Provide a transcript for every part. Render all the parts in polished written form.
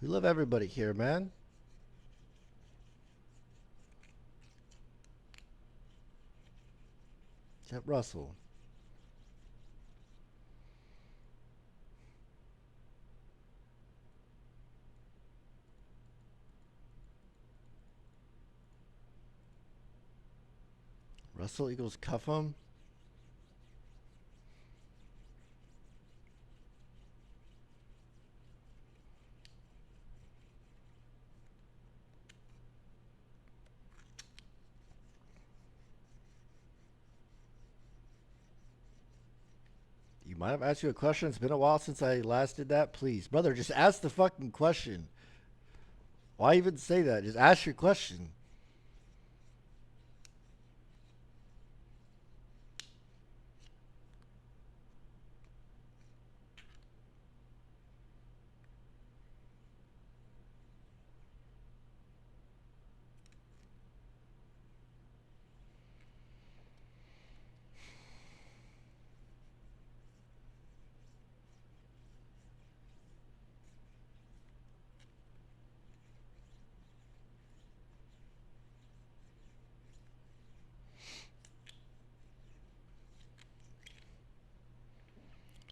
We love everybody here, man. Except Russell. Russell equals cuff him. You might have asked you a question. It's been a while since I last did that. Please, brother, just ask the fucking question. Why even say that? Just ask your question.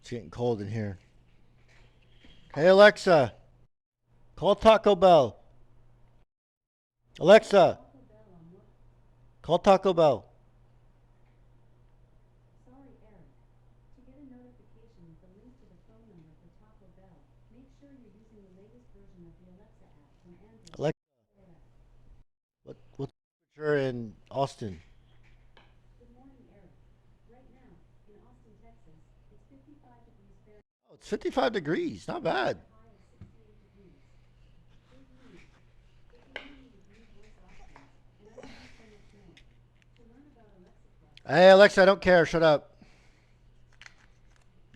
It's getting cold in here. Hey, Alexa, call Taco Bell. Alexa, call Taco Bell. Alexa, what's the temperature in Austin? Oh, it's 55 degrees. Not bad. Hey, Alexa, I don't care. Shut up.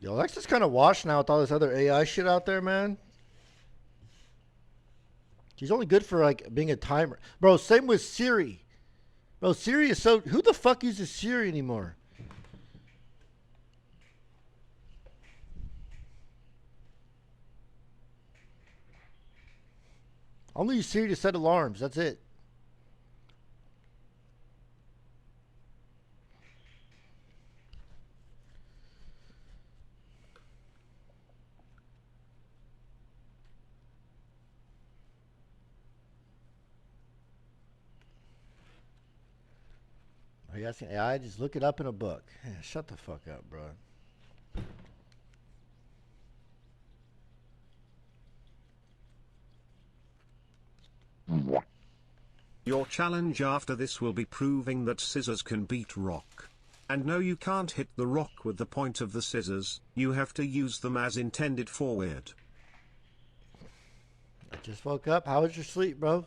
Yo, Alexa's kind of washed now with all this other AI shit out there, man. She's only good for like being a timer. Bro, same with Siri. Bro, Siri is so. Who the fuck uses Siri anymore? I only use Siri to set alarms. That's it. Are you asking AI? Just look it up in a book. Yeah, shut the fuck up, bro. Your challenge after this will be proving that scissors can beat rock. And no, you can't hit the rock with the point of the scissors, you have to use them as intended forward. I just woke up. How was your sleep, bro?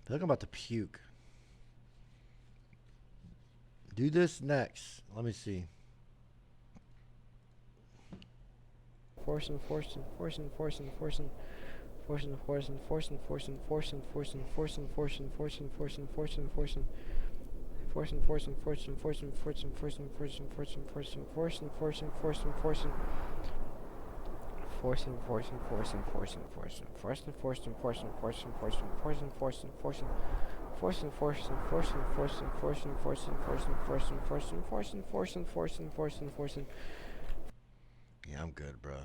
I feel like I'm about to puke. Do this next. Let me see. Forcing, forcing, forcing, forcing, forcing, forcing, forcing, forcing, forcing, forcing, forcing, forcing, forcing, forcing, forcing, forcing, forcing. Forcing, forcing, forcing, forcing, forcing, forcing, forcing, forcing, forcing, forcing, forcing, forcing, forcing. Forcing, forcing, forcing, forcing, forcing, forcing, forcing, forcing, forcing, forcing, forcing, forcing, forcing. Forcing, forcing, forcing, forcing, forcing, forcing, forcing, forcing, forcing, forcing, forcing, forcing, forcing, forcing. Yeah, I'm good, bro.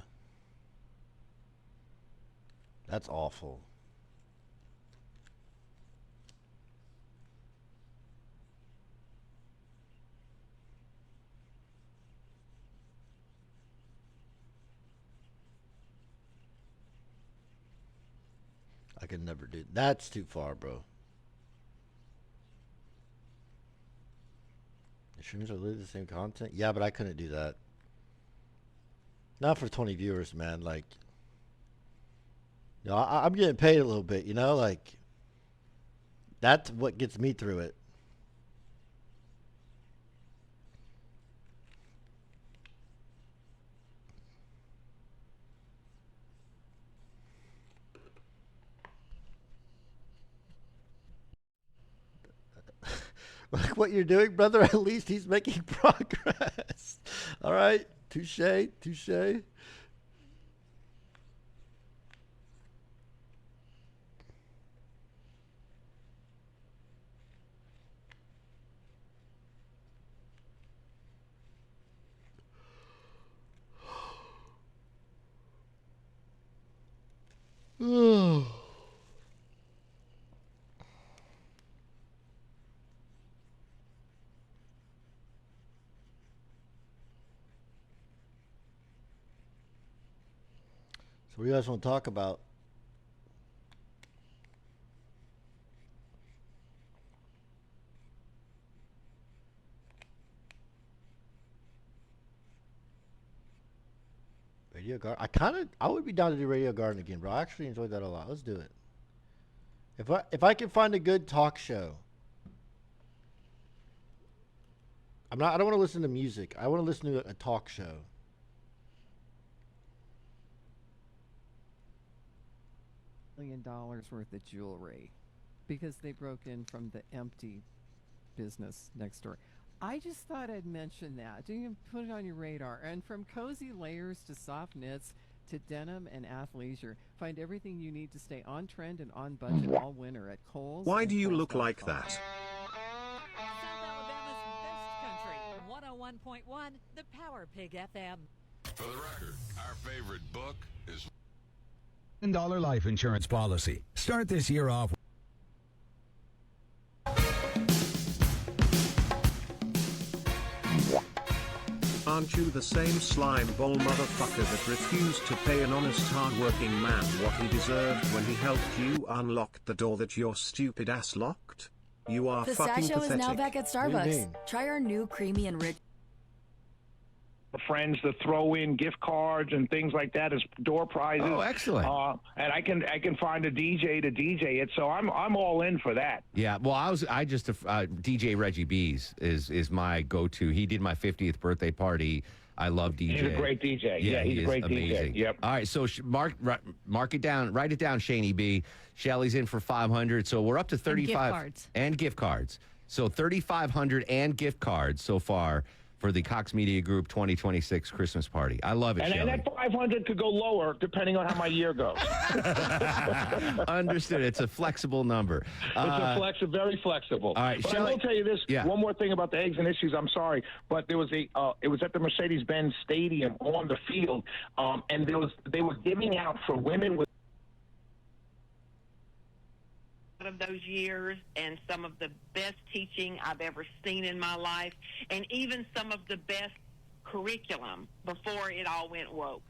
That's awful. I could never do. That's too far, bro. The streams are literally the same content. Yeah, but I couldn't do that. Not for 20 viewers, man. Like, I'm getting paid a little bit. Like that's what gets me through it. Like what you're doing, brother. At least he's making progress. All right. Touche. Touche. So what do you guys want to talk about? Radio Garden. I would be down to do Radio Garden again, bro. I actually enjoyed that a lot. Let's do it. If I can find a good talk show. I don't want to listen to music. I want to listen to a talk show. $1 million worth of jewelry because they broke in from the empty business next door. I just thought I'd mention that. You can put it on your radar. And from cozy layers to soft knits to denim and athleisure, find everything you need to stay on trend and on budget all winter at Kohl's. Why do you look like that? South Alabama's best country, 101.1, the Power Pig FM. For the record, our favorite book is $1 life insurance policy. Start this year off. Aren't you the same slime ball motherfucker that refused to pay an honest hard-working man what he deserved when he helped you unlock the door that your stupid ass locked? You are fucking Pistachio is pathetic. now back at What do you Starbucks. mean? Try our new creamy and rich. friends to throw in gift cards and things like that as door prizes. Oh, excellent. And I can find a DJ to DJ it, so I'm all in for that. Yeah, well, DJ Reggie B's is my go-to. He did my 50th birthday party. I love DJ. He's a great DJ. Yeah, he he's a is great amazing. DJ. Yep. All right, so mark it down, write it down, Shaney B. Shelly's in for 500, so we're up to 35 and gift cards. So 3,500 and gift cards so far for the Cox Media Group 2026 Christmas party. I love it, And Shelly. that 500 could go lower depending on how my year goes. Understood. It's a flexible number. It's very flexible. All right, but Shelley- I will tell you this. Yeah. One more thing about the eggs and issues. I'm sorry, but there was it was at the Mercedes-Benz Stadium on the field, and they were giving out for women with of those years and some of the best teaching I've ever seen in my life, and even some of the best curriculum before it all went woke.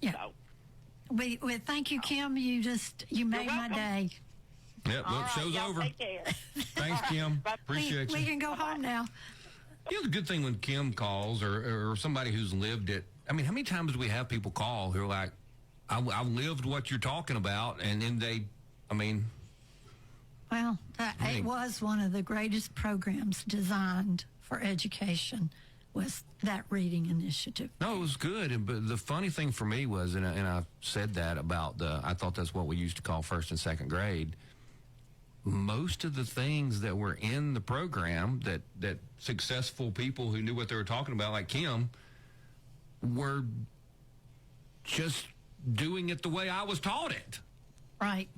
Yeah. So, We thank you, Kim. You made my welcome. day. Yep, all look, right, show's y'all over. take care. Thanks, Kim. Bye. Appreciate We you. can go home now. You know, the good thing when Kim calls or somebody who's lived it, I mean, how many times do we have people call who are like, I've lived what you're talking about, and then Well, it was one of the greatest programs designed for education was that reading initiative. no, it was good. But the funny thing for me was, and I said that about I thought that's what we used to call first and second grade. Most of the things that were in the program that successful people who knew what they were talking about, like Kim, were just doing it the way I was taught it. Right.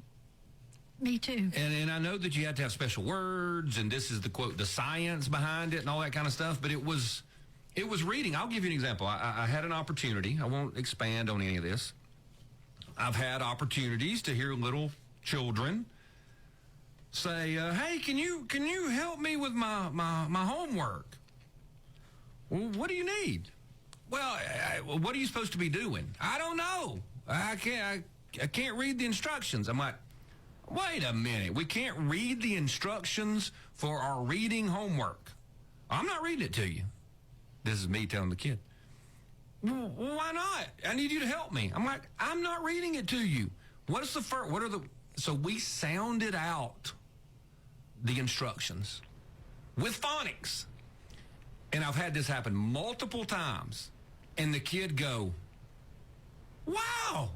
Me too. And I know that you had to have special words, and this is the quote, the science behind it and all that kind of stuff, but it was reading. I'll give you an example. I had an opportunity. I won't expand on any of this. I've had opportunities to hear little children say, hey, can you help me with my homework? Well, what do you need? Well, what are you supposed to be doing? I don't know. I can't read the instructions. I'm like, wait a minute. We can't read the instructions for our reading homework. I'm not reading it to you. This is me telling the kid. Well, why not? I need you to help me. I'm like, I'm not reading it to you. What is the first? What are the? So we sounded out the instructions with phonics, and I've had this happen multiple times. And the kid go, "Wow,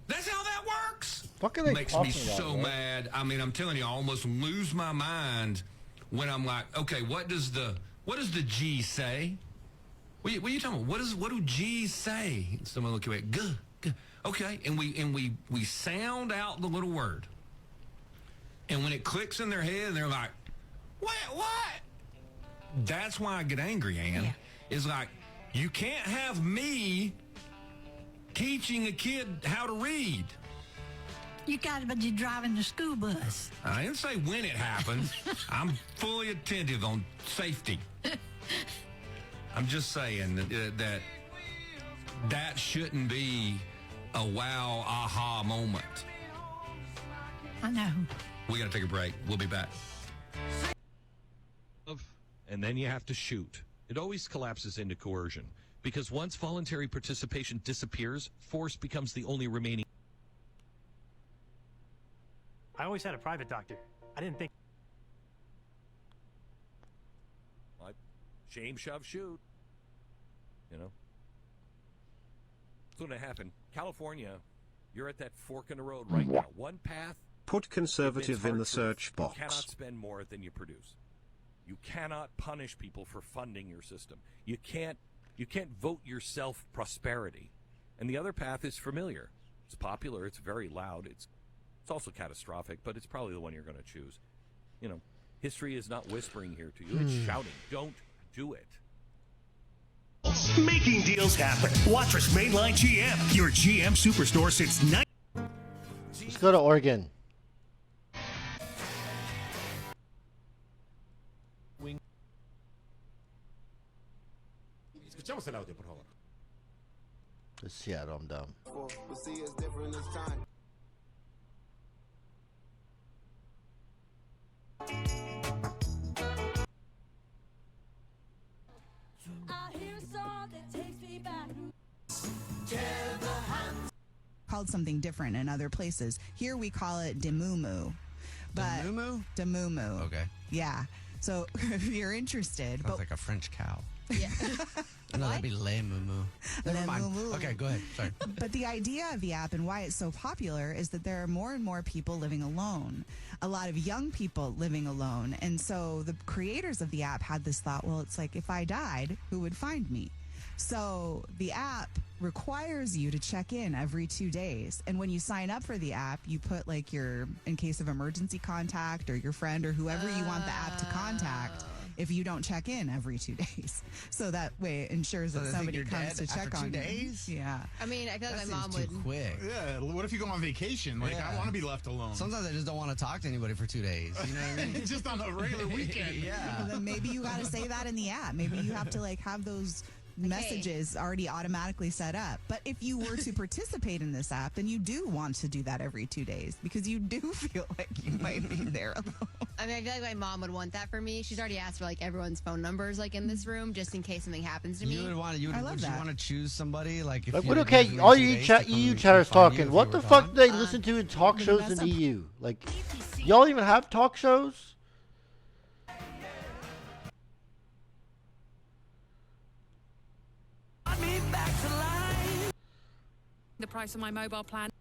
that's how that works." Fuck are they Makes me talking about, so bro? mad. I mean, I'm telling you, I almost lose my mind when I'm like, okay, what does the G say? What are you talking about? What do G's say? Someone look away. Guh, guh. Okay, and we sound out the little word. And when it clicks in their head, they're like, what? That's why I get angry, Ann. Yeah. Is like, you can't have me teaching a kid how to read. You got it, but you're driving the school bus. I didn't say when it happens. I'm fully attentive on safety. I'm just saying that shouldn't be a wow, aha moment. I know. We got to take a break. We'll be back. And then you have to shoot. It always collapses into coercion because once voluntary participation disappears, force becomes the only remaining. I always had a private doctor. I didn't think. Shame, shove, shoot. You know? It's going to happen. California, you're at that fork in the road right now. One path. Put conservative in the search box. You cannot spend more than you produce. You cannot punish people for funding your system. You can't vote yourself prosperity. And the other path is familiar. It's popular. It's very loud. It's also catastrophic, but it's probably the one you're going to choose. You know, history is not whispering here to you. It's shouting. Don't do it. Making deals happen. Watrous Mainline GM, your GM superstore since 9. Let's go to Oregon. Seattle, I'm dumb. Called something different in other places. Here we call it Demumu. But Demumu. Okay. Yeah. So if you're interested, Sounds like a French cow. Yeah. No, that'd be Le Mumu. Never mind. Okay, go ahead. Sorry. But the idea of the app and why it's so popular is that there are more and more people living alone. A lot of young people living alone. And so the creators of the app had this thought, well, it's like if I died, who would find me? So the app requires you to check in every 2 days. And when you sign up for the app, you put like your, in case of emergency contact or your friend or whoever you want the app to contact if you don't check in every 2 days. So that way it ensures that somebody comes to check on 2 you. days? Yeah. I mean, I feel like That my mom seems would. too quick. Yeah, what if you go on vacation? Like, I want to be left alone. Sometimes I just don't want to talk to anybody for 2 days. You know what I mean? Just on a regular weekend. Yeah. Well, then maybe you got to say that in the app. Maybe you have to like have those messages already automatically set up. But if you were to participate in this app, then you do want to do that every 2 days because you do feel like you might be there alone. I mean, I feel like my mom would want that for me. She's already asked for like everyone's phone numbers, like in this room, just in case something happens to me. You would want to. Would you want to choose somebody like? If Like, you what? had Okay, given all me 2 you days chat, to come EU and chatters find you talking. if What you the were fuck gone? do they listen to in talk shows in EU? Like, y'all even have talk shows? The price of my mobile plan.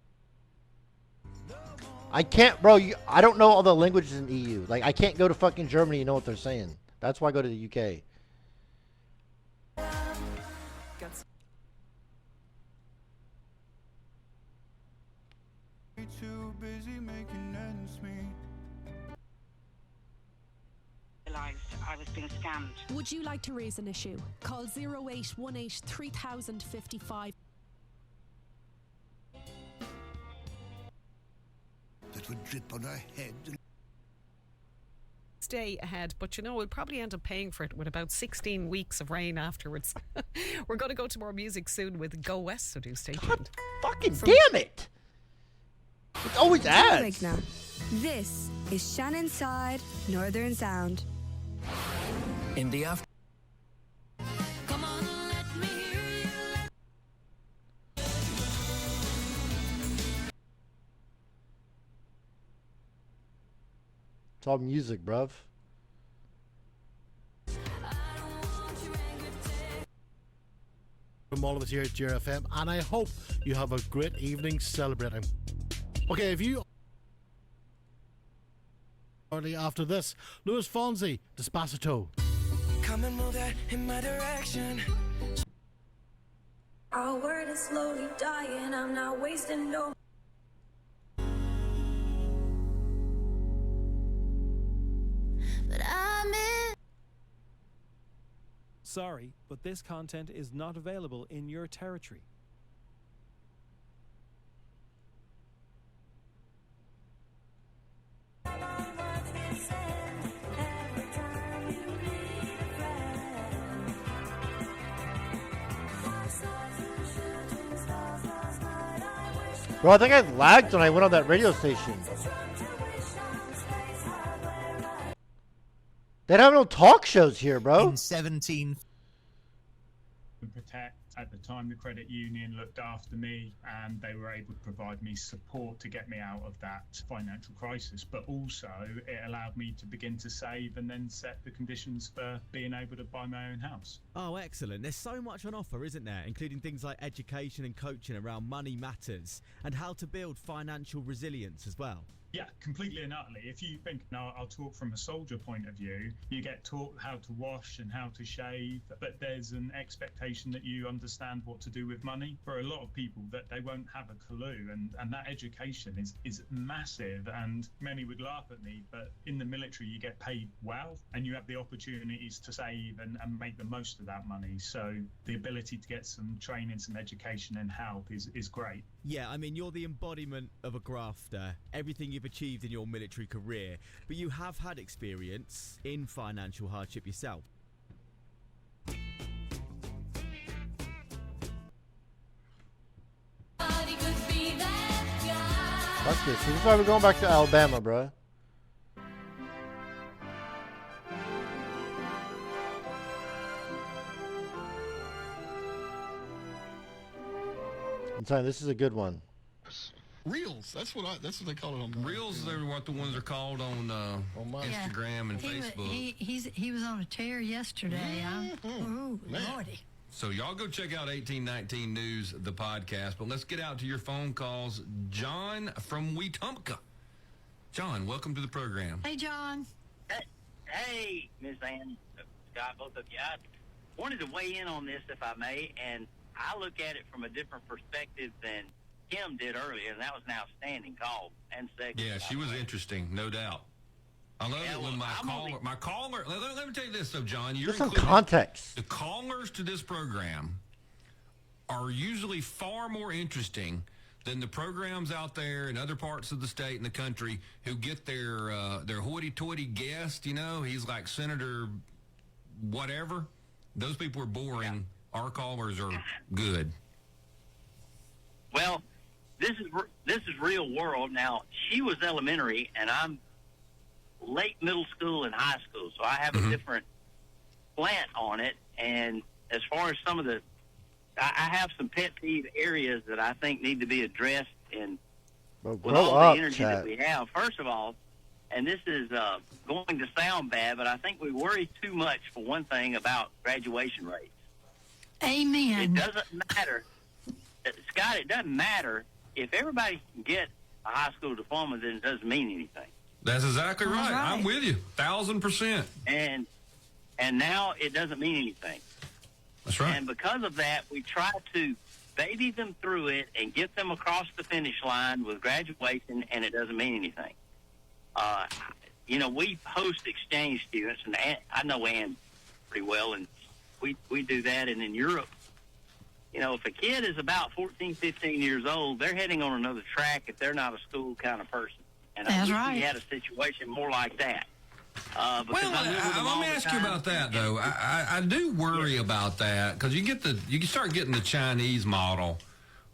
I can't, bro. I don't know all the languages in EU. Like, I can't go to fucking Germany and know what they're saying. That's why I go to the UK. Too busy making ends meet. Realised I was being scammed. Would you like to raise an issue? Call 0818 3055. That would drip on our head. Stay ahead, but you know, we'll probably end up paying for it with about 16 weeks of rain afterwards. We're going to go to more music soon with Go West, so do stay tuned. Fucking damn it! It's always ads. Now. This is Shannon Side Northern Sound. In the afternoon. It's all music, bruv. From all of us here at GRFM, and I hope you have a great evening celebrating. Okay, if you shortly after this, Luis Fonsi, Despacito. Come and move that in my direction. Our word is slowly dying. I'm not wasting no. But I'm in. Sorry, but this content is not available in your territory. Bro, I think I lagged when I went on that radio station. They don't have no talk shows here, bro. In 17. Protect. At the time, the credit union looked after me and they were able to provide me support to get me out of that financial crisis. But also, it allowed me to begin to save and then set the conditions for being able to buy my own house. Oh, excellent. There's so much on offer, isn't there? Including things like education and coaching around money matters and how to build financial resilience as well. Yeah, completely and utterly. If you think, now I'll talk from a soldier point of view, you get taught how to wash and how to shave, but there's an expectation that you understand what to do with money. For a lot of people, that they won't have a clue, and that education is massive, and many would laugh at me, but in the military you get paid well and you have the opportunities to save and make the most of that money. So the ability to get some training, some education and help is great. Yeah, I mean, you're the embodiment of a grafter. Everything you've achieved in your military career, but you have had experience in financial hardship yourself. Fuck this. This is why we're going back to Alabama, bro. I'm telling you, this is a good one. Reels. That's what they call it on Reels. They're what the ones are called on Instagram and Facebook. He was on a tear yesterday. Ooh, Lordy. So y'all go check out 1819 News, the podcast. But let's get out to your phone calls. John from Wetumpka. John, welcome to the program. Hey, John. Hey, Miss Ann, Scott, both of you. I wanted to weigh in on this, if I may, and I look at it from a different perspective than Kim did earlier, and that was an outstanding call and segment. Yeah, she was interesting, no doubt. I love it when my caller. Let me tell you this though, John. You're some context. The callers to this program are usually far more interesting than the programs out there in other parts of the state and the country who get their hoity-toity guest. You know, he's like Senator whatever. Those people are boring. Yeah. Our callers are good. Well, this is real world. Now, she was elementary, and I'm late middle school and high school, so I have a different slant on it. And as far as some of the, I have some pet peeve areas that I think need to be addressed in with all the energy that we have. First of all, and this is going to sound bad, but I think we worry too much, for one thing, about graduation rates. Amen. It doesn't matter. Scott, it doesn't matter. If everybody can get a high school diploma, then it doesn't mean anything. That's exactly right. I'm with you, 1,000%. And now it doesn't mean anything. That's right. And because of that, we try to baby them through it and get them across the finish line with graduation, and it doesn't mean anything. You know, we host exchange students, and I know Ann pretty well, and we do that. And in Europe, you know, if a kid is about 14, 15 years old, they're heading on another track if they're not a school kind of person. And I wish we had a situation more like that. Well, let me ask you about that, though. I do worry about that, because you can start getting the Chinese model,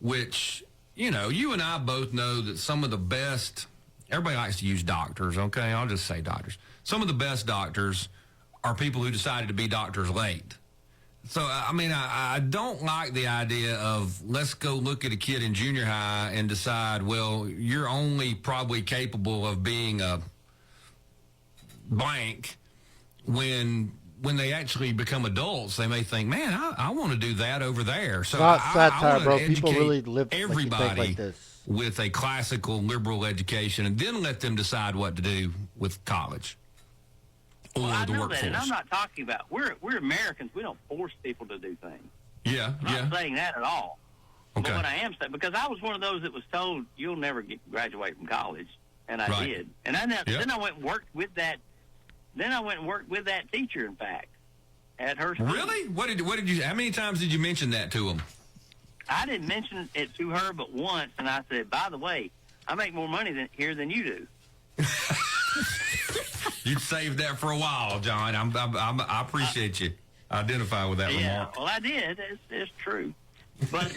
which, you know, you and I both know that some of the best, everybody likes to use doctors, okay? I'll just say doctors. Some of the best doctors are people who decided to be doctors late. So, I mean, I don't like the idea of let's go look at a kid in junior high and decide, well, you're only probably capable of being a blank when they actually become adults. They may think, man, I want to do that over there. So not I satire, bro. People really live everybody like this. With a classical liberal education, and then let them decide what to do with college. Well, I know that, and I'm not talking about we're Americans. We don't force people to do things. Yeah, I'm not saying that at all. Okay. But what I am saying, because I was one of those that was told you'll never graduate from college, and I Right. did. And then I went and worked with that. Then I went and worked with that teacher, in fact, at her school. Really? What did you? How many times did you mention that to him? I didn't mention it to her but once, and I said, by the way, I make more money here than you do. You'd saved that for a while, John. I appreciate you. I identify with that remark. Well, I did. It's true. But,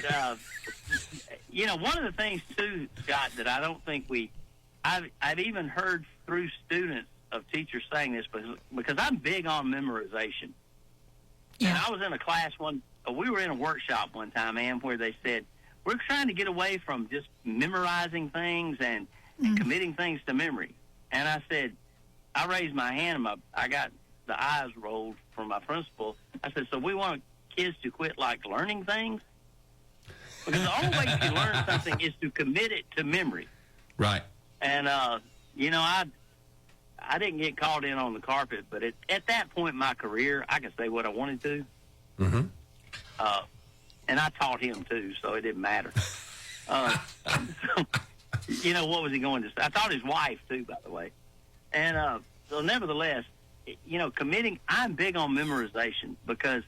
one of the things, too, Scott, that I don't think I've even heard through students of teachers saying this, because I'm big on memorization. Yeah. And I was in a class we were in a workshop one time, where they said, we're trying to get away from just memorizing things and committing things to memory. And I said, I raised my hand and I got the eyes rolled from my principal. I said, so we want kids to quit learning things? Because the only way you can learn something is to commit it to memory. Right. And, I didn't get called in on the carpet, but at that point in my career, I could say what I wanted to. Mm-hmm. And I taught him, too, so it didn't matter. What was he going to say? I taught his wife, too, by the way. And so nevertheless, I'm big on memorization because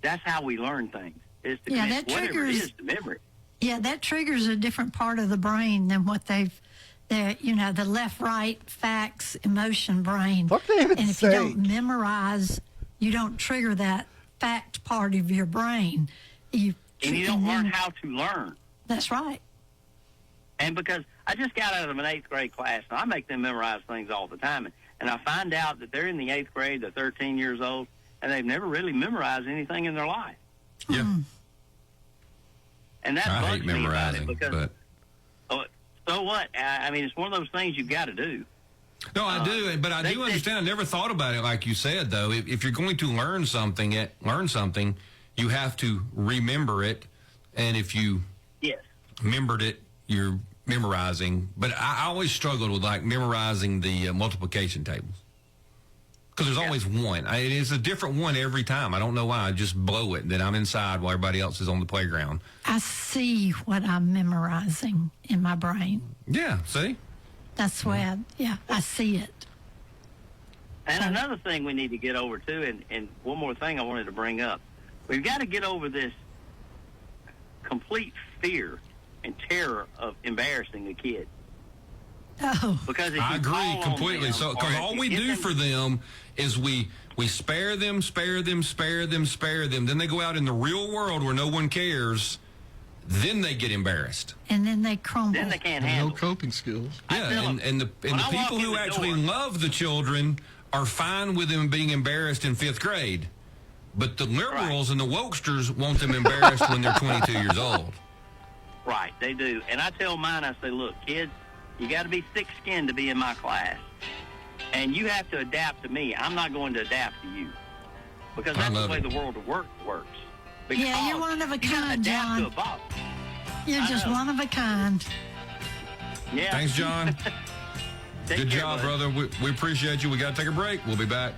that's how we learn things, is to commit whatever it is to memory. Yeah, that triggers a different part of the brain than what the left, right, facts, emotion brain. What they even and if say? you don't memorize, you don't trigger that fact part of your brain. And you don't learn how to learn. That's right. And because I just got out of an 8th grade class, and I make them memorize things all the time, and I find out that they're in the 8th grade, they're 13 years old, and they've never really memorized anything in their life. Yeah. And that I bugs hate me about memorizing, it because, so what? I mean, it's one of those things you've got to do. No, I do, but I do understand. I never thought about it like you said, though. If you're going to learn something, you have to remember it, and if you remembered it, you're memorizing. But I always struggled with memorizing the multiplication tables because there's always one. It is a different one every time. I don't know why. I just blow it. Then I'm inside while everybody else is on the playground. I see what I'm memorizing in my brain. Yeah, see? That's the way I see it. And another thing we need to get over, too, and one more thing I wanted to bring up. We've got to get over this complete fear and terror of embarrassing a kid. Oh. Because if you I agree call on completely. them, So, because or if all you we get do them- for them is we spare them. Then they go out in the real world where no one cares. Then they get embarrassed. And then they crumble. Then they can't handle No coping skills. Yeah, and the people who actually love the children are fine with them being embarrassed in 5th grade. But the liberals and the wokesters want them embarrassed when they're 22 years old. Right, they do. And I tell mine, I say, look, kids, you got to be thick-skinned to be in my class. And you have to adapt to me. I'm not going to adapt to you. Because that's the way the world of work works. Because Yeah, you're one of a kind, adapt John. to a boss. You're just one of a kind. Yeah. Thanks, John. Take Good care, job, buddy. brother. We appreciate you. We got to take a break. We'll be back.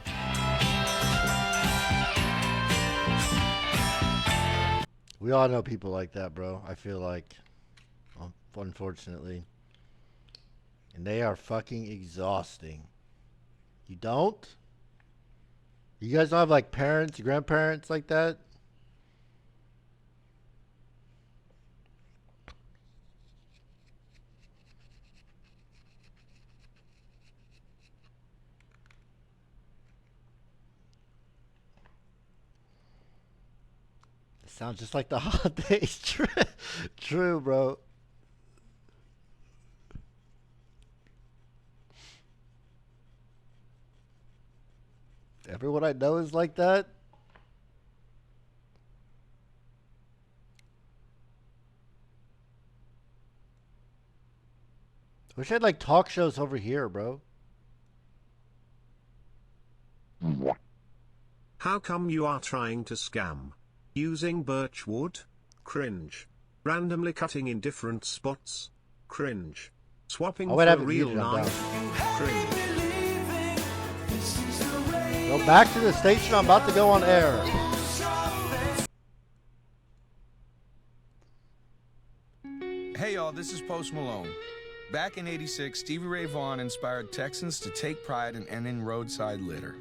We all know people like that, bro. I feel like, unfortunately. And they are fucking exhausting. You don't? You guys don't have parents, grandparents like that? It sounds just like the holidays. True, bro. Everyone I know is like that. Wish I had talk shows over here, bro. How come you are trying to scam? Using birchwood? Cringe. Randomly cutting in different spots? Cringe. Swapping Oh, wait, I for haven't real muted, I'm knife? Cringe. Go back to the station. I'm about to go on air. this is Post Malone. Back in '86, Stevie Ray Vaughan inspired Texans to take pride in ending roadside litter.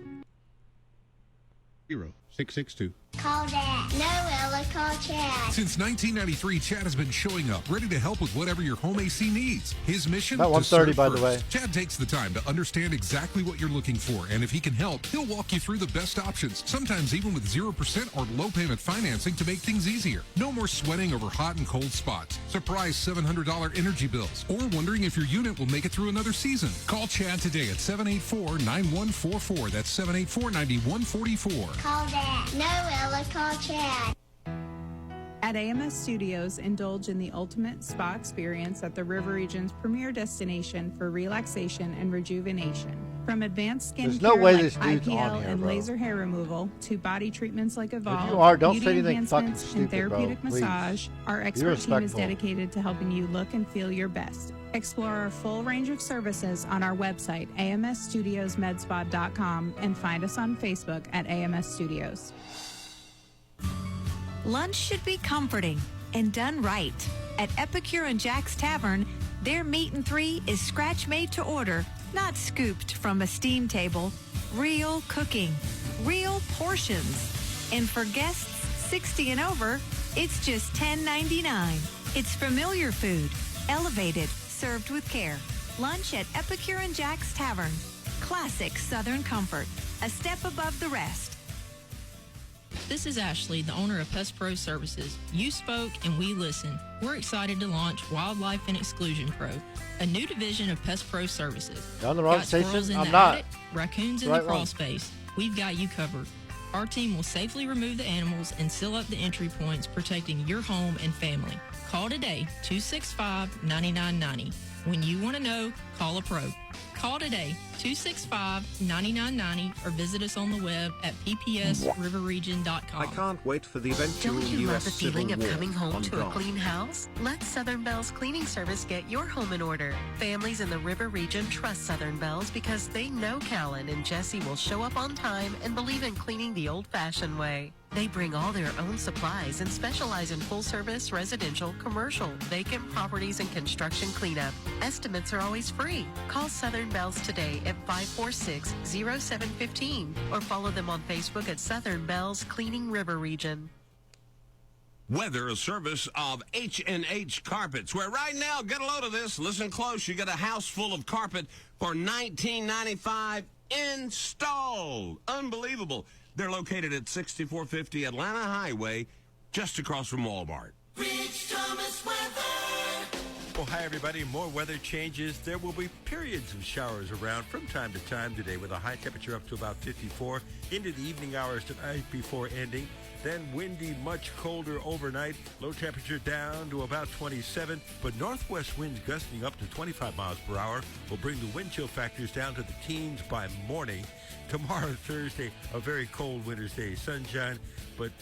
0662. Call Dad. No, Ella, call Chad. Since 1993, Chad has been showing up, ready to help with whatever your home AC needs. His mission? About 1:30, serve by the way. first. Chad takes the time to understand exactly what you're looking for, and if he can help, he'll walk you through the best options, sometimes even with 0% or low payment financing to make things easier. No more sweating over hot and cold spots, surprise $700 energy bills, or wondering if your unit will make it through another season. Call Chad today at 784-9144. That's 784-9144. Call Dad. No, Ella, call Chad. At AMS Studios, indulge in the ultimate spa experience at the River Region's premier destination for relaxation and rejuvenation. From advanced skin There's care no way like this dude's IPL on here, and bro. laser hair removal to body treatments like Evolve, you are, don't beauty say anything fucking enhancements, stupid, and bro. therapeutic Please. massage, our Be expert team is respectful. dedicated to helping you look and feel your best. Explore our full range of services on our website, amsstudiosmedspa.com, and find us on Facebook at AMS Studios. Lunch should be comforting and done right. At Epicure and Jack's Tavern, their meat and three is scratch made to order, not scooped from a steam table. Real cooking, real portions. And for guests 60 and over, it's just $10.99. It's familiar food, elevated, served with care. Lunch at Epicure and Jack's Tavern. Classic Southern comfort, a step above the rest. This is Ashley, the owner of Pest Pro Services. You spoke and we listened. We're excited to launch Wildlife and Exclusion Pro, a new division of Pest Pro Services. You on the wrong Got squirrels station? in I'm the not. attic, raccoons in Right the crawl one. space. We've got you covered. Our team will safely remove the animals and seal up the entry points, protecting your home and family. Call today, 265-9990. When you want to know, call a pro. Call today, 265-9990, or visit us on the web at ppsriverregion.com. I can't wait for the eventual Don't you love US the feeling Civil of War coming home on to a Gone. clean house? Let Southern Bell's Cleaning Service get your home in order. Families in the River Region trust Southern Bell's because they know Callan and Jesse will show up on time and believe in cleaning the old-fashioned way. They bring all their own supplies and specialize in full-service, residential, commercial, vacant properties, and construction cleanup. Estimates are always free. Call Southern Bells today at 546-0715 or follow them on Facebook at Southern Bells Cleaning River Region. Weather, a service of H&H Carpets, where right now, get a load of this, listen close, you get a house full of carpet for $19.95 installed. Unbelievable. They're located at 6450 Atlanta Highway, just across from Walmart. Rich Thomas weather. Well, hi, everybody. More weather changes. There will be periods of showers around from time to time today with a high temperature up to about 54 into the evening hours tonight before ending. Then windy, much colder overnight. Low temperature down to about 27, but northwest winds gusting up to 25 miles per hour will bring the wind chill factors down to the teens by morning. Tomorrow, Thursday, a very cold winter's day. Sunshine, but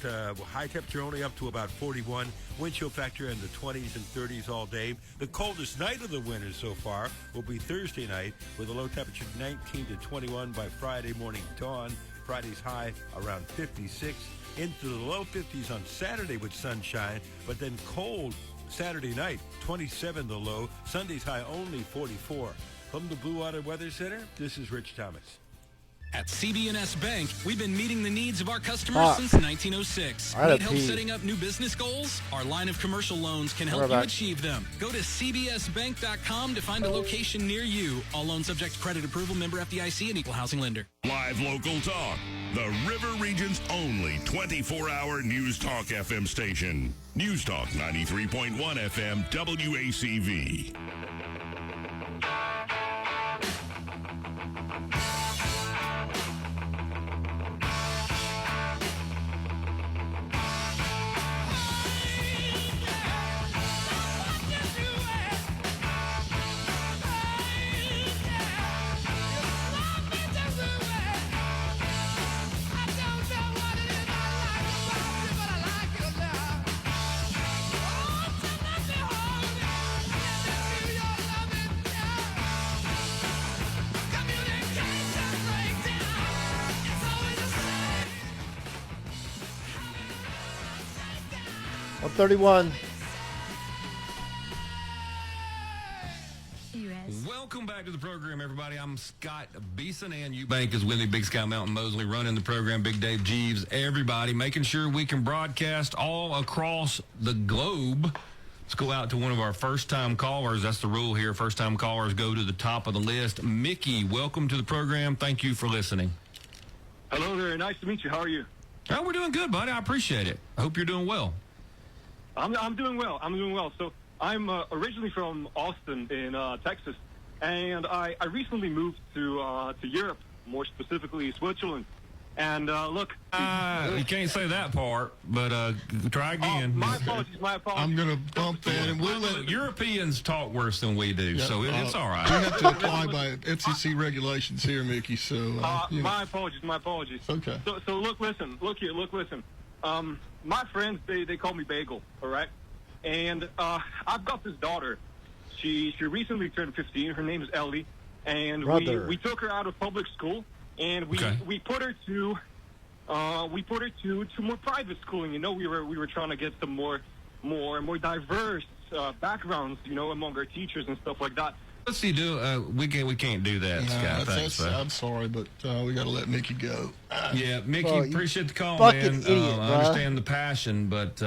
high temperature only up to about 41. Wind chill factor in the 20s and 30s all day. The coldest night of the winter so far will be Thursday night with a low temperature 19 to 21 by Friday morning dawn. Friday's high around 56. Into the low 50s on Saturday with sunshine, but then cold Saturday night, 27 the low. Sunday's high only 44. From the Blue Water Weather Center, this is Rich Thomas. At CB&S Bank, we've been meeting the needs of our customers Fuck. since 1906. I had Need a help pee. setting up new business goals? Our line of commercial loans can help We're you back. achieve them. Go to cbsbank.com to find a location near you. All loans subject to credit approval, member FDIC, and equal housing lender. Live local talk. The River Region's only 24-hour News Talk FM station. News Talk 93.1 FM WACV. $131. Welcome back to the program, everybody. I'm Scott Beeson, and Eubank is with me, Big Sky Mountain Mosley, running the program, Big Dave Jeeves, everybody, making sure we can broadcast all across the globe. Let's go out to one of our first-time callers. That's the rule here. First-time callers go to the top of the list. Mickey, welcome to the program. Thank you for listening. Hello there. Nice to meet you. How are you? Oh, we're doing good, buddy. I appreciate it. I hope you're doing well. I'm doing well. I'm doing well. So I'm originally from Austin in Texas, and I recently moved to Europe, more specifically Switzerland. And look, you can't say that part, but try again. My apologies. I'm going to bump that, and we'll let Europeans talk worse than we do, so it's all right. We have to apply by FCC regulations here, Mickey. So my apologies. Okay. So look, listen. My friends, they call me Bagel. All right, and I've got this daughter. She recently turned 15. Her name is Ellie, and we took her out of public school. And we put her to more private schooling. You know, we were trying to get some more diverse backgrounds, you know, among our teachers and stuff like that. Let's see, we can't do that, Scott. Thanks, I'm sorry, but we got to let Mickey go. Yeah, Mickey, appreciate the call, fucking man. idiot, I understand the passion, but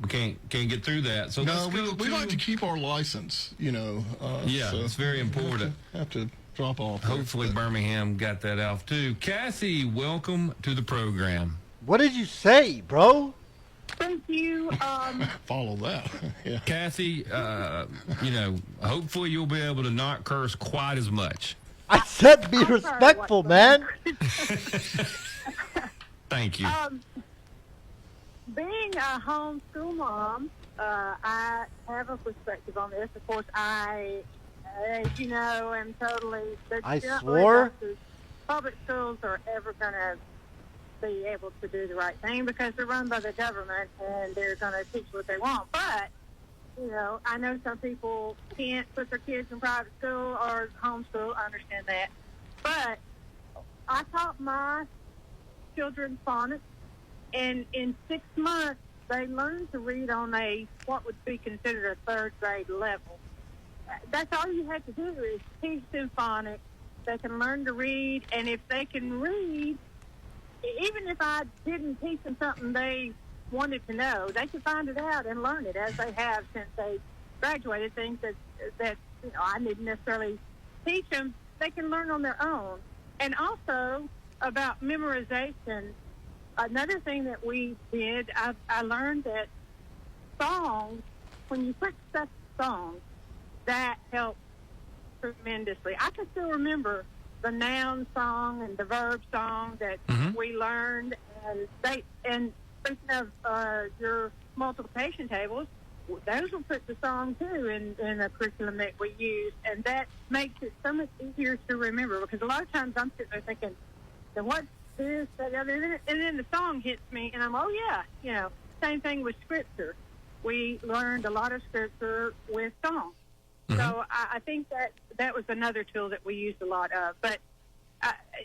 we can't get through that. So no, we like to keep our license, you know. It's very important. Have to drop off. Hopefully Birmingham got that off too. Kathy, welcome to the program. What did you say, bro? Thank you. Follow that. Yeah. Kathy, hopefully you'll be able to not curse quite as much. I said be respectful, man. Thank you. Being a homeschool mom, I have a perspective on this. Of course, as you know, I'm totally... I swore? Public schools are ever going to be able to do the right thing because they're run by the government and they're going to teach what they want. But, you know, I know some people can't put their kids in private school or homeschool. I understand that. But I taught my children phonics, and in 6 months, they learned to read on what would be considered a third grade level. That's all you have to do is teach them phonics. They can learn to read, and if they can read, even if I didn't teach them something they wanted to know, they can find it out and learn it as they have since they graduated. Things that I didn't necessarily teach them, they can learn on their own. And also about memorization, another thing that we did, I learned that songs, when you put stuff songs, that helped tremendously. I can still remember the noun song and the verb song that we learned, and speaking of your multiplication tables, those will put the song too in the curriculum that we use, and that makes it so much easier to remember because a lot of times I'm sitting there thinking, so what's this, that, the other, and then the song hits me, and I'm, same thing with scripture. We learned a lot of scripture with songs. So I think that was another tool that we used a lot of. But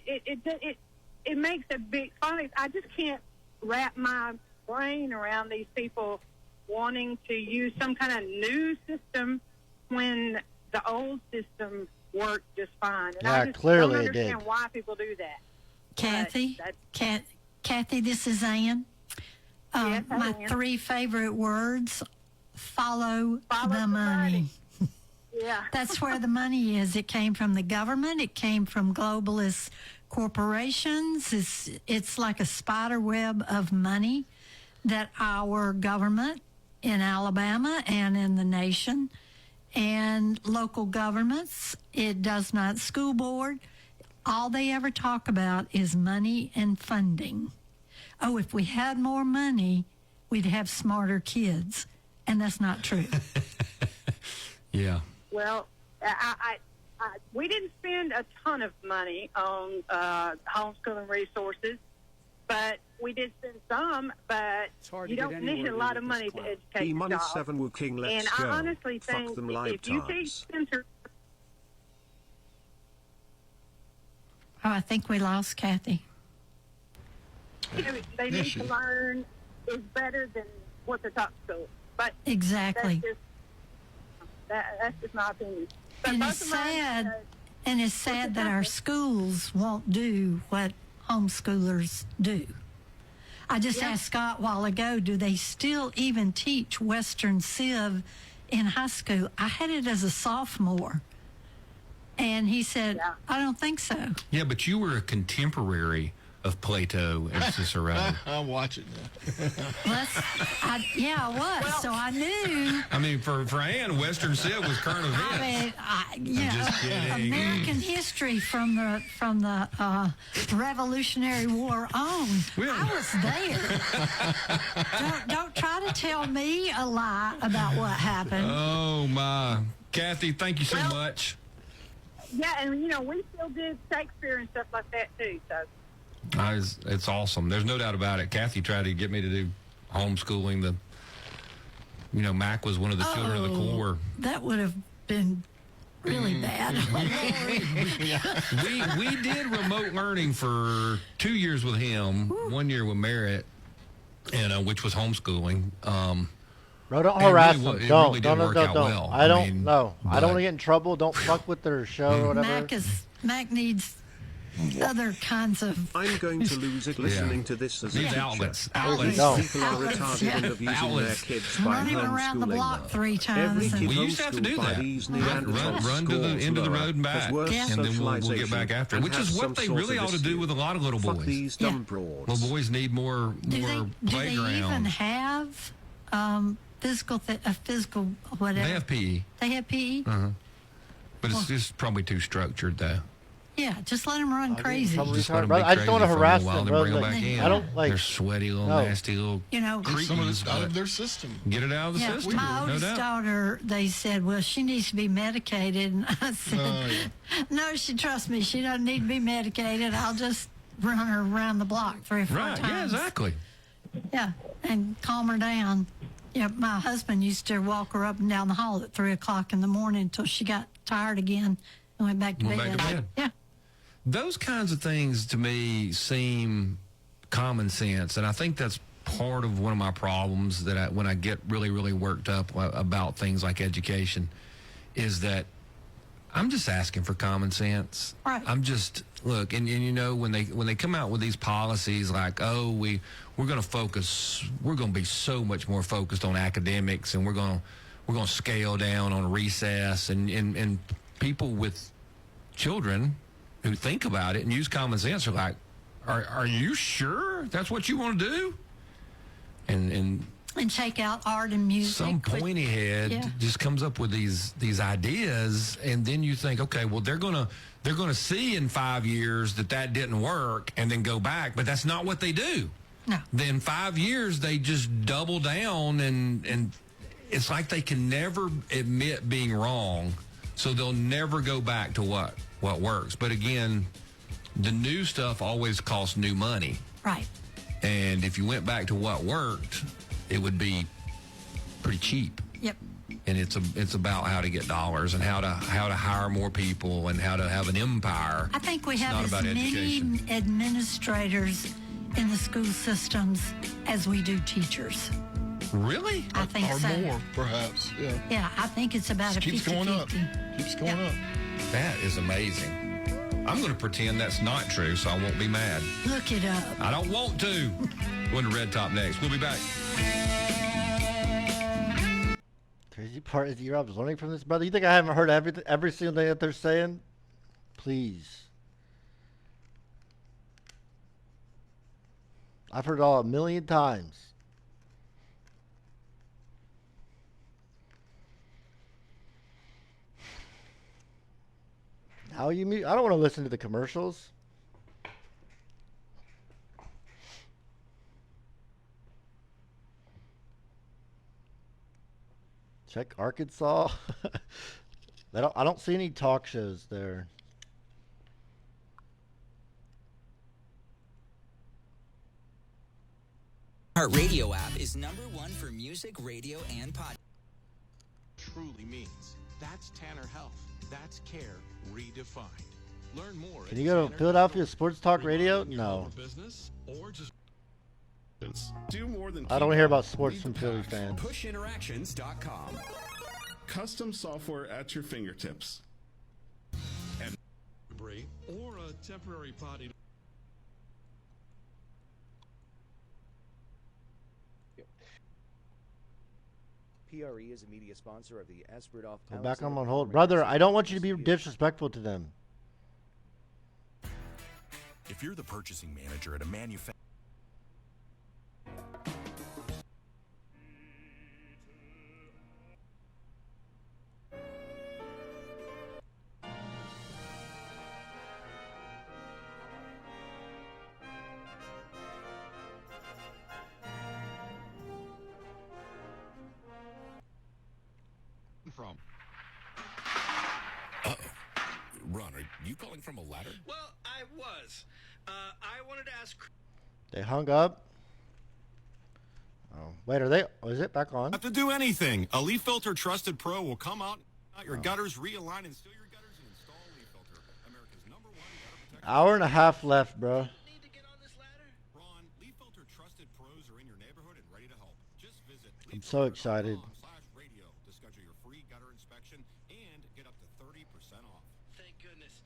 it makes a big phonics. I just can't wrap my brain around these people wanting to use some kind of new system when the old system worked just fine. And I just clearly don't it did. understand why people do that. Kathy, this is Ann. Yes, my Ann. 3 favorite words: follow the money. Yeah. That's where the money is. It came from the government. It came from globalist corporations. It's like a spider web of money that our government in Alabama and in the nation and local governments, it does not, school board, all they ever talk about is money and funding. Oh, if we had more money, we'd have smarter kids. And that's not true. Yeah. Well, we didn't spend a ton of money on homeschooling resources, but we did spend some, but you don't need a lot of money to educate your Money child. 7 Wu King, let's And go. I honestly Fuck think them if you teach libtards. them to... Oh, I think we lost Kathy. They need to learn is better than what they're taught in school. But Exactly. That's just my opinion. And it's sad. And it's sad that our schools won't do what homeschoolers do. I just asked Scott a while ago, do they still even teach Western Civ in high school? I had it as a sophomore. And he said, I don't think so. Yeah, but you were a contemporary of Plato and Cicero. I'm watching I was, so I knew. I mean, for Ann, Western Civ was current events. I mean, just kidding. American history from the Revolutionary War on. I was there. don't try to tell me a lie about what happened. Oh my, Kathy, thank you so much. Yeah, and we still did Shakespeare and stuff like that too. So. It's awesome. There's no doubt about it. Kathy tried to get me to do homeschooling. Mac was one of the children of the Corps. That would have been really bad. We did remote learning for 2 years with him, 1 year with Merritt, and which was homeschooling. Bro, don't harass them. Don't. I don't want to get in trouble. Don't fuck with their show or whatever. Mac needs other kinds of. I'm going to lose it listening to this as a teacher. Outlets. People are retarded and abusing their kids by running around the block homeschooling 3 times. We used to have to do that. Run to the end of the road and back, and then we'll get back after it, which is what they really ought to do with a lot of little boys. These dumb broads. Well, boys need more Do they even have physical whatever? They have PE. They have PE? But it's just probably too structured, though. Yeah, just let them run crazy. Just let them be I just don't want to crazy for a harass while, them, then bro. bring them back in. I don't like. They're sweaty, little nasty, little Get some of this creepies, out but of their system. Get it out of the system. My no oldest doubt. daughter, they said, well, she needs to be medicated. And I said, no, trust me, she doesn't need to be medicated. I'll just run her around the block 3 or 4 times. Yeah, exactly. Yeah, and calm her down. Yeah, my husband used to walk her up and down the hall at 3 o'clock in the morning until she got tired again and went back to bed. Yeah. Those kinds of things to me seem common sense, and I think that's part of one of my problems that when I get really, really worked up about things like education is that I'm just asking for common sense. Right. I'm just when they come out with these policies like, oh, we're going to be so much more focused on academics, and we're going to scale down on recess, and people with children who think about it and use common sense are like, are you sure that's what you want to do? And take out art and music. Some pointy head just comes up with these ideas, and then you think, okay, well they're gonna see in 5 years that didn't work, and then go back, but that's not what they do. No. Then 5 years they just double down, and it's like they can never admit being wrong, so they'll never go back to what works. But again, the new stuff always costs new money. Right. And if you went back to what worked, it would be pretty cheap. Yep. And it's about how to get dollars and how to hire more people and how to have an empire. I think we It's have not as about many education. administrators in the school systems as we do teachers. Really? I think or so. more, perhaps. Yeah. Yeah, I think it's about a 50-50. Keeps going up. Keeps going up. That is amazing. I'm going to pretend that's not true so I won't be mad. Look it up. I don't want to. Going to Red Top next. We'll be back. Crazy part is you're learning from this, brother. You think I haven't heard every single thing that they're saying? Please. I've heard it all 1,000,000 times. How you mute? I don't want to listen to the commercials. Check Arkansas. I don't see any talk shows there. Our radio app is #1 for music, radio, and podcast. Truly means. That's Tanner Health. That's care redefined. Learn more. Can you go to Philadelphia Sports Talk Radio? No. Business or just do more than I don't hear about sports from Philly fans. PushInteractions.com. Custom software at your fingertips. temporary potty. PRE is a media sponsor of the Esperidov. Go back on hold. Brother, I don't want you to be disrespectful to them. If you're the purchasing manager at a manufacturer. From. Uh-oh. Ron, are you calling from a ladder? Well, I was. I wanted to ask. They hung up. Oh, wait, are they? Oh, is it back on? Have to do anything. A Leaf Filter Trusted Pro will come out your gutters, realign and seal your gutters, and install Leaf Filter, America's #1 gutter protector. Hour and a half left, bro. Ron, Leaf Filter Trusted Pros are in your neighborhood and ready to help. Just visit I'm so excited. leaffilter.com/radio to schedule your free gutter inspection and get up to 30% off. Thank goodness.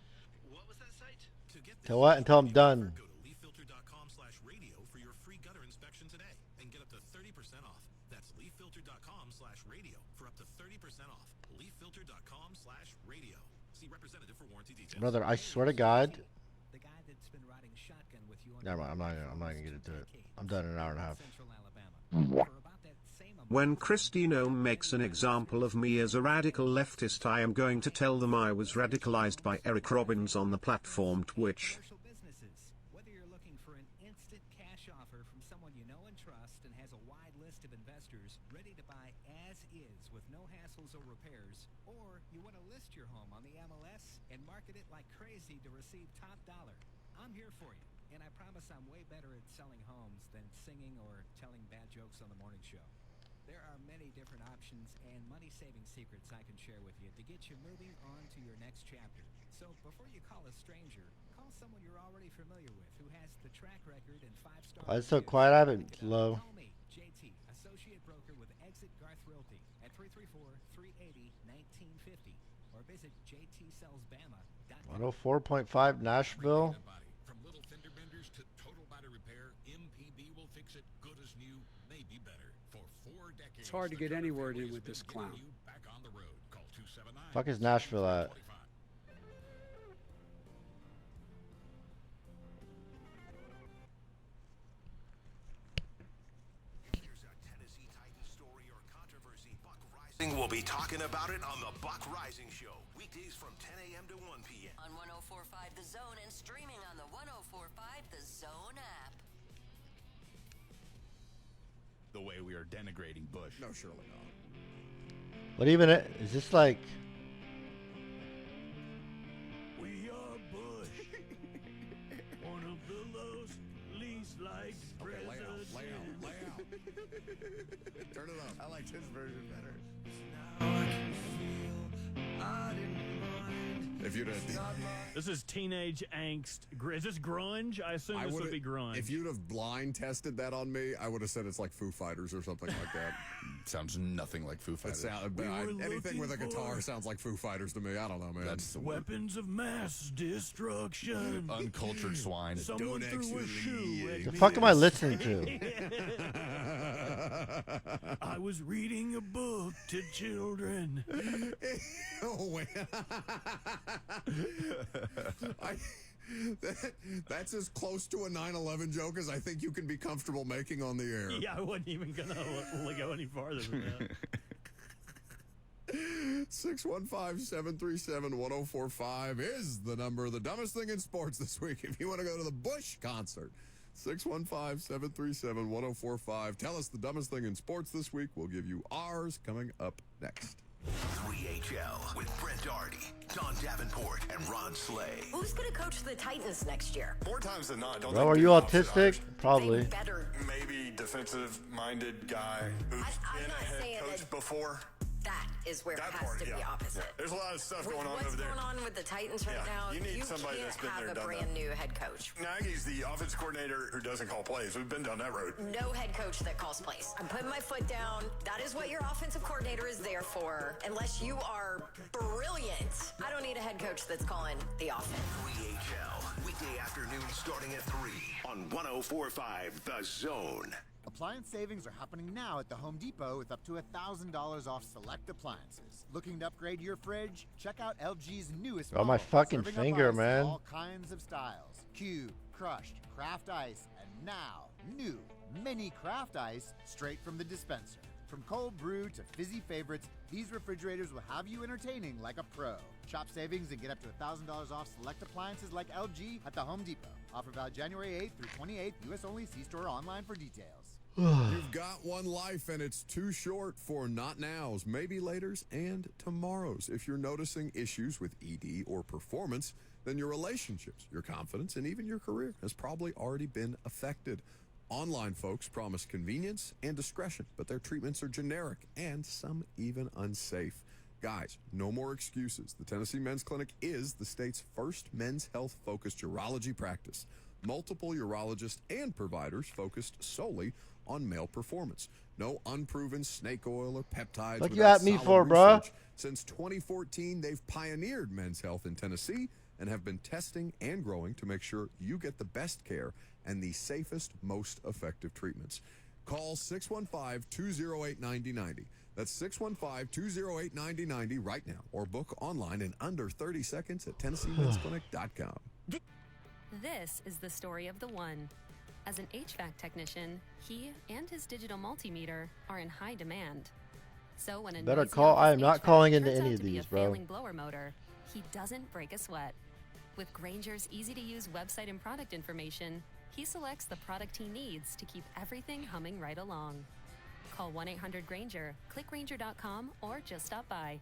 What was that site? To get Till what? Until I'm done. Go to leaffilter.com/radio for your free gutter inspection today and get up to 30% off. That's leaffilter.com/radio for up to 30% off. leaffilter.com/radio. See representative for warranty details. Brother, I swear to God. The guy that's been riding shotgun with you on Never mind. I'm not gonna get into it. I'm done in an hour and a half. When Christino makes an example of me as a radical leftist, I am going to tell them I was radicalized by Eric Robbins on the platform Twitch. Whether you're looking for an instant cash offer from someone you know and trust and has a wide list of investors ready to buy as is with no hassles or repairs, or you want to list your home on the MLS and market it like crazy to receive top dollar, I'm here for you. And I promise I'm way better at selling homes than singing or telling bad jokes on the morning show. There are many different options and money-saving secrets I can share with you to get you moving on to your next chapter. So before you call a stranger, call someone you're already familiar with who has the track record and 5-star. Why is it so quiet? I have it low. Call me, JT, associate broker with Exit Garth Realty at 334-380-1950 or visit jtsellsbama.com. 104.5 Nashville. From little fender benders to total body repair, MPB will fix it good as new, maybe better. For 4 decades. It's hard to get any word in with this clown. Back on the road. Call 279. Fuck is Nashville at? We'll be talking about it on the Buck Rising Show, weekdays from 10 a.m. to 1 p.m. On 104.5 The Zone and streaming on the 104.5 The Zone app. The way we are denigrating Bush. No, surely not. What even is this like? We are Bush. One of the least liked presidents. Lay out. Turn it up. I liked his version better. If you'd have, this is teenage angst. Is this grunge? I assume this would be grunge. If you'd have blind tested that on me, I would have said it's like Foo Fighters or something like that. Sounds nothing like Foo Fighters. Anything with a guitar sounds like Foo Fighters to me. I don't know, man. That's weapons of mass destruction. Uncultured swine. Someone threw a shoe at The me. fuck am I listening to? I was reading a book to children. Oh, wait. That's as close to a 9/11 joke as I think you can be comfortable making on the air. Yeah, I wasn't even gonna go any farther than that. 615-737-1045 is the number. The dumbest thing in sports this week. If you want to go to the Bush concert, 615-737-1045. Tell us the dumbest thing in sports this week. We'll give you ours coming up next. 3HL with Brent Darty, Don Davenport, and Ron Slay. Who's going to coach the Titans next year? More times than not. Bro, are you autistic? Probably. Maybe defensive-minded guy who's been a head coach before. That is where it has to be opposite. There's a lot of stuff going on What's over there. going on with the Titans right now? You need somebody that's been there, have a done brand that. new head coach. Nagy's the offense coordinator who doesn't call plays. We've been down that road. No head coach that calls plays. I'm putting my foot down. That is what your offensive coordinator is there for. Unless you are brilliant. I don't need a head coach that's calling the offense. 3HL, weekdays weekday afternoon starting at 3 on 104.5 The Zone. Appliance savings are happening now at the Home Depot with up to $1,000 off select appliances. Looking to upgrade your fridge? Check out LG's newest Oh, my model, fucking serving up finger, ice in man. all kinds of styles. Cube, crushed, craft ice, and now new mini craft ice straight from the dispenser. From cold brew to fizzy favorites, these refrigerators will have you entertaining like a pro. Shop savings and get up to $1,000 off select appliances like LG at the Home Depot. Offer valid January 8th through 28th. U.S. only. See store or online for details. You've got one life, and it's too short for not nows, maybe laters, and tomorrows. If you're noticing issues with ED or performance, then your relationships, your confidence, and even your career has probably already been affected. Online folks promise convenience and discretion, but their treatments are generic and some even unsafe. Guys, no more excuses. The Tennessee Men's Clinic is the state's first men's health-focused urology practice. Multiple urologists and providers focused solely on male performance. No unproven snake oil or peptides. What you without at me solid for, bruh? research. Since 2014, they've pioneered men's health in Tennessee and have been testing and growing to make sure you get the best care and the safest, most effective treatments. Call 615-208-9090. That's 615-208-9090 right now, or book online in under 30 seconds at TennesseeMen'sClinic.com. This is the story of the one. As an HVAC technician, he and his digital multimeter are in high demand. So when a Better noisy call. I am office not HVAC calling into turns any out of to be these, a bro. failing blower motor, he doesn't break a sweat. With Grainger's easy-to-use website and product information, he selects the product he needs to keep everything humming right along. Call 1-800-GRAINGER, click Grainger.com, or just stop by.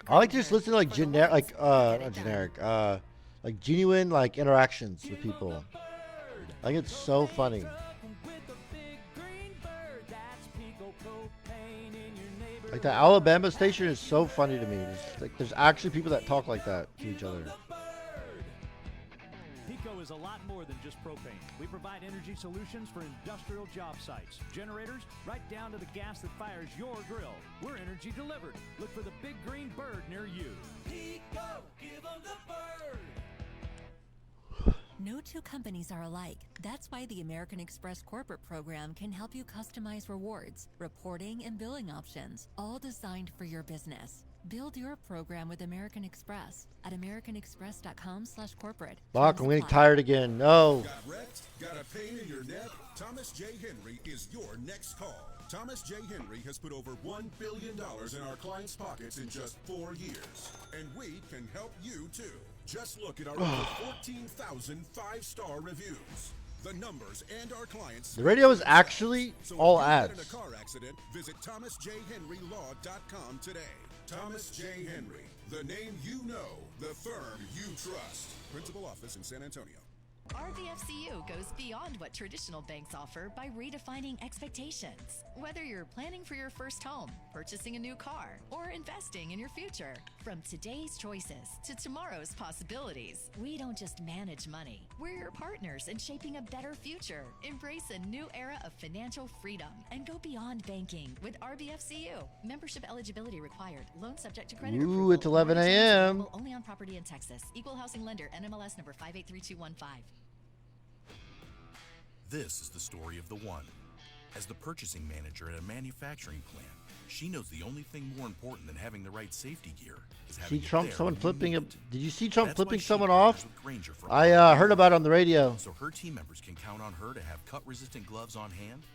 I like to just listen to like generic, not generic, like genuine like interactions with people. I think it's so funny. Like the Alabama station is so funny to me. Like there's actually people that talk like that to each other. Pico is a lot more than just propane. We provide energy solutions for industrial job sites, generators, right down to the gas that fires your grill. We're energy delivered. Look for the big green bird near you. Pico, give them the bird. No two companies are alike. That's why the American Express corporate program can help you customize rewards, reporting, and billing options, all designed for your business. Build your program with American Express at americanexpress.com/corporate. Fuck, I'm getting tired again. No. Got wrecked? Got a pain in your neck? Thomas J. Henry is your next call. Thomas J. Henry has put over $1 billion in our clients' pockets in just 4 years. And we can help you too. Just look at our over 14,000 5-star reviews. The numbers and our clients. The radio is actually all if ads. you're in a car accident, visit thomasjhenrylaw.com today. Thomas J. Henry, the name you know, the firm you trust. Principal office in San Antonio. RBFCU goes beyond what traditional banks offer by redefining expectations. Whether you're planning for your first home, purchasing a new car, or investing in your future. From today's choices to tomorrow's possibilities, we don't just manage money. We're your partners in shaping a better future. Embrace a new era of financial freedom and go beyond banking with RBFCU. Membership eligibility required. Loan subject to credit approval. Ooh, it's 11 a.m. Available only on property in Texas. Equal housing lender. NMLS number 583215. This is the story of the one. As the purchasing manager at a manufacturing plant, she knows the only thing more important than having the right safety gear is having See it Trump, there someone when you flipping need a. it. Did you see Trump That's why flipping she someone partners off? with Grainger for I over heard about it on the radio. So her team members can count on her to have cut-resistant gloves on hand,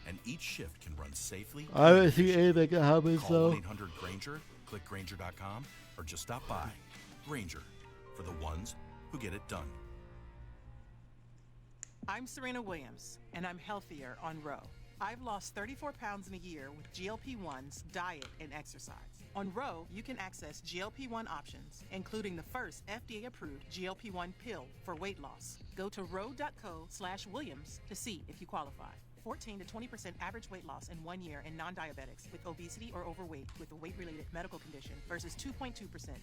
and each shift can run safely. I don't see anything that happens Call though. 1-800-GRAINGER, click Grainger.com, or just stop by. Grainger, for the ones who get it done. I'm Serena Williams, and I'm healthier on Row. I've lost 34 pounds in a year with GLP-1s, diet, and exercise. On Row, you can access GLP-1 options, including the first FDA-approved GLP-1 pill for weight loss. Go to row.co/Williams to see if you qualify. 14 to 20% average weight loss in 1 year in non-diabetics with obesity or overweight with a weight-related medical condition versus 2.2%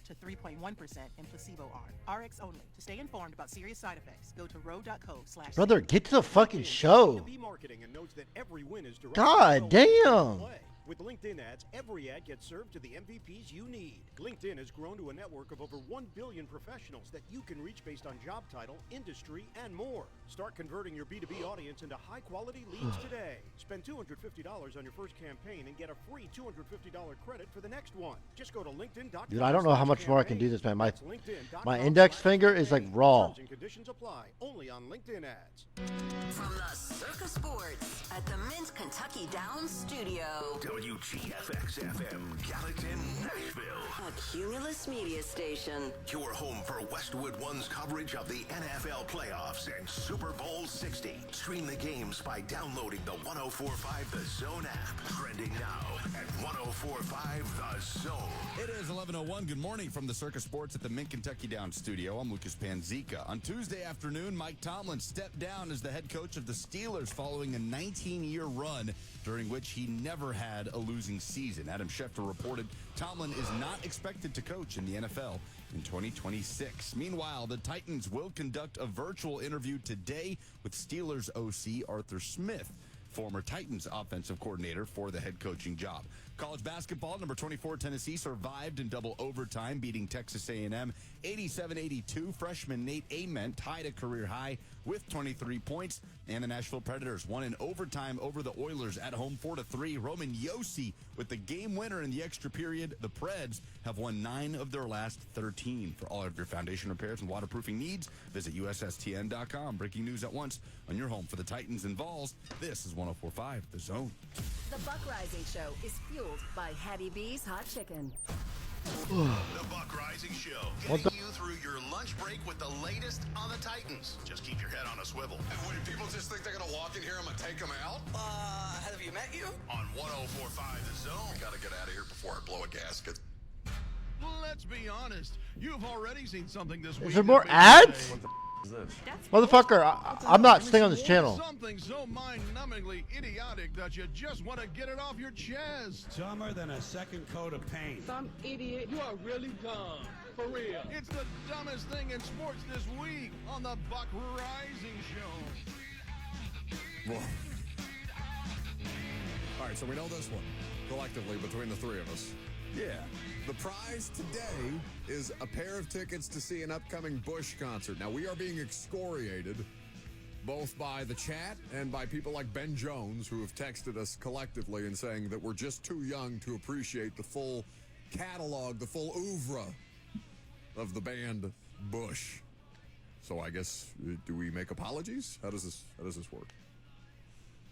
to 3.1% in placebo arm. RX only. To stay informed about serious side effects, go to row.co/. Brother, get to the fucking show. Marketing and notes that every win is God damn. With LinkedIn ads, every ad gets served to the MVPs you need. LinkedIn has grown to a network of over 1 billion professionals that you can reach based on job title, industry, and more. Start converting your B2B audience into high-quality leads today. Spend $250 on your first campaign and get a free $250 credit for the next one. Just go to LinkedIn.com. Dude, I don't know how much more I can do this, man. My index finger is like raw. Terms and conditions apply. Only on LinkedIn ads. From the Circus Sports at the Mint Kentucky Downs studio. WGFX-FM, Gallatin, Nashville. A Cumulus Media station. Your home for Westwood One's coverage of the NFL playoffs and Super Bowl 60. Stream the games by downloading the 104.5 The Zone app. Trending now at 104.5 The Zone. It is 11:01. Good morning from the Circus Sports at the Mint Kentucky Downs studio. I'm Lucas Panzica. On Tuesday afternoon, Mike Tomlin stepped down as the head coach of the Steelers following a 19-year run during which he never had a losing season. Adam Schefter reported Tomlin is not expected to coach in the NFL in 2026. Meanwhile, the Titans will conduct a virtual interview today with Steelers OC Arthur Smith, former Titans offensive coordinator, for the head coaching job. College basketball, number 24 Tennessee survived in double overtime, beating Texas A&M 87-82. Freshman Nate Ament tied a career high with 23 points. And the Nashville Predators won in overtime over the Oilers at home 4-3. Roman Josi with the game winner in the extra period. The Preds have won 9 of their last 13. For all of your foundation repairs and waterproofing needs, visit USSTN.com. Breaking news at once on your home for the Titans and Vols. This is 104.5 The Zone. The Buck Rising Show is fueled by Hattie B's Hot Chicken. The Buck Rising Show, getting you through your lunch break with the latest on the Titans. Just keep your head on a swivel. And what, do people just think they're going to walk in here and I'm going to take them out? Have you met you? On 104.5 The Zone. I got to get out of here before I blow a gasket. Let's be honest. You've already seen something this week. Is there more ads? Is this? Motherfucker, I'm not staying on this channel. Something so mind-numbingly idiotic that you just want to get it off your chest. Dumber than a second coat of paint. Some idiot. You are really dumb. For real. It's the dumbest thing in sports this week on the Buck Rising Show. Whoa. All right, so we know this one collectively between the three of us. Yeah. The prize today is a pair of tickets to see an upcoming Bush concert. Now, we are being excoriated both by the chat and by people like Ben Jones, who have texted us collectively and saying that we're just too young to appreciate the full catalog, the full oeuvre of the band Bush. So I guess, do we make apologies? How does this work?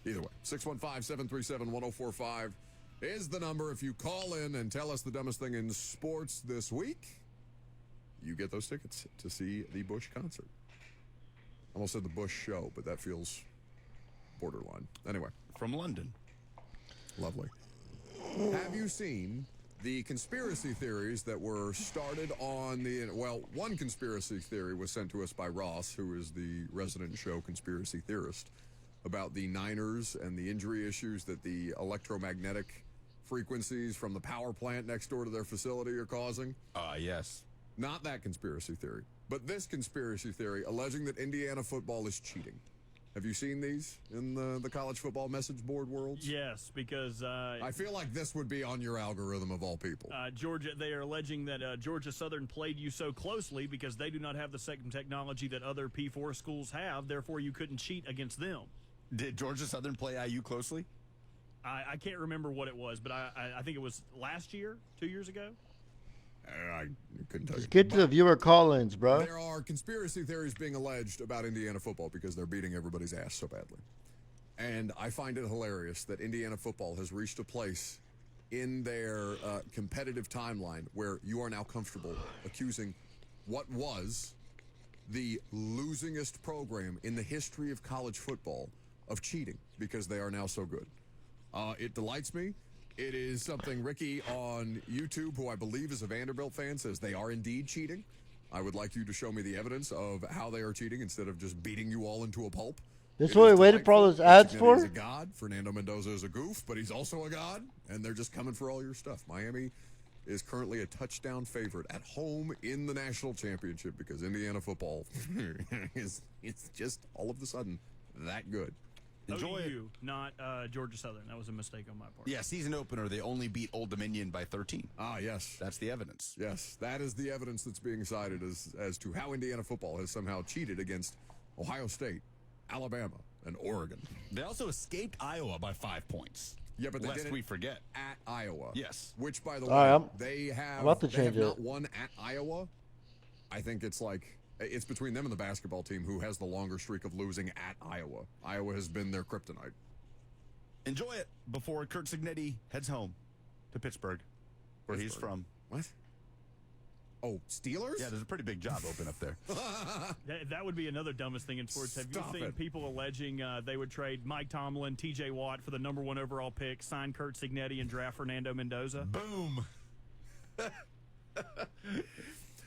Either way, 615-737-1045 is the number. If you call in and tell us the dumbest thing in sports this week, you get those tickets to see the Bush concert. I almost said the Bush show, but that feels borderline. Anyway. From London. Lovely. Have you seen the conspiracy theories that were started on the... Well, one conspiracy theory was sent to us by Ross, who is the resident show conspiracy theorist, about the Niners and the injury issues that the electromagnetic frequencies from the power plant next door to their facility are causing. Yes. Not that conspiracy theory, but this conspiracy theory alleging that Indiana football is cheating. Have you seen these in the college football message board worlds? Yes, because... I feel like this would be on your algorithm of all people. Georgia, they are alleging that Georgia Southern played you so closely because they do not have the same technology that other P4 schools have. Therefore, you couldn't cheat against them. Did Georgia Southern play IU closely? I can't remember what it was, but I think it was last year, 2 years ago. I couldn't tell you. Just get to the viewer call-ins, bro. There are conspiracy theories being alleged about Indiana football because they're beating everybody's ass so badly. And I find it hilarious that Indiana football has reached a place in their competitive timeline where you are now comfortable accusing what was the losingest program in the history of college football of cheating because they are now so good. It delights me. It is something Ricky on YouTube, who I believe is a Vanderbilt fan, says they are indeed cheating. I would like you to show me the evidence of how they are cheating instead of just beating you all into a pulp. This is what we waited for all those ads for? He's a god. Fernando Mendoza is a goof, but he's also a god, and they're just coming for all your stuff. Miami is currently a touchdown favorite at home in the national championship because Indiana football is just all of a sudden that good. Enjoy it. OU, not Georgia Southern. That was a mistake on my part. Yeah, season opener, they only beat Old Dominion by 13. Ah, yes. That's the evidence. Yes, that is the evidence that's being cited as to how Indiana football has somehow cheated against Ohio State, Alabama, and Oregon. They also escaped Iowa by 5 points. Yeah, but they lest did we it forget. at Iowa. Yes. Which, by the All right, way, they have about to change not it. won at Iowa. I think it's between them and the basketball team who has the longer streak of losing at Iowa. Iowa has been their kryptonite. Enjoy it before Kurt Signetti heads home to Pittsburgh, where he's from. What? Oh, Steelers? Yeah, there's a pretty big job open up there. That would be another dumbest thing in sports. Have Stop you seen it. people alleging they would trade Mike Tomlin, T.J. Watt for the number 1 overall pick, sign Kurt Signetti, and draft Fernando Mendoza? Boom.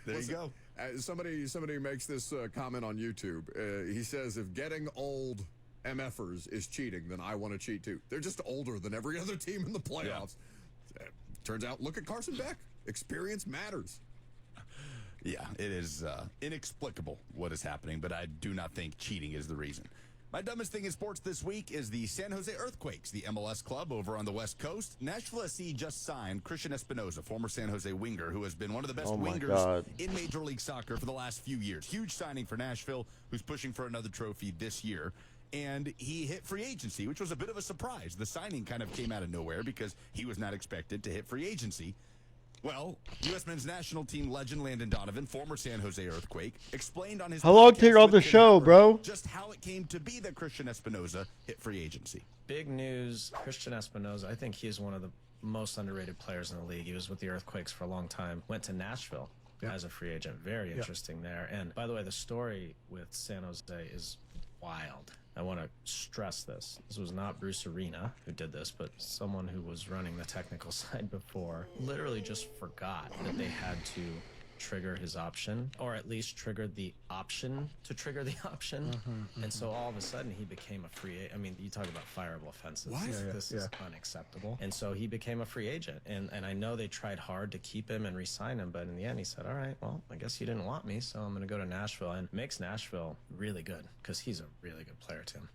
There you go. Somebody makes this comment on YouTube. He says, if getting old MFers is cheating, then I want to cheat too. They're just older than every other team in the playoffs. Turns out, look at Carson Beck. Experience matters. Yeah, it is inexplicable what is happening, but I do not think cheating is the reason. My dumbest thing in sports this week is the San Jose Earthquakes, the MLS club over on the West Coast. Nashville SC just signed Christian Espinoza, former San Jose winger, who has been one of the best wingers in Major League Soccer for the last few years. Huge signing for Nashville, who's pushing for another trophy this year. And he hit free agency, which was a bit of a surprise. The signing kind of came out of nowhere because he was not expected to hit free agency. Well, U.S. men's national team legend Landon Donovan, former San Jose Earthquake, explained on his How long podcast till you're on the with Tim show, Howard bro? just how it came to be that Christian Espinoza hit free agency. Big news, Christian Espinoza. I think he is one of the most underrated players in the league. He was with the Earthquakes for a long time. Went to Nashville as a free agent. Very interesting there. And by the way, the story with San Jose is wild. I want to stress this. This was not Bruce Arena who did this, but someone who was running the technical side before literally just forgot that they had to trigger his option, or at least triggered the option to trigger the option. And so all of a sudden he became a free agent. I mean, you talk about fireable offenses. What? This is unacceptable. And so he became a free agent. And I know they tried hard to keep him and re-sign him, but in the end he said, all right, well, I guess you didn't want me, so I'm going to go to Nashville. And makes Nashville really good because he's a really good player, Tim.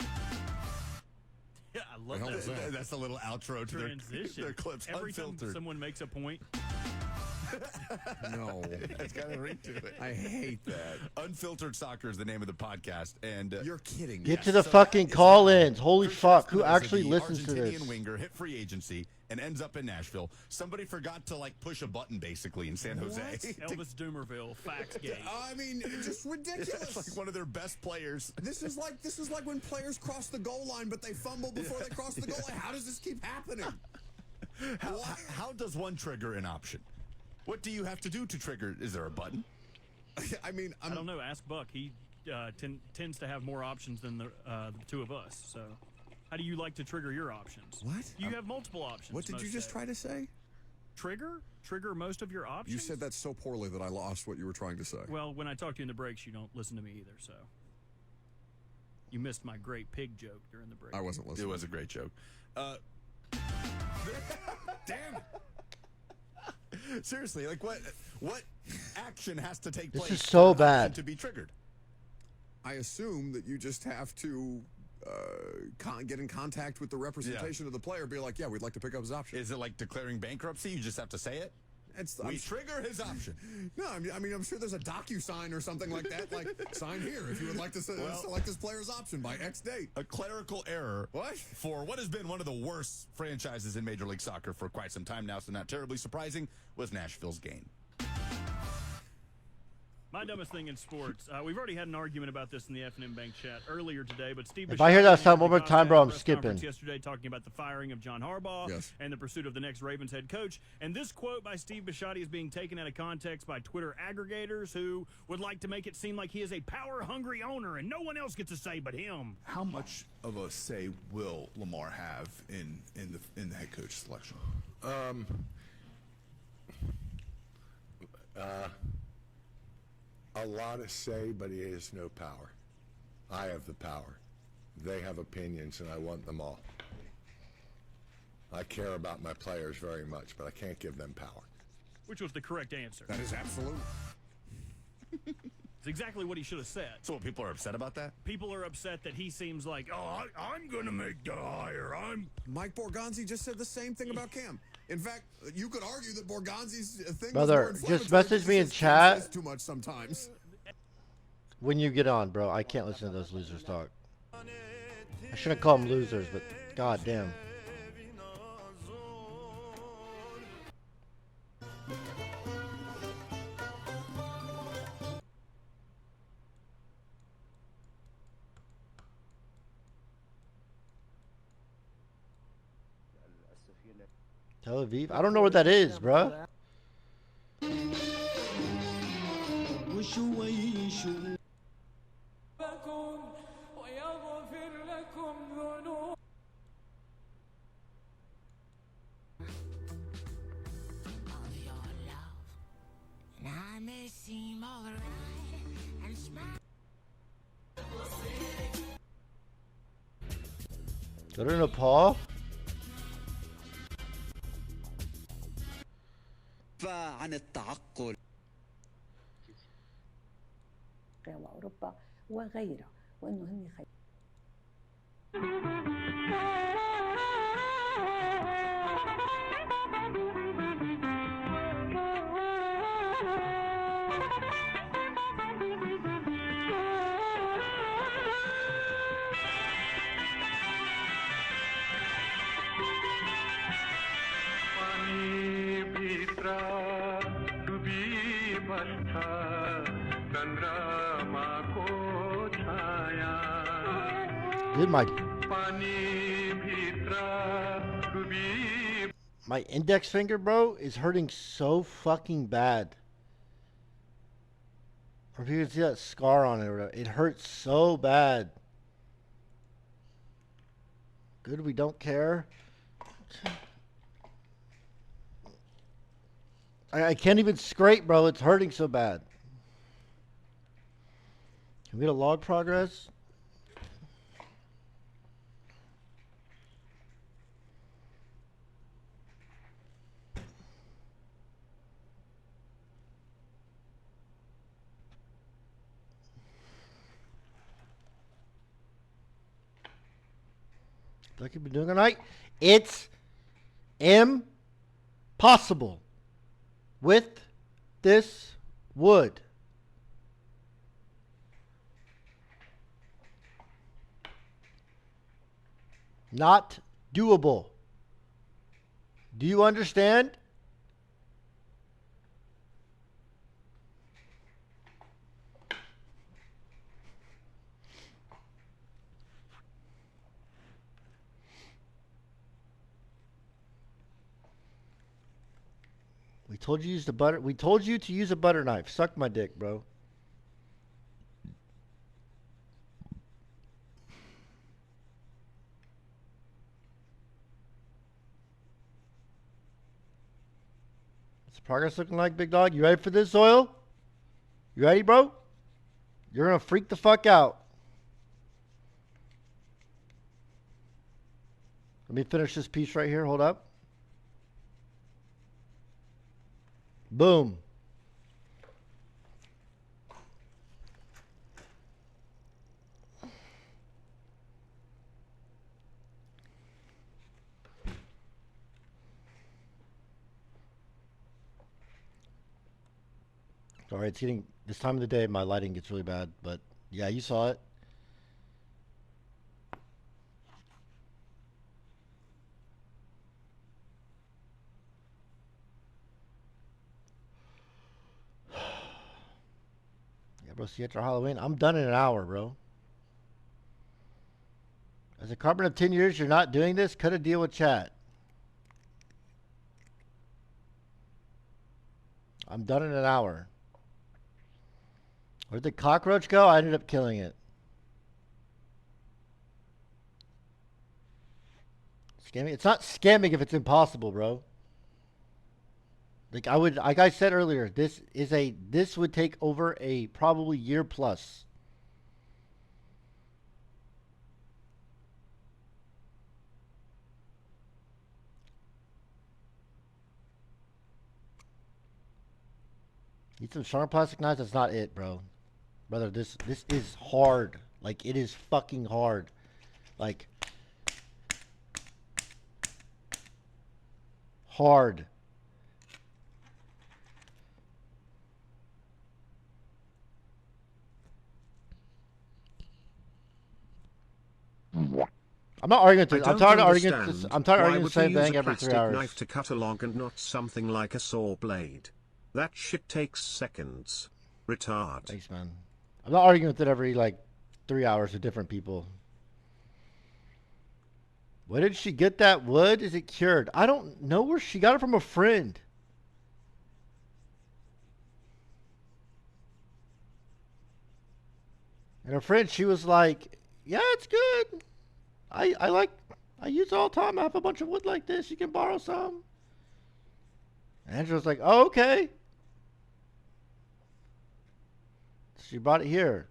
Yeah, I love that. That's a little outro to Transition. their clips. Every time Unfiltered. someone makes a point, No. It's got a ring to it. I hate that. Unfiltered Soccer is the name of the podcast. And You're kidding. Get to the fucking call-ins. Holy fuck. Who actually the listens to Argentinian this? winger hit free agency and ends up in Nashville. Somebody forgot to push a button basically in San Jose. Elvis Doomerville, Faxgate. I mean, it's just ridiculous. It's like one of their best players. This is like when players cross the goal line, but they fumble before they cross the goal line. How does this keep happening? How does one trigger an option? What do you have to do to trigger? Is there a button? I mean, I don't know. Ask Buck. He tends to have more options than the two of us. So, how do you like to trigger your options? What? You have multiple options. What did you just try to say? Trigger most of your options. You said that so poorly that I lost what you were trying to say. Well, when I talk to you in the breaks, you don't listen to me either. So, you missed my great pig joke during the break. I wasn't listening. It was a great joke. Damn it. Seriously, what action has to take place This is so for an option bad. to be triggered? I assume that you just have to get in contact with the representation of the player. Be like, yeah, we'd like to pick up his option. Is it like declaring bankruptcy? You just have to say it? We trigger his option. No, I mean, I'm sure there's a DocuSign or something like that. Like, sign here if you would like to select this player's option by X date. A clerical error for what has been one of the worst franchises in Major League Soccer for quite some time now, so not terribly surprising, was Nashville's gain. My dumbest thing in sports. We've already had an argument about this in the F&M Bank chat earlier today, but Steve If I hear that Bisciotti sound one more at the time, bro, I'm press skipping. conference yesterday talking about the firing of John Harbaugh Yes. and the pursuit of the next Ravens head coach. And this quote by Steve Bisciotti is being taken out of context by Twitter aggregators who would like to make it seem like he is a power-hungry owner and no one else gets a say but him. How much of a say will Lamar have in the head coach selection? A lot of say, but he has no power. I have the power. They have opinions, and I want them all. I care about my players very much, but I can't give them power. Which was the correct answer. That is absolute. It's exactly what he should have said. So what, people are upset about that? People are upset that he seems like, oh, I'm going to make the hire. Mike Borgonzi just said the same thing about Cam. In fact, you could argue that Borgonzi's thing Brother, was more just message me in chat. Says too much sometimes. When you get on, bro, I can't listen to those losers talk. I shouldn't call them losers, but goddamn. Tel Aviv? I don't know what that is, bro. Go to Nepal? عن التعقل وأوروبا وغيرها وأنه هن خير Dude, my index finger, bro, is hurting so fucking bad. Or if you can see that scar on it, or whatever, it hurts so bad. Good, we don't care. I can't even scrape, bro. It's hurting so bad. Can we get a log progress? Like you've been doing all night. It's impossible with this wood. Not doable. Do you understand? We told you to use the butter. We told you to use a butter knife. Suck my dick, bro. What's the progress looking like, big dog? You ready for this, Oil? You ready, bro? You're gonna freak the fuck out. Let me finish this piece right here. Hold up. Boom. All right, it's getting this time of the day. My lighting gets really bad, but yeah, you saw it. Bro, see you after Halloween. I'm done in an hour, bro. As a carpenter of 10 years, you're not doing this? Cut a deal with chat. I'm done in an hour. Where'd the cockroach go? I ended up killing it. Scamming? It's not scamming if it's impossible, bro. Like I said earlier, this would take over a probably year plus. Need some sharp plastic knives? That's not it, bro. Brother, this is hard. Like, it is fucking hard. Like, hard. I'm not arguing. I'm tired of arguing. I'm tired of arguing the same thing every 3 hours. Knife to cut a log and not something like a saw blade. That shit takes seconds. Retard. Thanks, man. I'm not arguing with it every like 3 hours with different people. Where did she get that wood? Is it cured? I don't know where she got it from. A friend. And her friend, she was like, "Yeah, it's good. I use it all the time. I have a bunch of wood like this. You can borrow some." And Angela's like, "Oh, okay." She brought it here.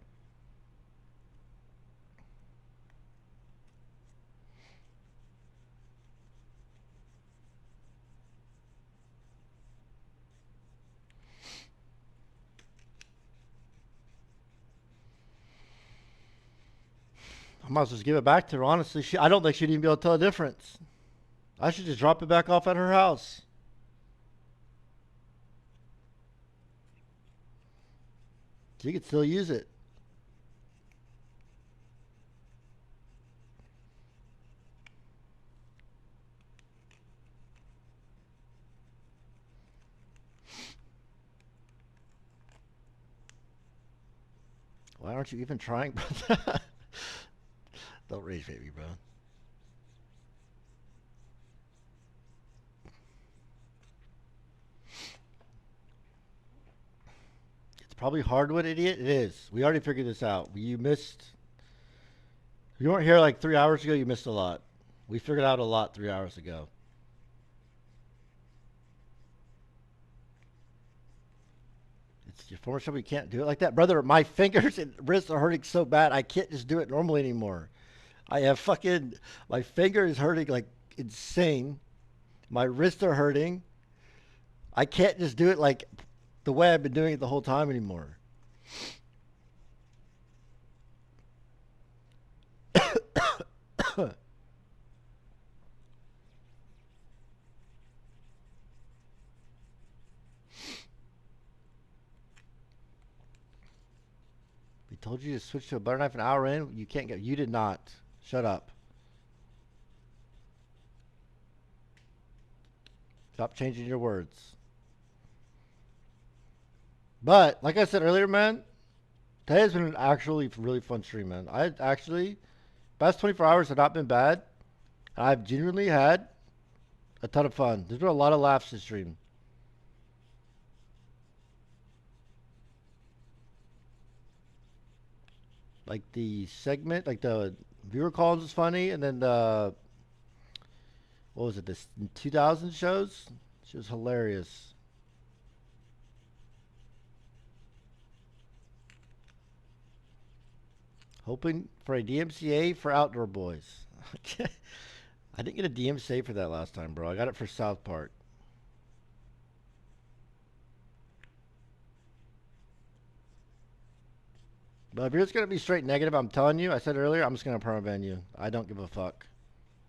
I might as well just give it back to her, honestly. I don't think she'd even be able to tell the difference. I should just drop it back off at her house. She could still use it. Why aren't you even trying? Don't rage baby, bro. It's probably hardwood, idiot. It is. We already figured this out. You missed. You weren't here like 3 hours ago. You missed a lot. We figured out a lot 3 hours ago. It's your former show. You can't do it like that, brother. My fingers and wrists are hurting so bad. I can't just do it normally anymore. I have fucking, my finger is hurting like insane. My wrists are hurting. I can't just do it like the way I've been doing it the whole time anymore. We told you to switch to a butter knife an hour in. You can't get, you did not. Shut up. Stop changing your words. But, like I said earlier, man, today has been an actually really fun stream, man. Past 24 hours have not been bad. I've genuinely had a ton of fun. There's been a lot of laughs this stream. Like the segment, like the viewer calls was funny, and then the, what was it, this 2000 shows? She was hilarious. Hoping for a DMCA for Outdoor Boys. I didn't get a DMCA for that last time, bro. I got it for South Park. But if you're just going to be straight negative, I'm telling you, I said earlier, I'm just going to permaban you. I don't give a fuck.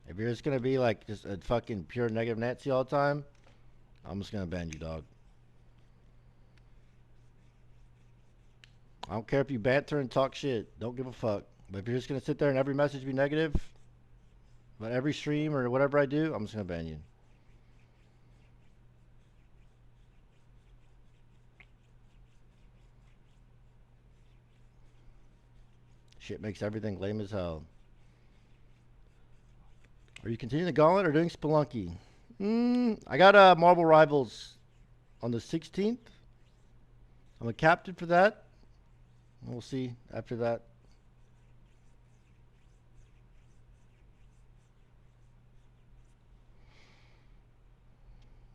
If you're just going to be like just a fucking pure negative Nancy all the time, I'm just going to ban you, dog. I don't care if you banter and talk shit. Don't give a fuck. But if you're just going to sit there and every message be negative, about every stream or whatever I do, I'm just going to ban you. Shit makes everything lame as hell. Are you continuing the gauntlet or doing Spelunky? I got Marvel Rivals on the 16th. I'm a captain for that. We'll see after that.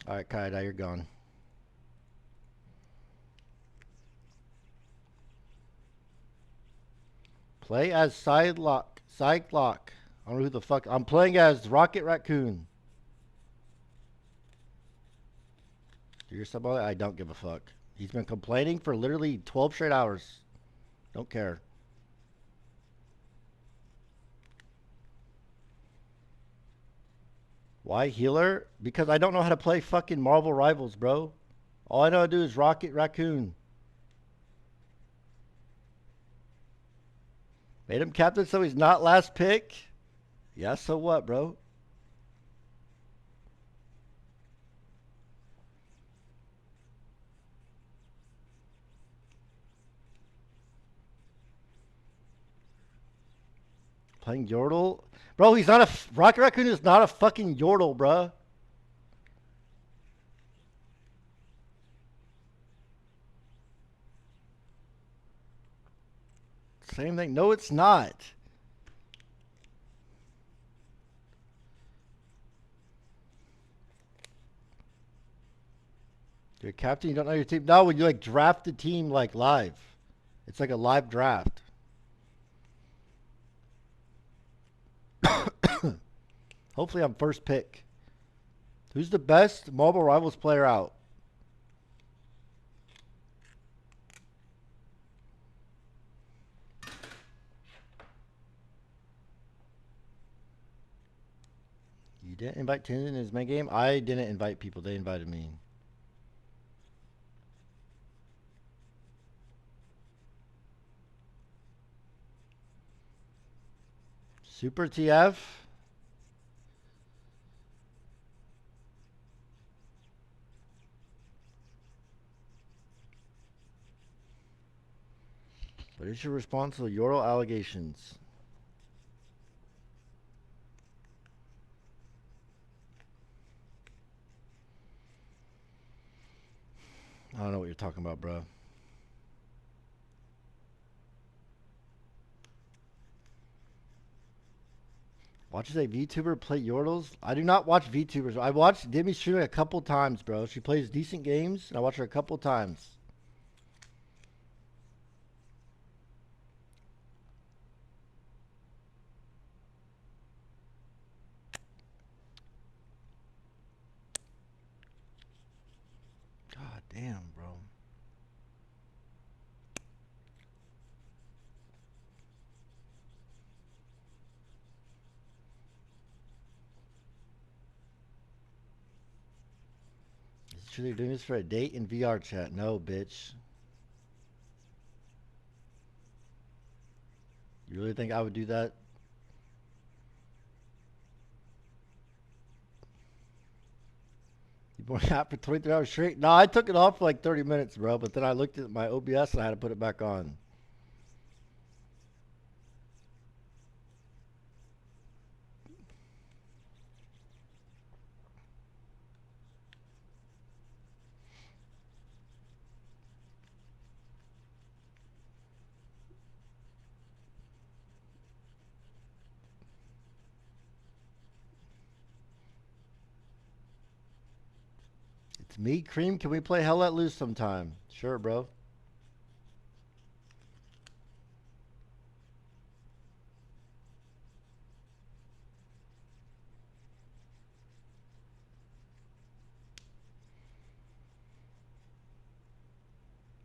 All right, Kaida, you're gone. Play as Cyclock. I don't know who the fuck. I'm playing as Rocket Raccoon. Do your sub all that? I don't give a fuck. He's been complaining for literally 12 straight hours. Don't care. Why healer? Because I don't know how to play fucking Marvel Rivals, bro. All I know how to do is Rocket Raccoon. Made him captain so he's not last pick? Yeah, so what, bro? Playing Yordle? Bro, he's not a... Rocket Raccoon is not a fucking Yordle, bro. Same thing. No, it's not. You're a captain, you don't know your team. No, when you like draft the team like live. It's like a live draft. Hopefully I'm first pick. Who's the best Marvel Rivals player out? You didn't invite Tenzin in his main game? I didn't invite people. They invited me. Super TF? What is your response to the Yordle allegations? I don't know what you're talking about, bro. Watches a VTuber play Yordles? I do not watch VTubers. I watched Demi streaming a couple times, bro. She plays decent games, and I watch her a couple times. God damn, bro. Is it true they're doing this for a date in VR chat? No, bitch. You really think I would do that? You bought an app for 23 hours straight? No, I took it off for like 30 minutes, bro. But then I looked at my OBS and I had to put it back on. It's me, Cream. Can we play Hell Let Loose sometime? Sure, bro.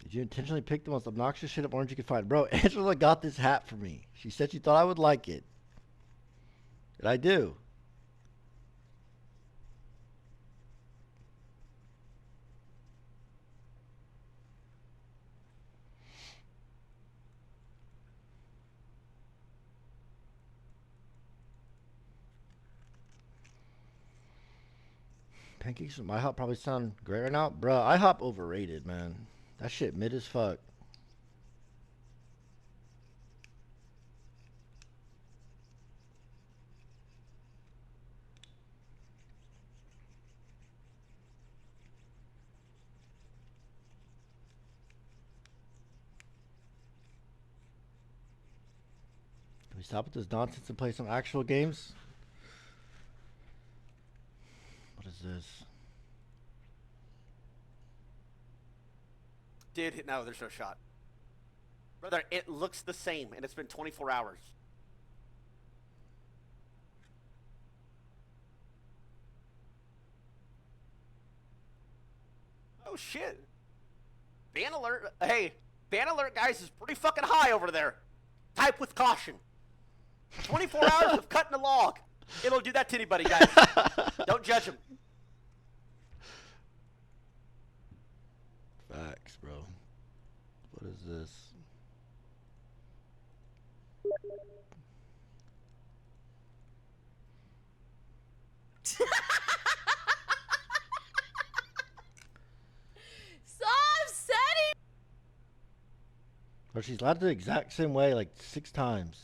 Did you intentionally pick the most obnoxious shit up orange you could find? Bro, Angela got this hat for me. She said she thought I would like it. And I do. Pancakes with IHOP probably sound great right now. Bruh, IHOP overrated, man. That shit mid as fuck. Can we stop with this nonsense and play some actual games? What is this? Dude, no, there's no shot. Brother, it looks the same, and it's been 24 hours. Oh, shit. Ban alert. Hey, Ban alert, guys, is pretty fucking high over there. Type with caution. 24 hours of cutting a log. It'll do that to anybody, guys. Don't judge them. Facts, bro. What is this? So upsetting. Or she's lied the exact same way like 6 times.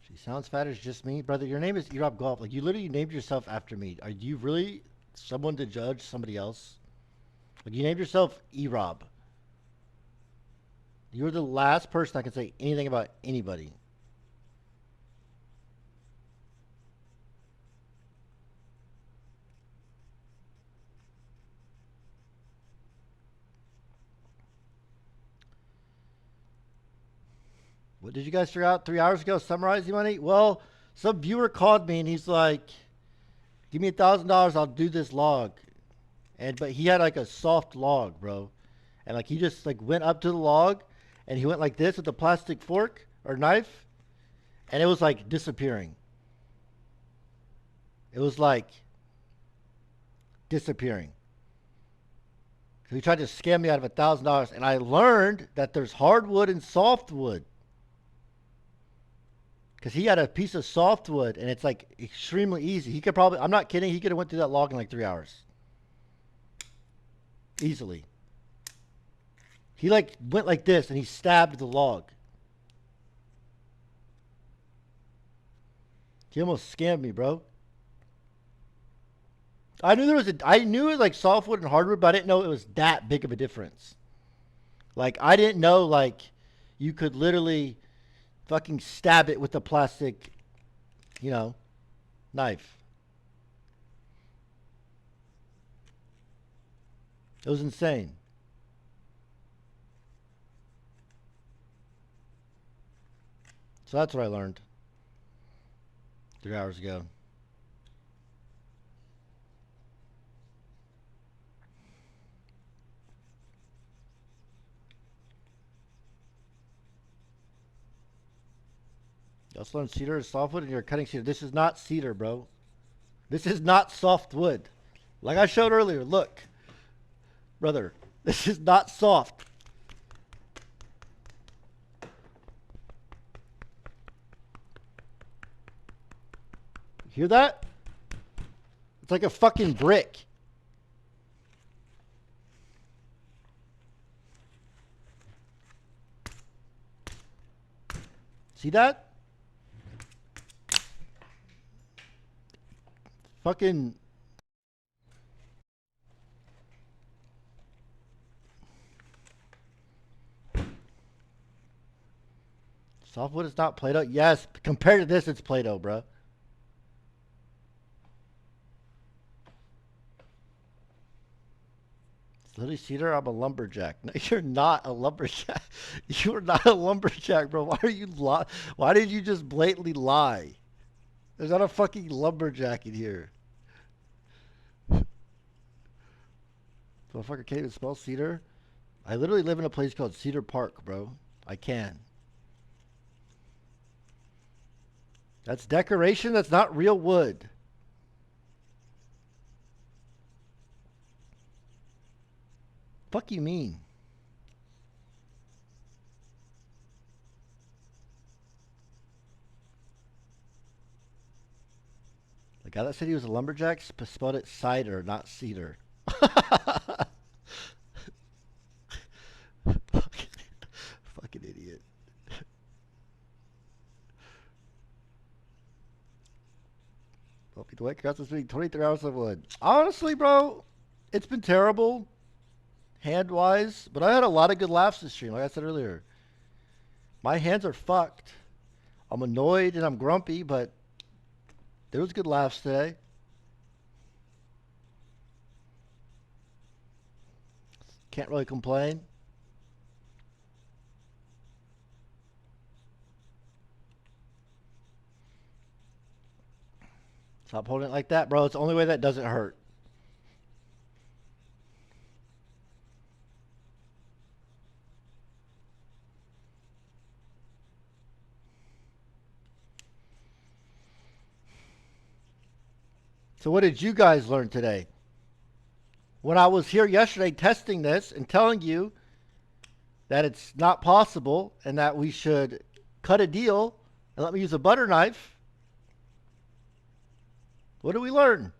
She sounds fat as just me. Brother, your name is Erob Golf. Like, you literally named yourself after me. Are you really someone to judge somebody else? Like, you named yourself Erob. You're the last person I can say anything about anybody. What did you guys figure out 3 hours ago? Summarize you money? Well, some viewer called me and he's like, give me $1,000, I'll do this log. But he had like a soft log, bro. And like he just like went up to the log and he went like this with a plastic fork or knife, and it was like disappearing. It was like disappearing. So he tried to scam me out of $1,000, and I learned that there's hardwood and softwood. Because he had a piece of softwood, and it's like extremely easy. He could probably, I'm not kidding, he could have went through that log in like 3 hours. Easily. He like went like this, and he stabbed the log. He almost scammed me, bro. I knew it was like softwood and hardwood, but I didn't know it was that big of a difference. Like, I didn't know like you could literally fucking stab it with a plastic, knife. It was insane. So that's what I learned 3 hours ago. You also learned cedar is softwood and you're cutting cedar. This is not cedar, bro. This is not softwood. Like I showed earlier, look. Brother, this is not soft. Hear that? It's like a fucking brick. See that? Fucking softwood is not Play-Doh. Yes, compared to this, it's Play-Doh, bro. It's literally cedar. I'm a lumberjack. No, you're not a lumberjack. You're not a lumberjack, bro. Why are you Why did you just blatantly lie? There's not a fucking lumberjack in here. Motherfucker can't even smell cedar. I literally live in a place called Cedar Park, bro. I can. That's decoration. That's not real wood. Fuck you mean? The guy that said he was a lumberjack spelled it cider, not cedar. Fucking idiot. Well, the way Cross is being 23 hours of wood. Honestly, bro, it's been terrible hand-wise, but I had a lot of good laughs this stream, like I said earlier. My hands are fucked. I'm annoyed and I'm grumpy, but there was good laughs today. Can't really complain. Stop holding it like that, bro. It's the only way that doesn't hurt. So what did you guys learn today? When I was here yesterday testing this and telling you that it's not possible and that we should cut a deal and let me use a butter knife, what did we learn?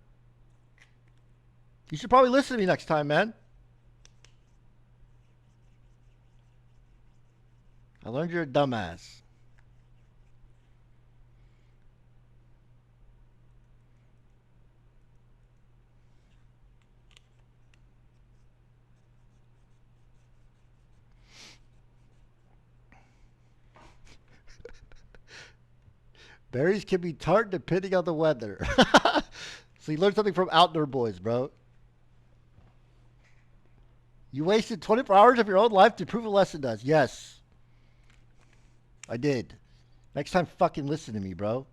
You should probably listen to me next time, man. I learned you're a dumbass. Berries can be tart depending on the weather. So you learned something from Outdoor Boys, bro. You wasted 24 hours of your own life to prove a lesson to us. Yes. I did. Next time, fucking listen to me, bro.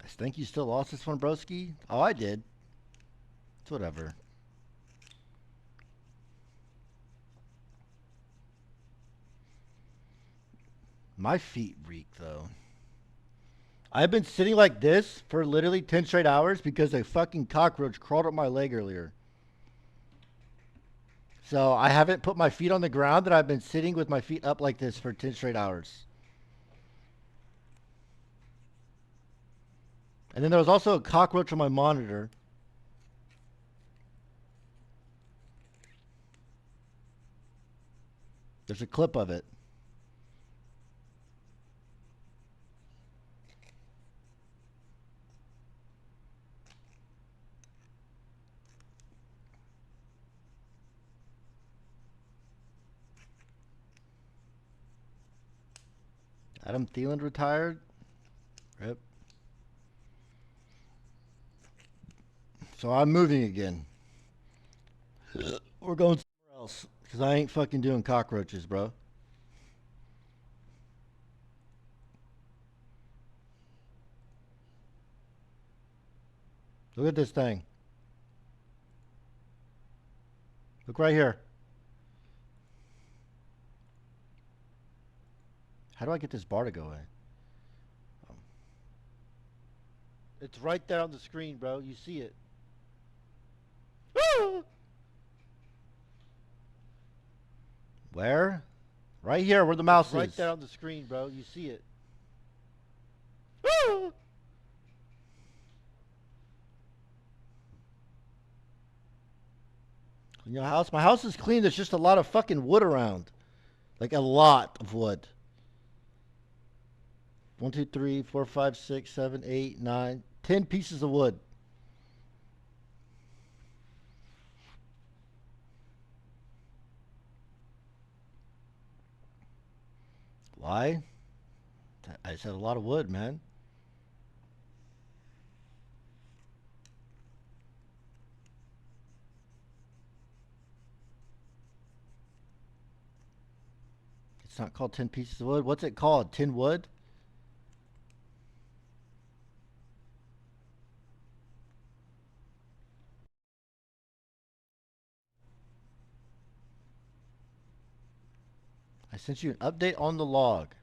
I think you still lost this one, broski. Oh, I did. It's whatever. My feet reek, though. I've been sitting like this for literally 10 straight hours because a fucking cockroach crawled up my leg earlier. So I haven't put my feet on the ground, and I've been sitting with my feet up like this for 10 straight hours. And then there was also a cockroach on my monitor. There's a clip of it. Adam Thielen retired. Rip. So I'm moving again. We're going somewhere else because I ain't fucking doing cockroaches, bro. Look at this thing. Look right here. How do I get this bar to go away? It's right there on the screen, bro. You see it. Where? Right here where the mouse is. Right there on the screen, bro. You see it. Your house? My house is clean. There's just a lot of fucking wood around. Like a lot of wood. 1, 2, 3, 4, 5, 6, 7, 8, 9, 10 pieces of wood. Why? I just had a lot of wood, man. It's not called 10 pieces of wood. What's it called? 10 wood? I sent you an update on the log.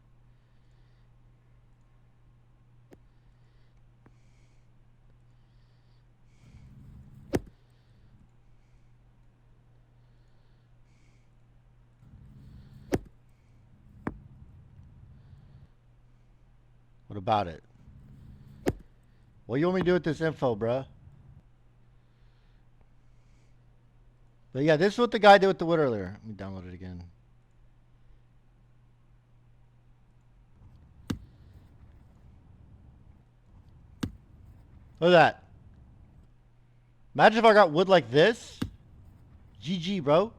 What about it? What do you want me to do with this info, bruh? But yeah, this is what the guy did with the wood earlier. Let me download it again. Look at that. Imagine if I got wood like this. GG, bro.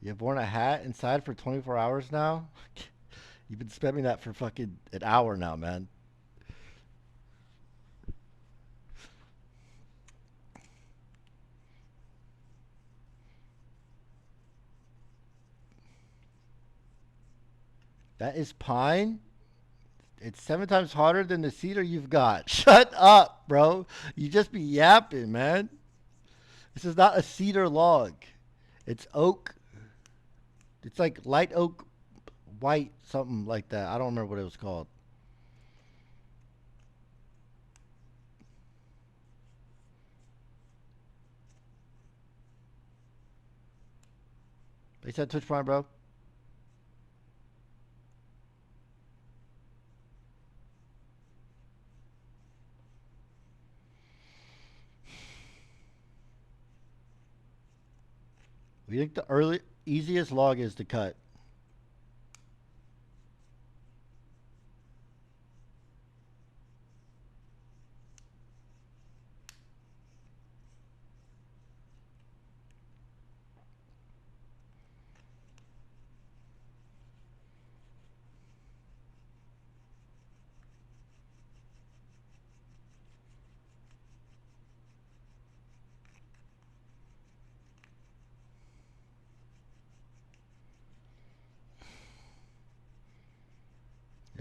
You've worn a hat inside for 24 hours now? You've been spamming that for fucking an hour now, man. That is pine? It's 7 times harder than the cedar you've got. Shut up, bro. You just be yapping, man. This is not a cedar log. It's oak. It's like light oak, white, something like that. I don't remember what it was called. They said Twitch Prime, bro. We think the easiest log is to cut.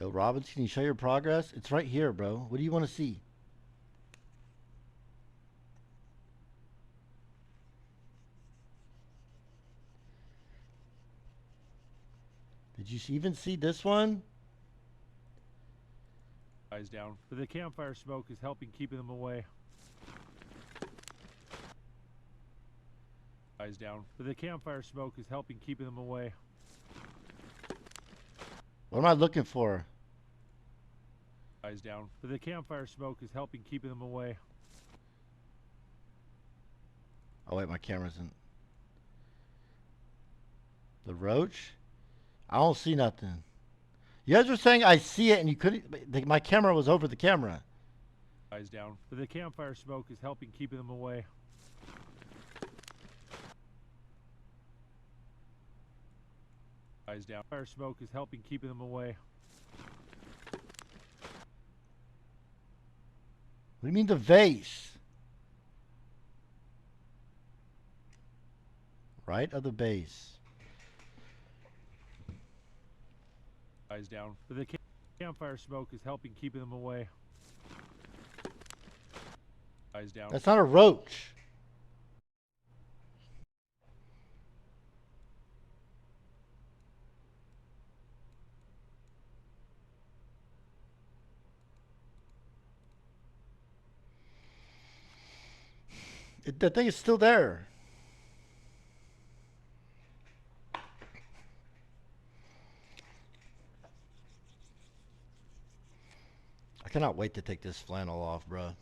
Yo, Robbins, can you show your progress? It's right here, bro. What do you want to see? Did you even see this one? Eyes down. But the campfire smoke is helping keeping them away. Eyes down. But the campfire smoke is helping keeping them away. What am I looking for? Eyes down. But the campfire smoke is helping keeping them away. Oh wait, my camera's in. The roach? I don't see nothing. You guys were saying I see it and you couldn't. My camera was over the camera. Eyes down. But the campfire smoke is helping keeping them away. Eyes down. Fire smoke is helping keeping them away. What do you mean the vase? Right of the base. Eyes down. But the campfire smoke is helping keeping them away. Eyes down. That's not a roach. The thing is still there. I cannot wait to take this flannel off, bruh.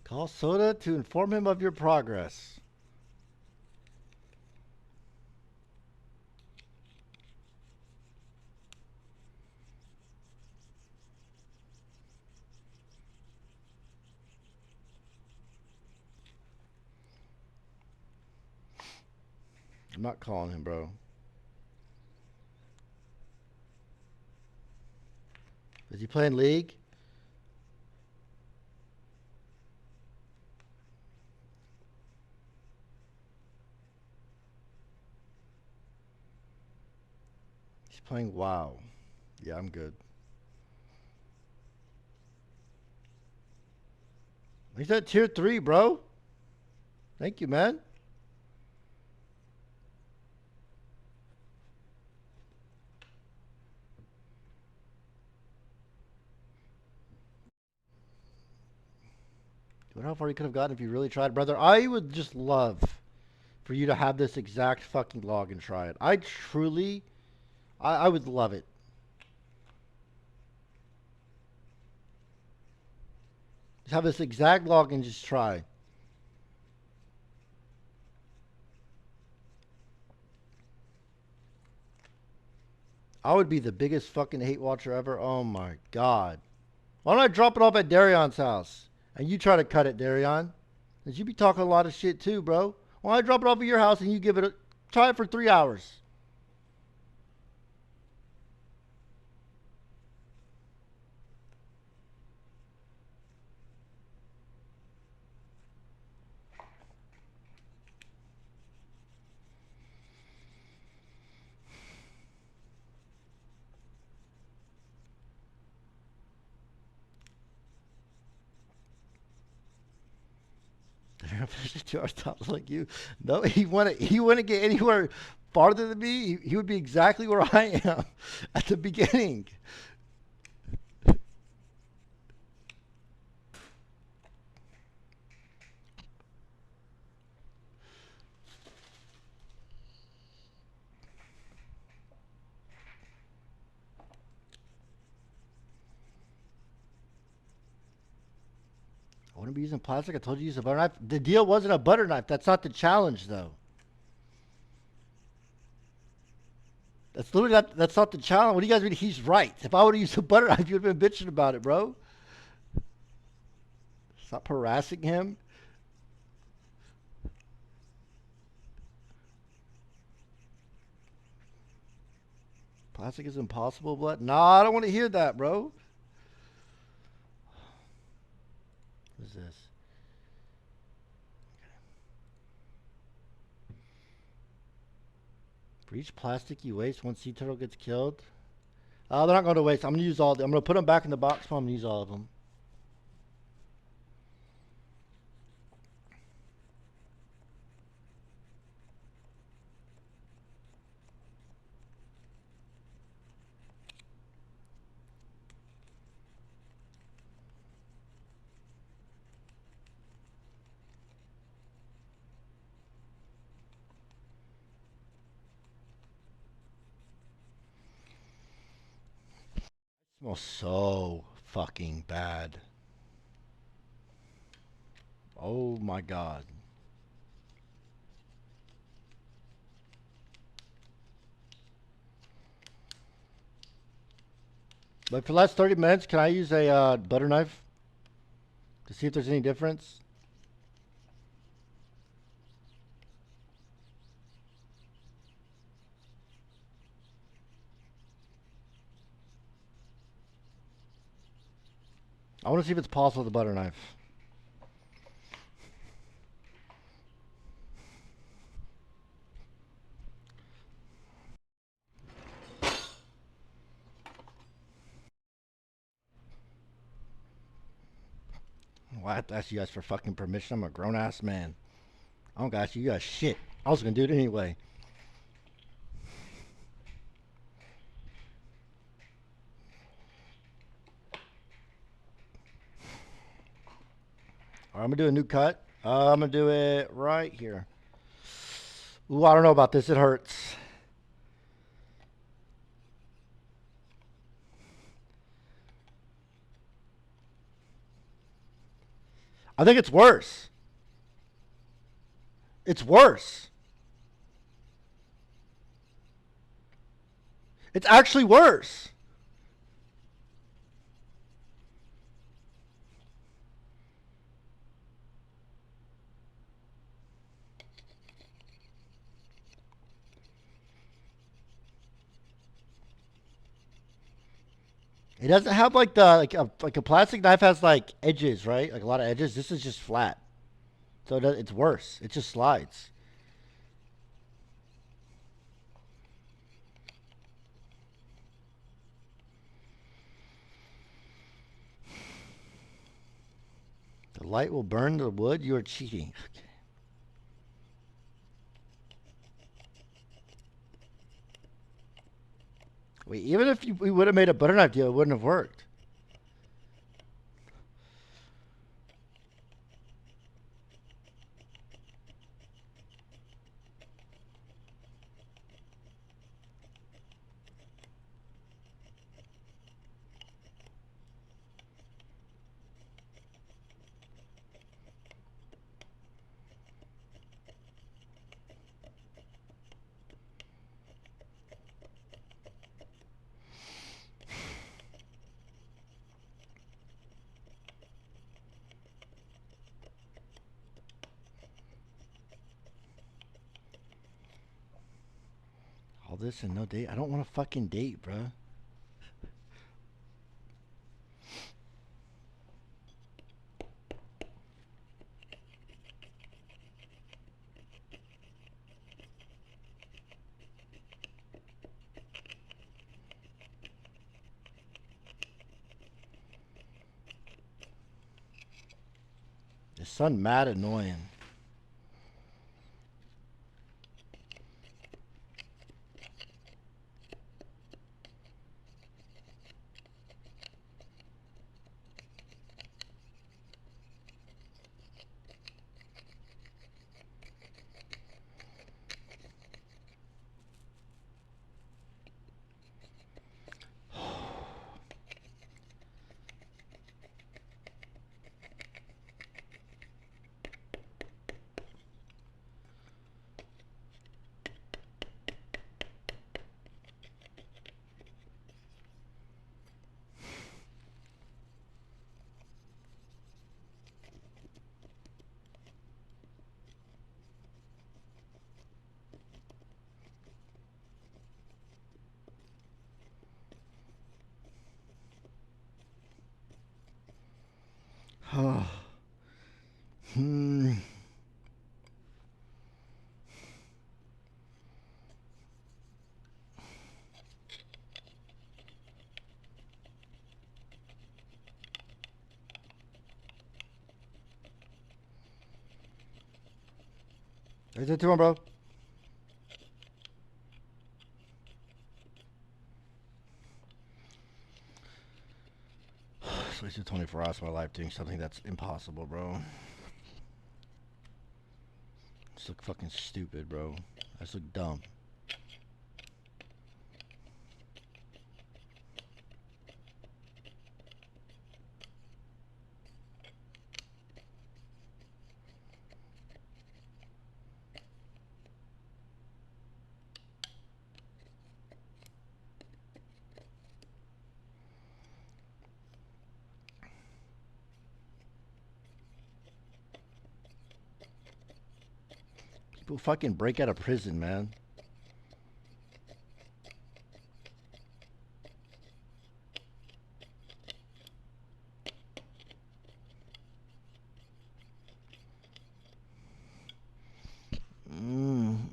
Call Soda to inform him of your progress. I'm not calling him, bro. Is he playing League? He's playing WoW. Yeah, I'm good. He's at tier 3, bro. Thank you, man. Do you know how far you could have gotten if you really tried, brother? I would just love for you to have this exact fucking log and try it. I truly, I would love it. Just have this exact log and just try. I would be the biggest fucking hate watcher ever. Oh my god. Why don't I drop it off at Darion's house? And you try to cut it, Darion. Because you be talking a lot of shit too, bro. Why don't I drop it off at your house and you give it a... Try it for 3 hours. Like you. No, he wouldn't get anywhere farther than me. He would be exactly where I am at the beginning. I wouldn't be using plastic. I told you to use a butter knife. The deal wasn't a butter knife. That's not the challenge, though. That's literally not, that's not the challenge. What do you guys mean? He's right. If I would have used a butter knife, you would have been bitching about it, bro. Stop harassing him. Plastic is impossible, blood. Nah, I don't want to hear that, bro. What is this? For each plastic you waste, one sea turtle gets killed. They're not going to waste. I'm going to use all. I'm going to put them back in the box. I'm going to use all of them. Smells so fucking bad. Oh my god. But for the last 30 minutes, can I use a butter knife to see if there's any difference? I want to see if it's possible with a butter knife. Well, I have to ask you guys for fucking permission. I'm a grown ass man. I don't ask you guys shit. I was gonna do it anyway. Alright, I'm gonna do a new cut. I'm gonna do it right here. Ooh, I don't know about this. It hurts. I think it's worse. It's worse. It's actually worse. It doesn't have like the like a plastic knife has like edges, right? Like a lot of edges. This is just flat. So it's worse. It just slides. The light will burn the wood. You are cheating. Okay. Wait, even if we would have made a butter knife deal, it wouldn't have worked. All this and no date. I don't want a fucking date, bruh. His son mad annoying. Hmm. There's it to him, bro. It's wasted 24 hours of my life doing something that's impossible, bro. Just look fucking stupid, bro. I just look dumb. People fucking break out of prison, man.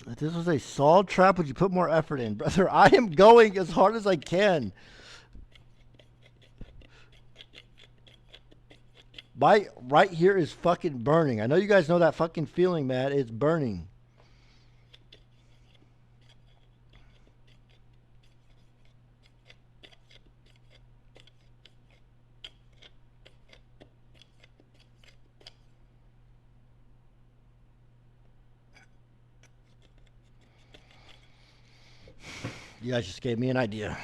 If this was a solid trap, would you put more effort in? Brother, I am going as hard as I can. My right here is fucking burning. I know you guys know that fucking feeling, man. It's burning. You guys just gave me an idea.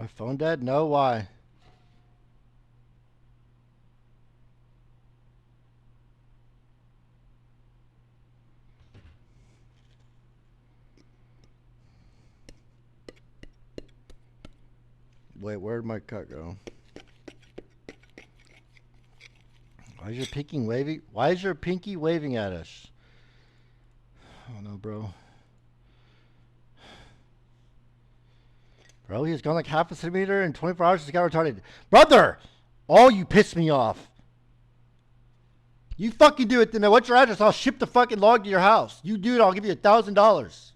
My phone dead? No, why? Wait, where'd my cut go? Why is your pinky waving? Why is your pinky waving at us? Oh no, bro. Bro, he's gone like half a centimeter in 24 hours. He's got retarded. Brother! Oh, you pissed me off. You fucking do it then. What's your address? I'll ship the fucking log to your house. You do it, I'll give you $1,000.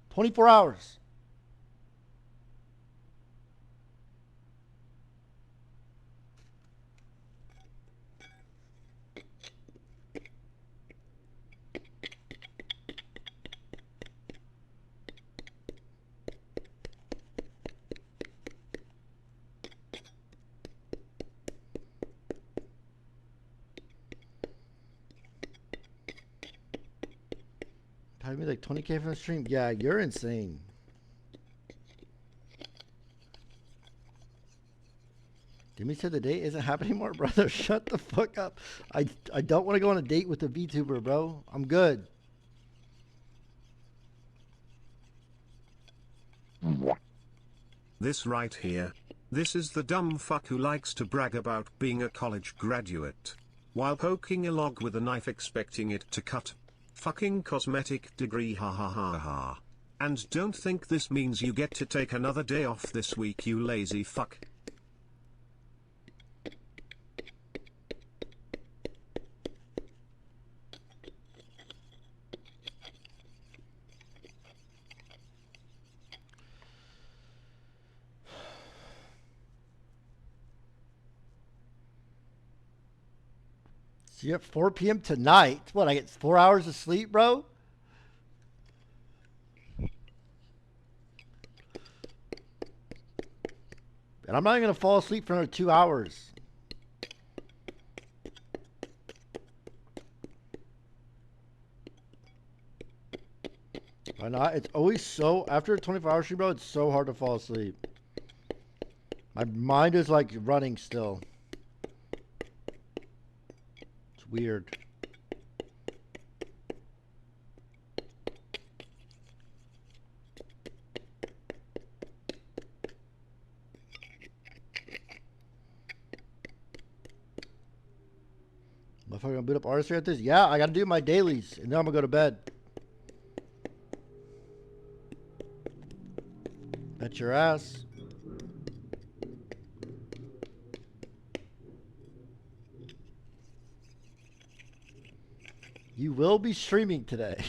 24 hours. Paid me like 20K from the stream. Yeah, you're insane. Jimmy said the date isn't happening anymore, brother. Shut the fuck up. I don't want to go on a date with a VTuber, bro. I'm good. This right here. This is the dumb fuck who likes to brag about being a college graduate, while poking a log with a knife expecting it to cut. Fucking cosmetic degree, ha ha ha ha. And don't think this means you get to take another day off this week, you lazy fuck. See you at 4 p.m. tonight. What, I get 4 hours of sleep, bro? And I'm not even going to fall asleep for another 2 hours. Why not? It's always so, after a 24-hour stream, bro, it's so hard to fall asleep. My mind is like running still. It's weird. Motherfucker gonna boot up artistry at this? Yeah, I gotta do my dailies, and then I'm gonna go to bed. Bet your ass. You will be streaming today.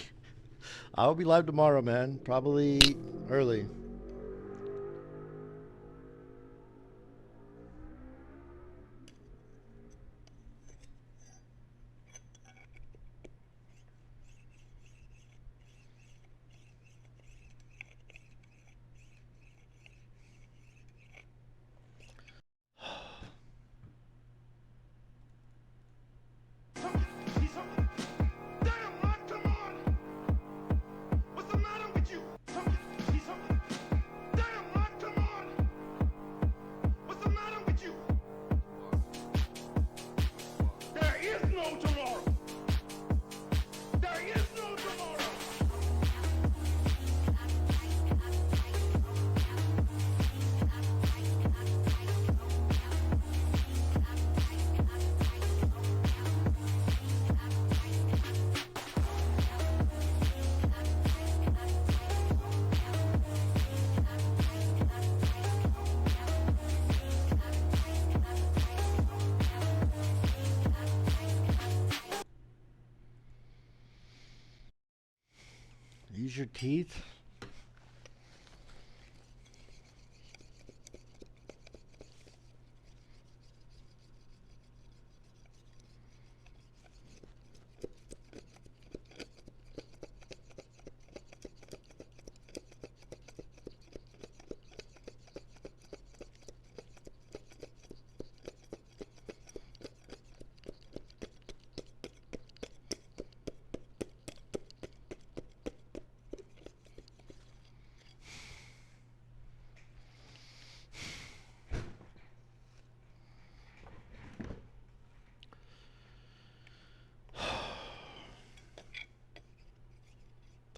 I will be live tomorrow, man. Probably early. Use your teeth.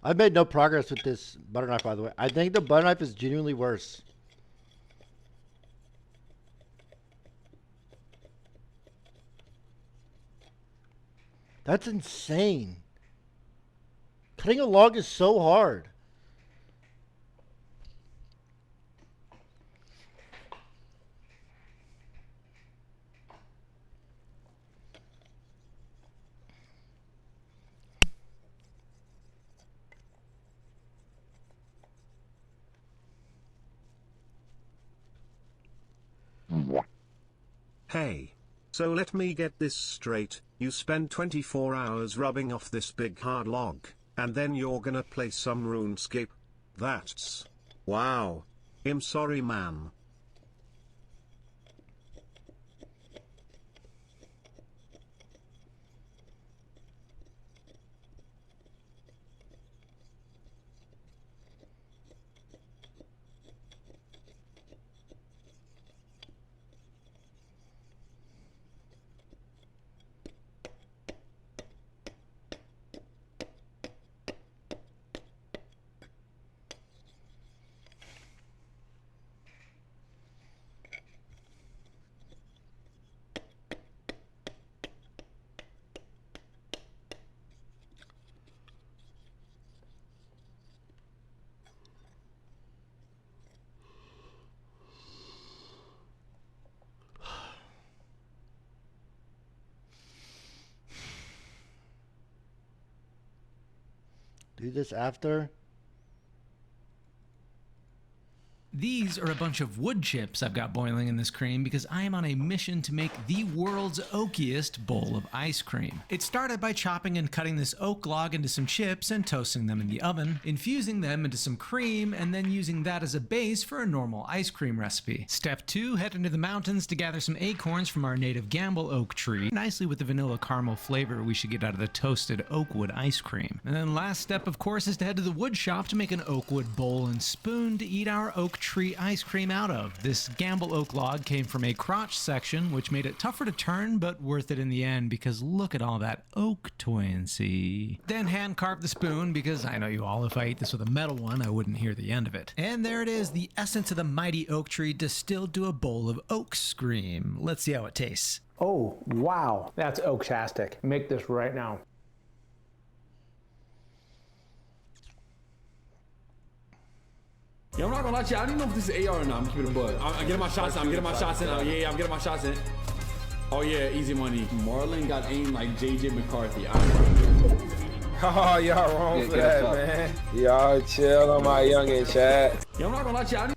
I've made no progress with this butter knife, by the way. I think the butter knife is genuinely worse. That's insane. Cutting a log is so hard. Hey. So let me get this straight, you spend 24 hours rubbing off this big hard log, and then you're gonna play some RuneScape? That's... wow. I'm sorry, man. Do this after. These are a bunch of wood chips I've got boiling in this cream because I am on a mission to make the world's oakiest bowl of ice cream. It started by chopping and cutting this oak log into some chips and toasting them in the oven, infusing them into some cream, and then using that as a base for a normal ice cream recipe. Step 2, head into the mountains to gather some acorns from our native Gamble oak tree, nicely with the vanilla caramel flavor we should get out of the toasted oak wood ice cream. And then last step, of course, is to head to the wood shop to make an oak wood bowl and spoon to eat our oak tree ice cream out of. This Gamble oak log came from a crotch section, which made it tougher to turn, but worth it in the end because look at all that oak toyancy. Then hand carve the spoon because I know you all, if I ate this with a metal one, I wouldn't hear the end of it. And there it is, the essence of the mighty oak tree distilled to a bowl of oak scream. Let's see how it tastes. Oh, wow. That's oak-tastic. Make this right now. Yeah, I'm not gonna lie to you. I don't even know if this is AR or not. I'm keeping it a bud. I'm getting my shots in. I'm getting my shots in. Yeah, I'm getting my shots in. Oh yeah, easy money. Marlon got aimed like JJ McCarthy. Oh, y'all wrong for that, man. Y'all chill on my youngin' chat. Yeah, I'm not gonna lie to you.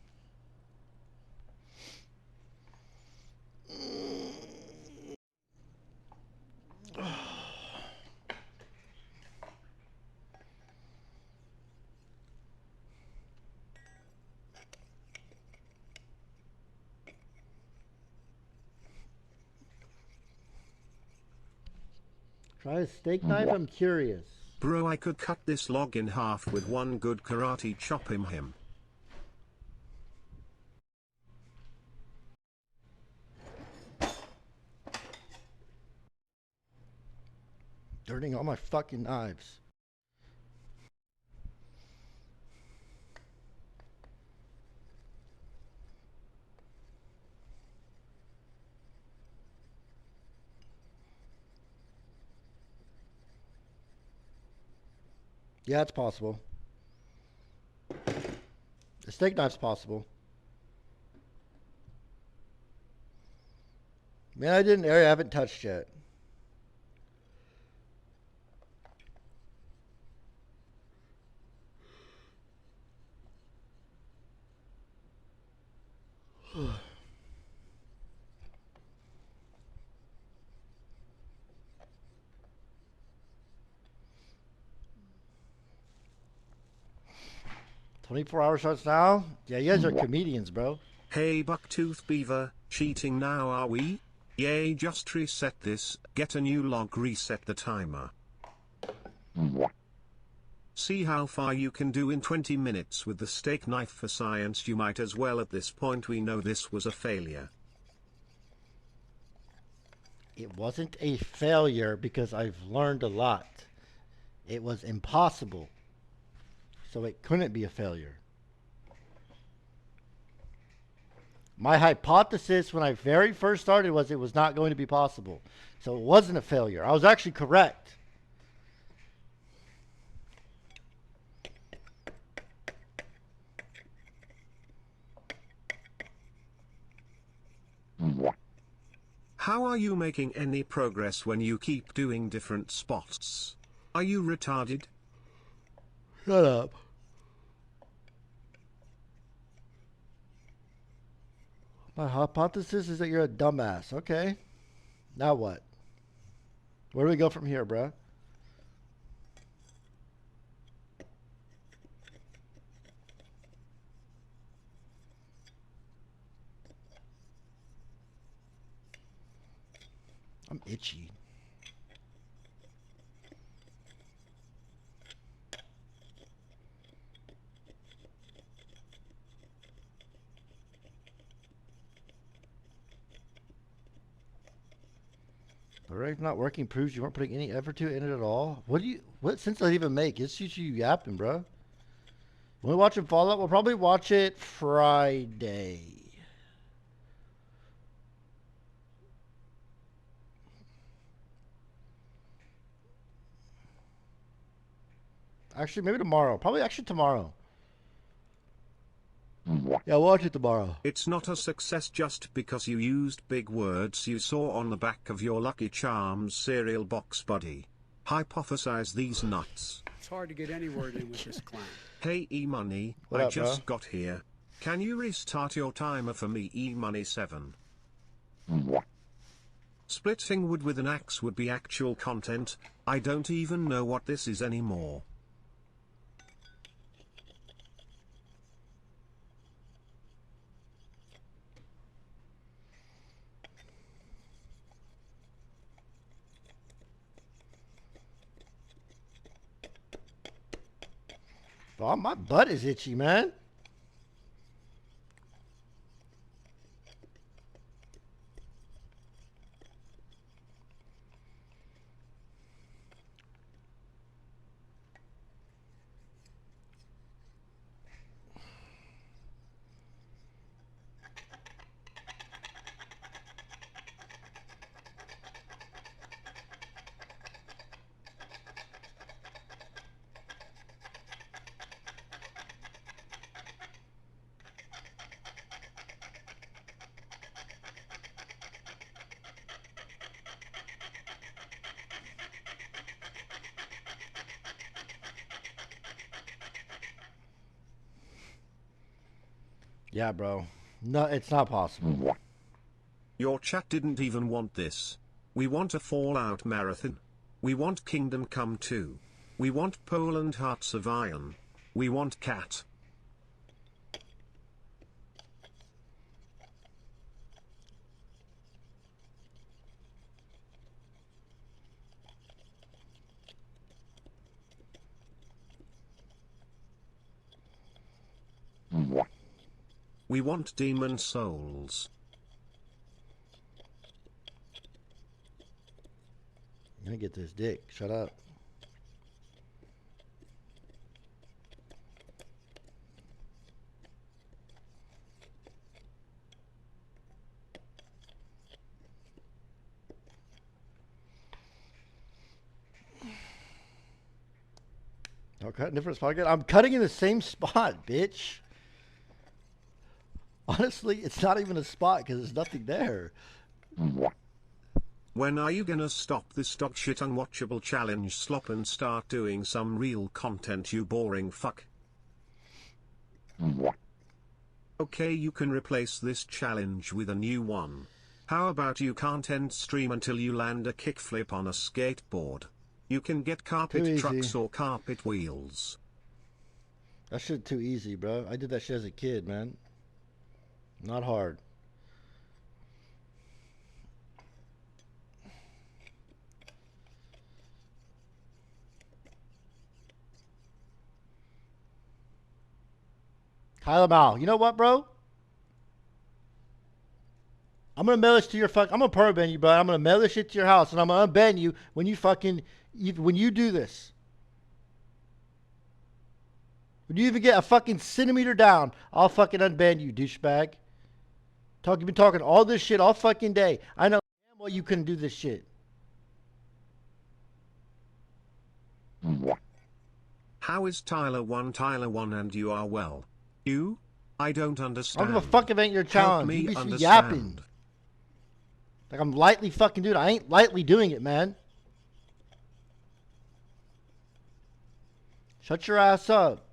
Try a steak knife? I'm curious. Bro, I could cut this log in half with one good karate chop him. Dirtying all my fucking knives. Yeah, it's possible. The steak knife's possible. Man, I did an area I haven't touched yet. $24 shots now? Yeah, you guys are comedians, bro. Hey Bucktooth Beaver, cheating now are we? Yay, just reset this, get a new log, reset the timer. See how far you can do in 20 minutes with the steak knife for science. You might as well at this point. We know this was a failure. It wasn't a failure because I've learned a lot. It was impossible So it couldn't be a failure. My hypothesis when I very first started was it was not going to be possible. So it wasn't a failure. I was actually correct. How are you making any progress when you keep doing different spots? Are you retarded? Shut up. My hypothesis is that you're a dumbass. Okay. Now what? Where do we go from here, bruh? I'm itchy. Alright, not working proves you weren't putting any effort to it in it at all. What sense does that even make? It's just you yapping, bro. When we watching Fallout, we'll probably watch it Friday. Actually, maybe tomorrow. Probably actually tomorrow. Yeah, watch it tomorrow. It's not a success just because you used big words you saw on the back of your Lucky Charms cereal box, buddy. Hypothesize these nuts. It's hard to get any word in with this clown. Hey E-Money, What I up, just bro? got here. Can you restart your timer for me, E-Money 7? Splitting wood with an axe would be actual content. I don't even know what this is anymore. Oh, my butt is itchy, man. Yeah, bro. No, it's not possible. Your chat didn't even want this. We want a Fallout marathon. We want Kingdom Come 2. We want Poland Hearts of Iron. We want Cat. We want Demon Souls. I'm gonna get this dick. Shut up. I'll cut in different spot again. I'm cutting in the same spot, bitch. Honestly, it's not even a spot because there's nothing there. When are you gonna stop this dog shit unwatchable challenge slop and start doing some real content, you boring fuck? Okay, you can replace this challenge with a new one. How about you can't end stream until you land a kickflip on a skateboard? You can get carpet trucks or carpet wheels. That shit too easy, bro. I did that shit as a kid, man. Not hard. Kyla Mal, you know what, bro? I'm gonna mail this to your I'm gonna perma ban you, bro. I'm gonna mail this shit to your house, and I'm gonna unban you when you do this. When you even get a fucking centimeter down, I'll fucking unban you, douchebag. You've been talking all this shit all fucking day. I know damn well you couldn't do this shit. How is Tyler 1 and you are well? You? I don't I understand. don't give a fuck if it ain't your Help challenge. me You be understand. yapping. Like I'm lightly fucking doing it. I ain't lightly doing it, man. Shut your ass up.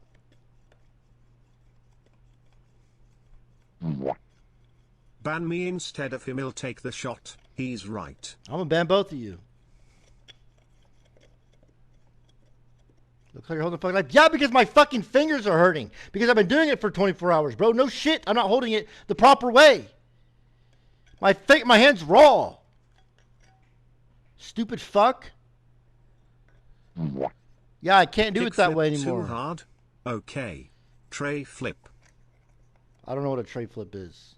Ban me instead of him, he'll take the shot. He's right. I'm gonna ban both of you. Looks like you're holding the fucking knife. Yeah, because my fucking fingers are hurting. Because I've been doing it for 24 hours, bro. No shit. I'm not holding it the proper way. My hand's raw. Stupid fuck. Yeah, I can't do it that way anymore. Too hard? Okay. Tray flip. I don't know what a tray flip is.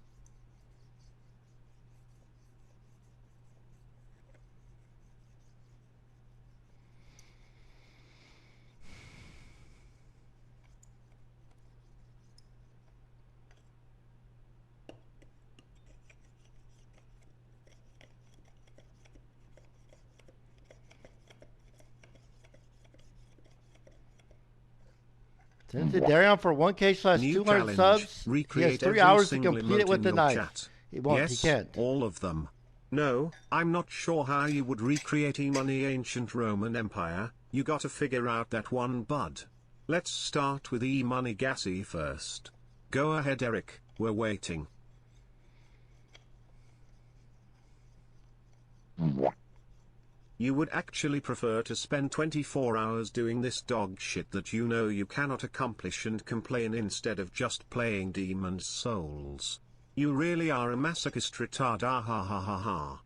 Send it to Darion for 1K / New 200 challenge. subs. He has Recreate 3 every hours to single complete it emote with in the your knife. chat. He won't. Yes, He can't. all of them. No, I'm not sure how you would recreate him on the ancient Roman Empire. You gotta figure out that one, bud. Let's start with E-Money Gassy first. Go ahead, Eric. We're waiting. You would actually prefer to spend 24 hours doing this dog shit that you know you cannot accomplish and complain instead of just playing Demon's Souls. You really are a masochist retard, ah ha ha ha ha.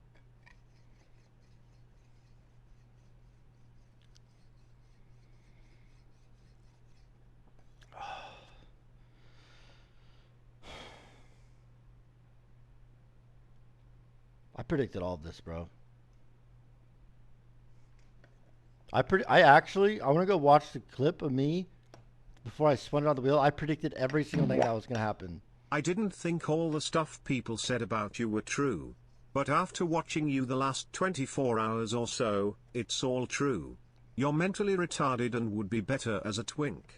I predicted all of this, bro. I want to go watch the clip of me before I spun it on the wheel. I predicted every single thing that was going to happen. I didn't think all the stuff people said about you were true. But after watching you the last 24 hours or so, it's all true. You're mentally retarded and would be better as a twink.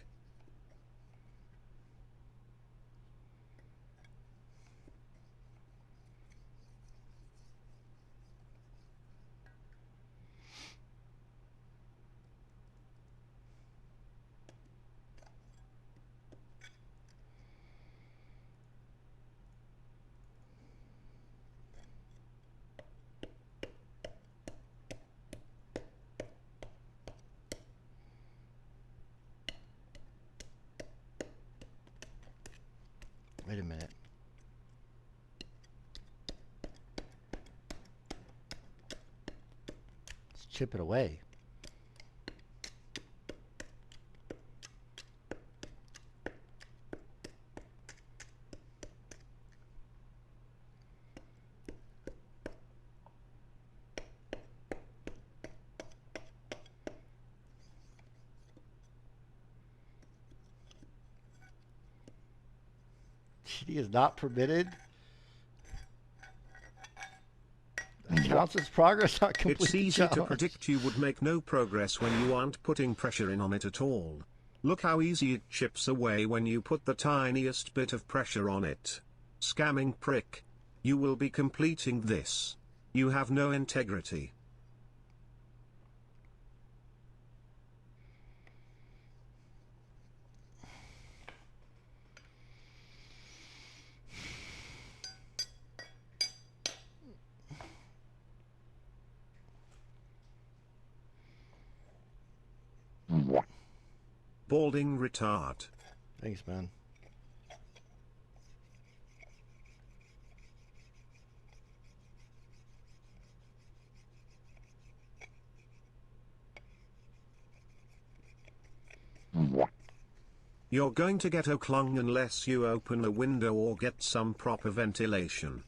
Wait a minute. Let's chip it away. Cheating is not permitted. That counts as progress, not complete. It's easy to predict you would make no progress when you aren't putting pressure in on it at all. Look how easy it chips away when you put the tiniest bit of pressure on it. Scamming prick. You will be completing this. You have no integrity. Balding retard. Thanks, man. You're going to get oklung unless you open a window or get some proper ventilation.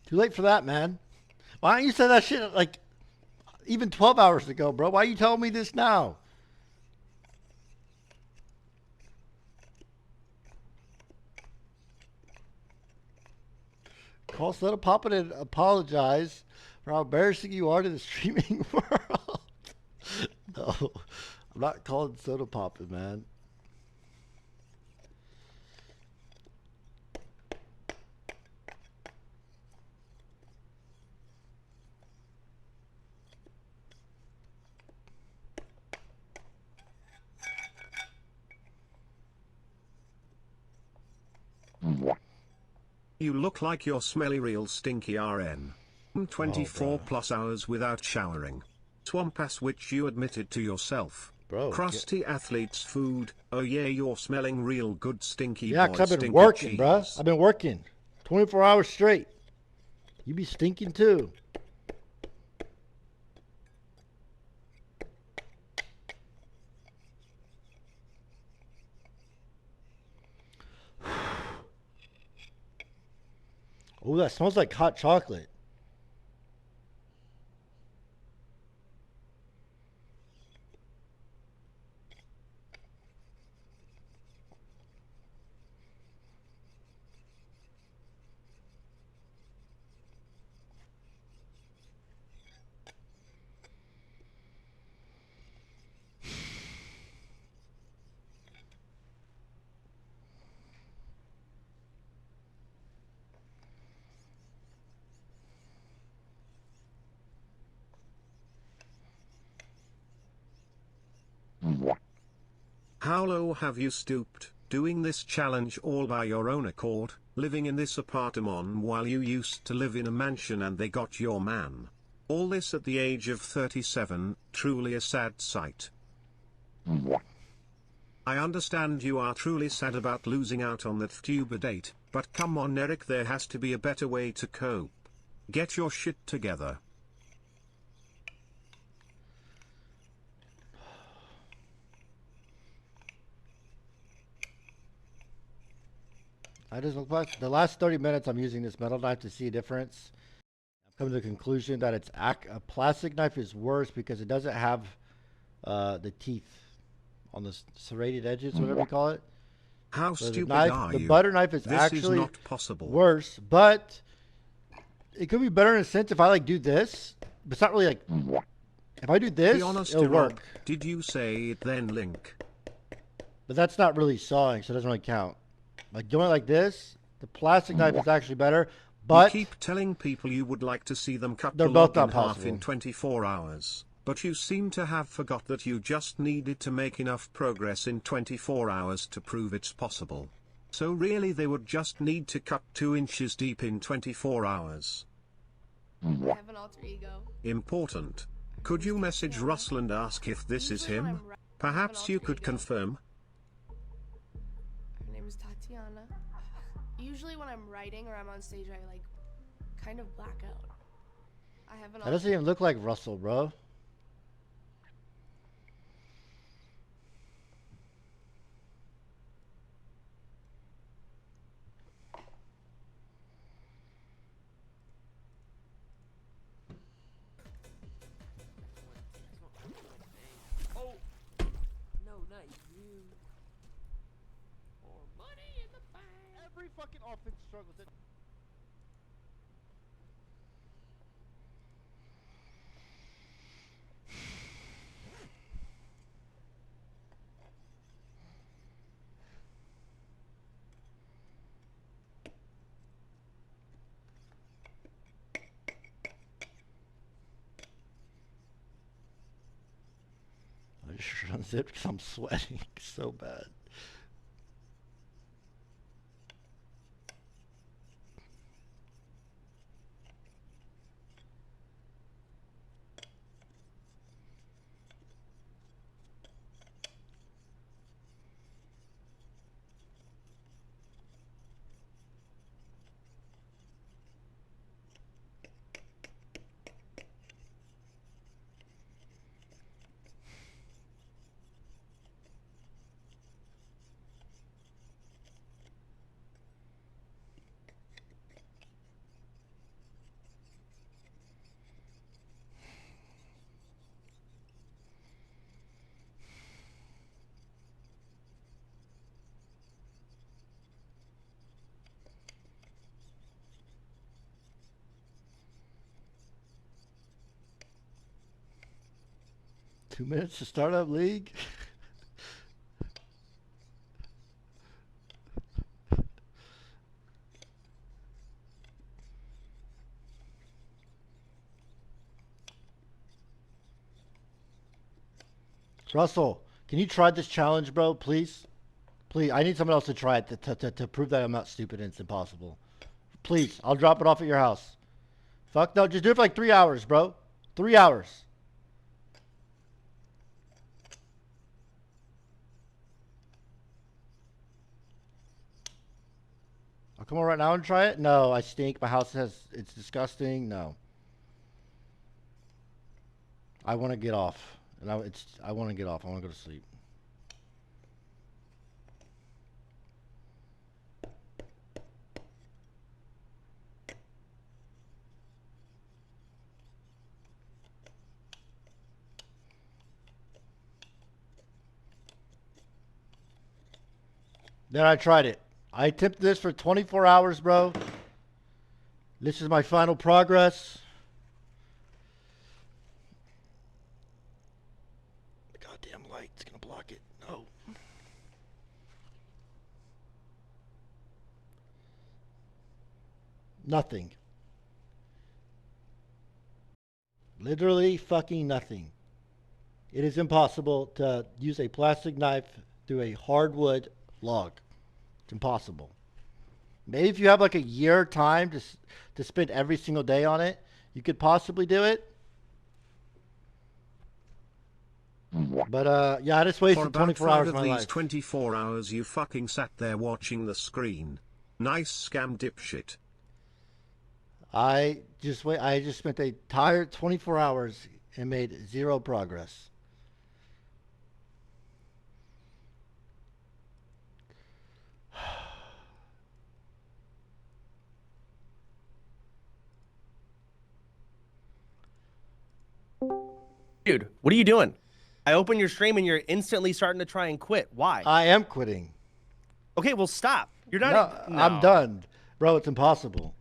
Too late for that, man. Why don't you say that shit like even 12 hours ago, bro? Why are you telling me this now? Call Soda Poppin and apologize for how embarrassing you are to the streaming world. No, I'm not calling Soda Poppin, man. You look like you're smelly real stinky RN. 24 plus hours without showering. Swamp ass which you admitted to yourself. Bro, crusty athlete's food. Oh yeah, you're smelling real good stinky Yeah, boy, 'cause I've been stinky working, cheese. bruh. I've been working 24 hours straight. You be stinking too. Oh, that smells like hot chocolate. How low have you stooped, doing this challenge all by your own accord, living in this apartment while you used to live in a mansion and they got your man? All this at the age of 37, truly a sad sight. I understand you are truly sad about losing out on that tuber date, but come on Eric, there has to be a better way to cope. Get your shit together. I just look back. The last 30 minutes I'm using this metal knife to see a difference. I've come to the conclusion that a plastic knife is worse because it doesn't have the teeth on the serrated edges, whatever you call it. How So stupid the are The you? butter knife is This actually is not possible. worse, but it could be better in a sense if I like do this. But it's not really like if I do this, Be honest, it'll Rob, work. did you say it then, Link? But that's not really sawing, so it doesn't really count. Like doing it like this, the plastic knife is actually better. But you keep telling people you would like to see them cut they're the both log in not half possible. in 24 hours. But you seem to have forgot that you just needed to make enough progress in 24 hours to prove it's possible. So really they would just need to cut 2 inches deep in 24 hours. I have an alter ego. Important. Could you message Russell and ask if this is him? Perhaps you could confirm. Her name is Tatiana. Usually when I'm writing or I'm on stage, I like kind of black out. I have an that doesn't even look like Russell, bro. Oh, no, not you. More money in the bank. Every fucking offense struggles. I just unzipped because I'm sweating so bad. 2 minutes to start up league. Russell, can you try this challenge, bro? Please? Please, I need someone else to try it to prove that I'm not stupid and it's impossible. Please, I'll drop it off at your house. Fuck no, just do it for like 3 hours, bro. 3 hours. I'll come over right now and try it. No, I stink. My house it's disgusting. No. I want to get off. And I want to get off. I want to go to sleep. Then I tried it. I attempted this for 24 hours, bro. This is my final progress. The goddamn light's gonna block it. No. Nothing. Literally fucking nothing. It is impossible to use a plastic knife through a hardwood log. It's impossible. Maybe if you have like a year time to spend every single day on it, you could possibly do it. But yeah, I just wasted For about 24 5 hours of of my these life. 24 hours you fucking sat there watching the screen. Nice scam dipshit. I just spent the entire 24 hours and made zero progress. Dude, what are you doing? I open your stream and you're instantly starting to try and quit. Why? I am quitting. Okay, well, stop. You're not. No, I'm done. Bro, it's impossible.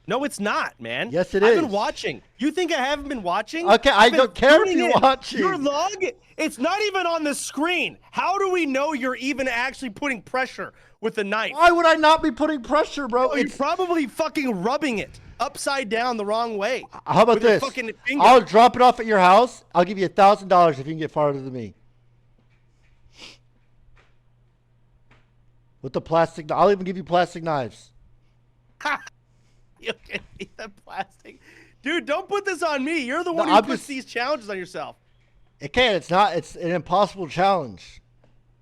No, it's not, man. Yes, it I've is. been watching. You think I haven't been watching? Okay, I I've been don't care if tuning you're in. watching. Your log, it's not even on the screen. How do we know you're even actually putting pressure with the knife? Why would I not be putting pressure, bro? Oh, you're probably fucking rubbing it upside down the wrong way. How about with your this? fucking finger. I'll drop it off at your house. I'll give you $1,000 if you can get farther than me. With the plastic, I'll even give you plastic knives. You give me the plastic. Dude, don't put this on me. You're the one who I'm puts just- these challenges on yourself. It can't. It's not. It's an impossible challenge.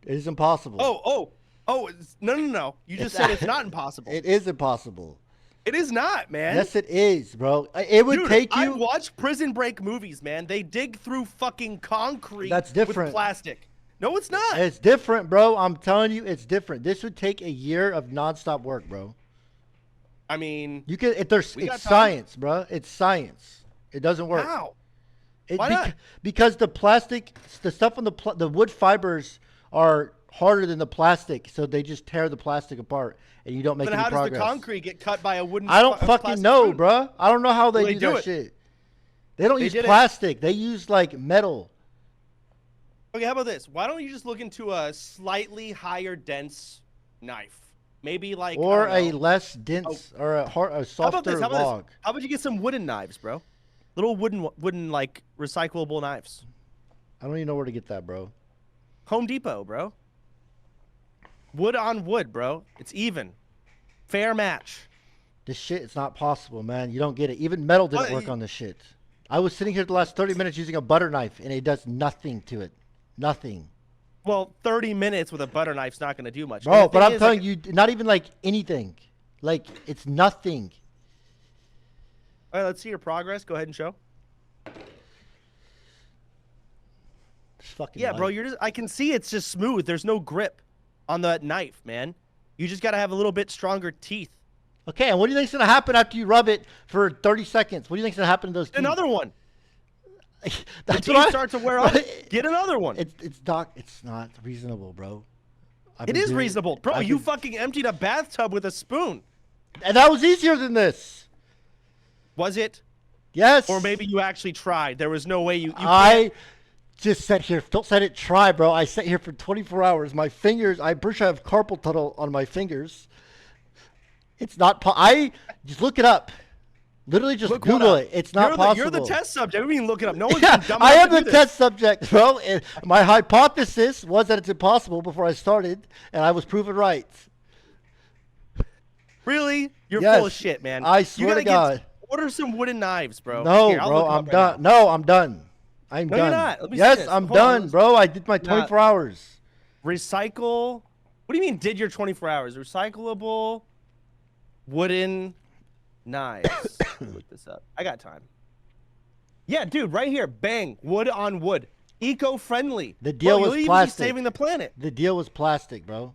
It is impossible. Oh, no. You just said it's not impossible. It is impossible. It is not, man. Yes, it is, bro. It would Dude, take I you. watch Prison Break movies, man. They dig through fucking concrete That's different. with plastic. No, it's not. It's different, bro. I'm telling you, it's different. This would take a year of nonstop work, bro. I mean, You can. It's got time. science, bro. It's science. It doesn't work. How? It, Why not? Because the plastic, the stuff on the wood fibers are harder than the plastic, so they just tear the plastic apart, and you don't make Then any how progress. does the concrete get cut by a wooden? I don't fucking plastic know, spoon? bro. I don't know how they Well, do they do that it. shit. They don't They use did it. plastic. They use like metal. Okay, how about this? Why don't you just look into a slightly higher dense knife? Maybe like Or I a don't know. less dense or a How about softer this? How about log. this? How about you get some wooden knives, bro? Little wooden like recyclable knives. I don't even know where to get that, bro. Home Depot, bro. Wood on wood, bro. It's even. Fair match. This shit is not possible, man. You don't get it. Even metal didn't What? work on this shit. I was sitting here the last 30 minutes using a butter knife, and it does nothing to it. Nothing. Well, 30 minutes with a butter knife's not going to do much. Bro, And the but thing I'm is, telling like, you, not even like anything. Like, it's nothing. All right, let's see your progress. Go ahead and show. It's fucking Yeah, bro, light. I can see it's just smooth. There's no grip on that knife, man. You just got to have a little bit stronger teeth. Okay, and what do you think's gonna happen after you rub it for 30 seconds? What do you think's gonna happen to those teeth? Another one. That's the what teeth start to wear off. Get another one. It's not reasonable, bro. It is reasonable. Bro, you fucking emptied a bathtub with a spoon. And that was easier than this. Was it? Yes. Or maybe you actually tried. There was no way you I just sat here. Don't let it try, bro. I sat here for 24 hours. My fingers, I'm pretty sure I have carpal tunnel on my fingers. It's not. I just look it up. Literally, just Google it. It's not possible. You're the test subject. I mean, look it up. No one's Yeah, been dumb I enough am to the do test subject, bro. And my hypothesis was that it's impossible before I started, and I was proven right. Really? You're Yes. full of shit, man. I swear to God. Order some wooden knives, bro. No, Here, I'll bro, look 'em I'm up right done. now. No, I'm done. I'm No, done. you're not. Let me see Yes, this. I'm Hold on, done, let's- bro. I did my 24 hours. Recycle. What do you mean? Did your 24 hours? Recyclable wooden knives. Let me look this up. I got time. Yeah, dude, right here. Bang. Wood on wood. Eco-friendly. The deal Bro, was you'll even be plastic. saving the planet. The deal was plastic, bro.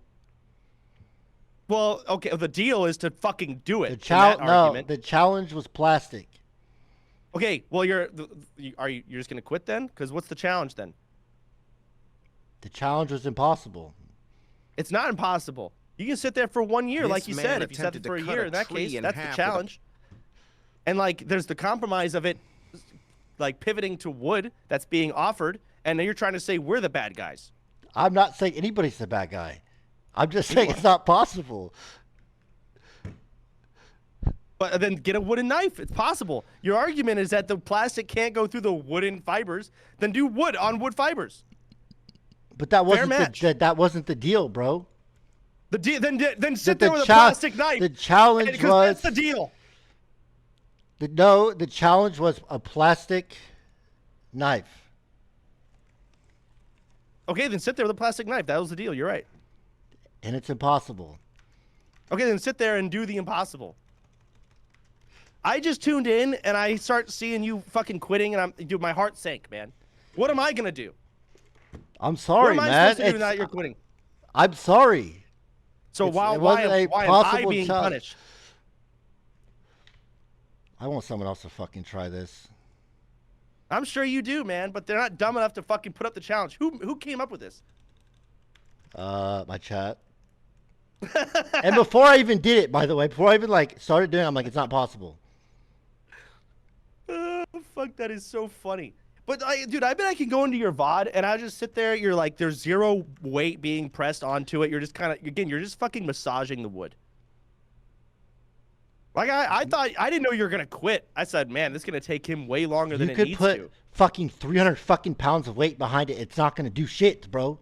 Well, okay. The deal is to fucking do it. The in that challenge, no, argument. the challenge was plastic. Okay. Well, you're just gonna quit then? Because what's the challenge then? The challenge was impossible. It's not impossible. You can sit there for 1 year, This like you man said. If you sat there attempted to for a cut year, a in that tree case, in that's the half with a- challenge. And like, there's the compromise of it, like pivoting to wood that's being offered, and then you're trying to say we're the bad guys. I'm not saying anybody's the bad guy. I'm just saying it's not possible. But then get a wooden knife. It's possible. Your argument is that the plastic can't go through the wooden fibers. Then do wood on wood fibers. But that wasn't match. that wasn't the deal, bro. The deal. Then sit The there with a chal- plastic knife. the challenge because was- that's the deal. The challenge was a plastic knife. Okay, then sit there with a plastic knife. That was the deal. You're right. And it's impossible. Okay, then sit there and do the impossible. I just tuned in and I start seeing you fucking quitting, and dude, my heart sank, man. What am I gonna do? I'm sorry, what am I man. supposed to do now that you're quitting? I'm sorry. So It why wasn't a am I possible being challenge. punished? I want someone else to fucking try this. I'm sure you do, man, but they're not dumb enough to fucking put up the challenge. Who came up with this? My chat. And before I even did it, by the way, before I even started doing it, I'm like, it's not possible. Fuck, that is so funny. But dude, I bet I can go into your VOD and I just sit there. You're like, there's zero weight being pressed onto it. You're just kind of, again, you're just fucking massaging the wood. Like I thought, I didn't know you were gonna quit. I said, man, this is gonna take him way longer than You it could needs put to. fucking 300 fucking pounds of weight behind it. It's not gonna do shit, bro.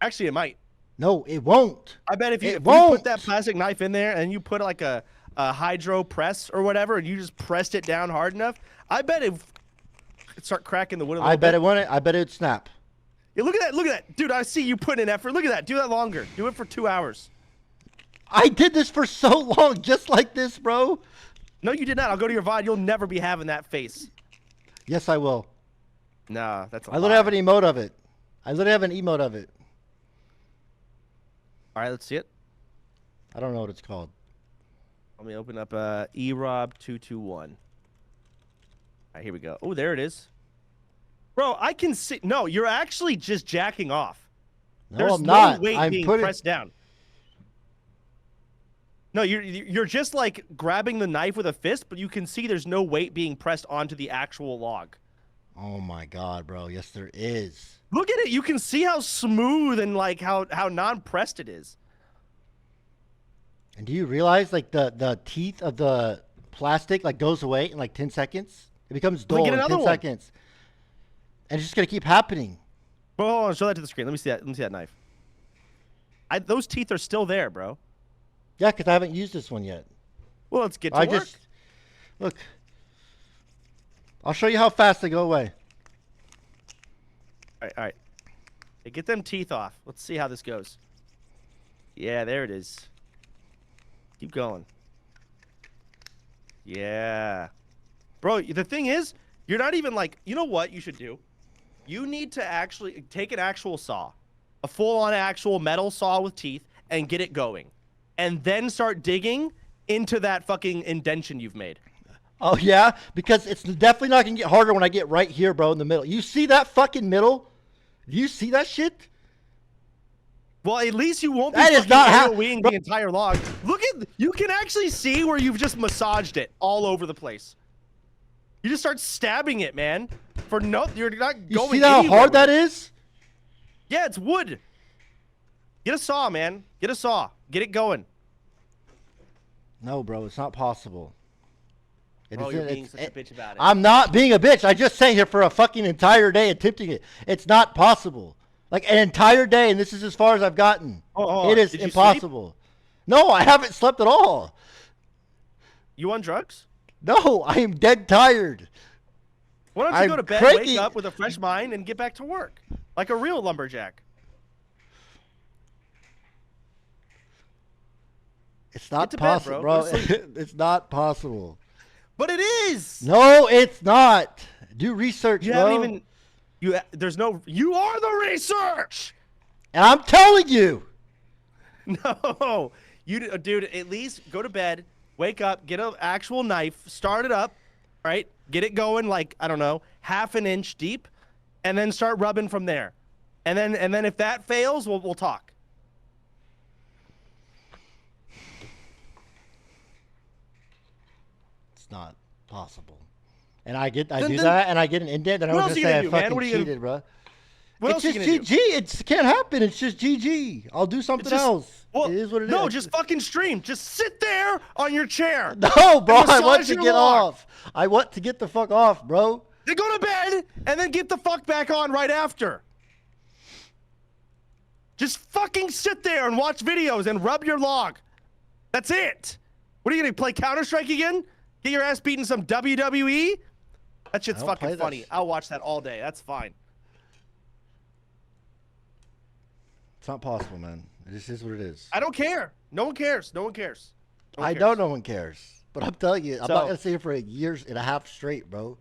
Actually, it might. No, it won't. I bet if you put that plastic knife in there and you put like a hydro press or whatever, and you just pressed it down hard enough, I bet it'd start cracking the wood a little I bet bit. it wouldn't. I bet it'd snap. Yeah, look at that. Look at that. Dude, I see you putting in effort. Look at that. Do that longer. Do it for 2 hours. I did this for so long, just like this, bro. No, you did not. I'll go to your VOD. You'll never be having that face. Yes, I will. Nah, that's a I literally have an emote of it. I literally have an emote of it. All right, let's see it. I don't know what it's called. Let me open up erob221. All right, here we go. Oh, there it is. Bro, I can see. No, you're actually just jacking off. No, There's I'm not. no weight I'm being putting... pressed down. No, you're just like grabbing the knife with a fist, but you can see there's no weight being pressed onto the actual log. Oh my god, bro. Yes, there is. Look at it. You can see how smooth and like how non-pressed it is. And do you realize the teeth of the plastic goes away in 10 seconds? It becomes dull in 10 seconds. And it's just gonna keep happening. Bro, hold on, show that to the screen. Let me see that. Let me see that knife. Those teeth are still there, bro. Yeah, because I haven't used this one yet. Well, let's get to work. Look. I'll show you how fast they go away. All right. Hey, get them teeth off. Let's see how this goes. Yeah, there it is. Keep going. Yeah. Bro, the thing is, you're not even you know what you should do? You need to actually take an actual saw, a full-on actual metal saw with teeth, and get it going. And then start digging into that fucking indention you've made. Oh, yeah? Because it's definitely not going to get harder when I get right here, bro, in the middle. You see that fucking middle? Do you see that shit? Well, at least you won't be that is fucking not how, AoEing the entire log. Look at, you can actually see where you've just massaged it all over the place. You just start stabbing it, man. For no, you're not You going. see how anywhere hard that with it. is? Yeah, it's wood. Get a saw, man. Get a saw. Get it going. No, bro, it's not possible. Bro, you're being such a bitch about it. I'm not being a bitch. I just sat here for a fucking entire day attempting it. It's not possible. Like an entire day, and this is as far as I've gotten. Oh, it is did you impossible. No, I haven't slept at all. You on drugs? No, I am dead tired. Why don't you I'm go to bed, cranky. wake up with a fresh mind, and get back to work like a real lumberjack? It's not Get to bed, possible, bro. bro. Go to sleep. It's not possible. But it is. No, it's not. Do research, You bro. haven't even. There's no. You are the research. And I'm telling you. No, dude. At least go to bed, wake up, get an actual knife, start it up, right? Get it going like I don't know, half an inch deep, and then start rubbing from there. And then if that fails, we'll talk. It's not possible. And I do Then- that, and I get an indent, and I What was else gonna are you say I gonna do, man? fucking What are you gonna- cheated, bro. What It's else are you just gonna do? GG. It can't happen. It's just GG. I'll do something else. Well, it is what it is. no, just fucking stream. Just sit there on your chair. No, bro. and I want massage to your get log. off. I want to get the fuck off, bro. Then go to bed and then get the fuck back on right after. Just fucking sit there and watch videos and rub your log. That's it. What are you gonna play Counter-Strike again? Get your ass beaten some WWE? That shit's I don't play fucking funny. this. I'll watch that all day. That's fine. It's not possible, man. It just is what it is. I don't care. No one cares. No one cares. No one I cares. know no one cares. But I'm telling you, I'm So- not going to sit here for a year and a half straight, bro.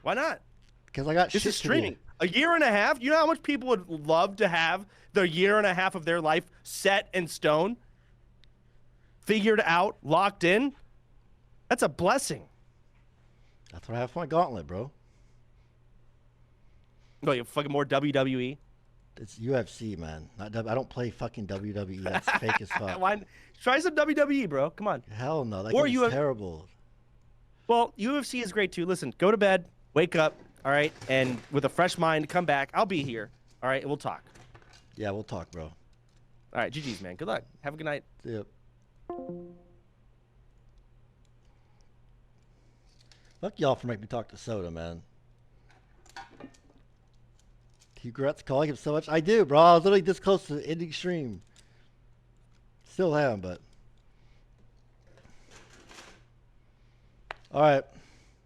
Why not? Because I got This shit is to do. streaming. A year and a half? You know how much people would love to have their year and a half of their life set in stone? Figured out, locked in? That's a blessing. That's what I have for my gauntlet, bro. No, you fucking more WWE. It's UFC, man. I don't play fucking WWE. That's fake as fuck. Why? Try some WWE, bro. Come on. Hell no. That Or game's you have- terrible. Well, UFC is great too. Listen, go to bed, wake up, all right, and with a fresh mind, come back. I'll be here, all right, and we'll talk. Yeah, we'll talk, bro. All right, GG's, man. Good luck. Have a good night. Yep. Fuck y'all for making me talk to Soda, man. He regrets calling him so much. I do, bro. I was literally this close to ending stream. Still am, but. Alright.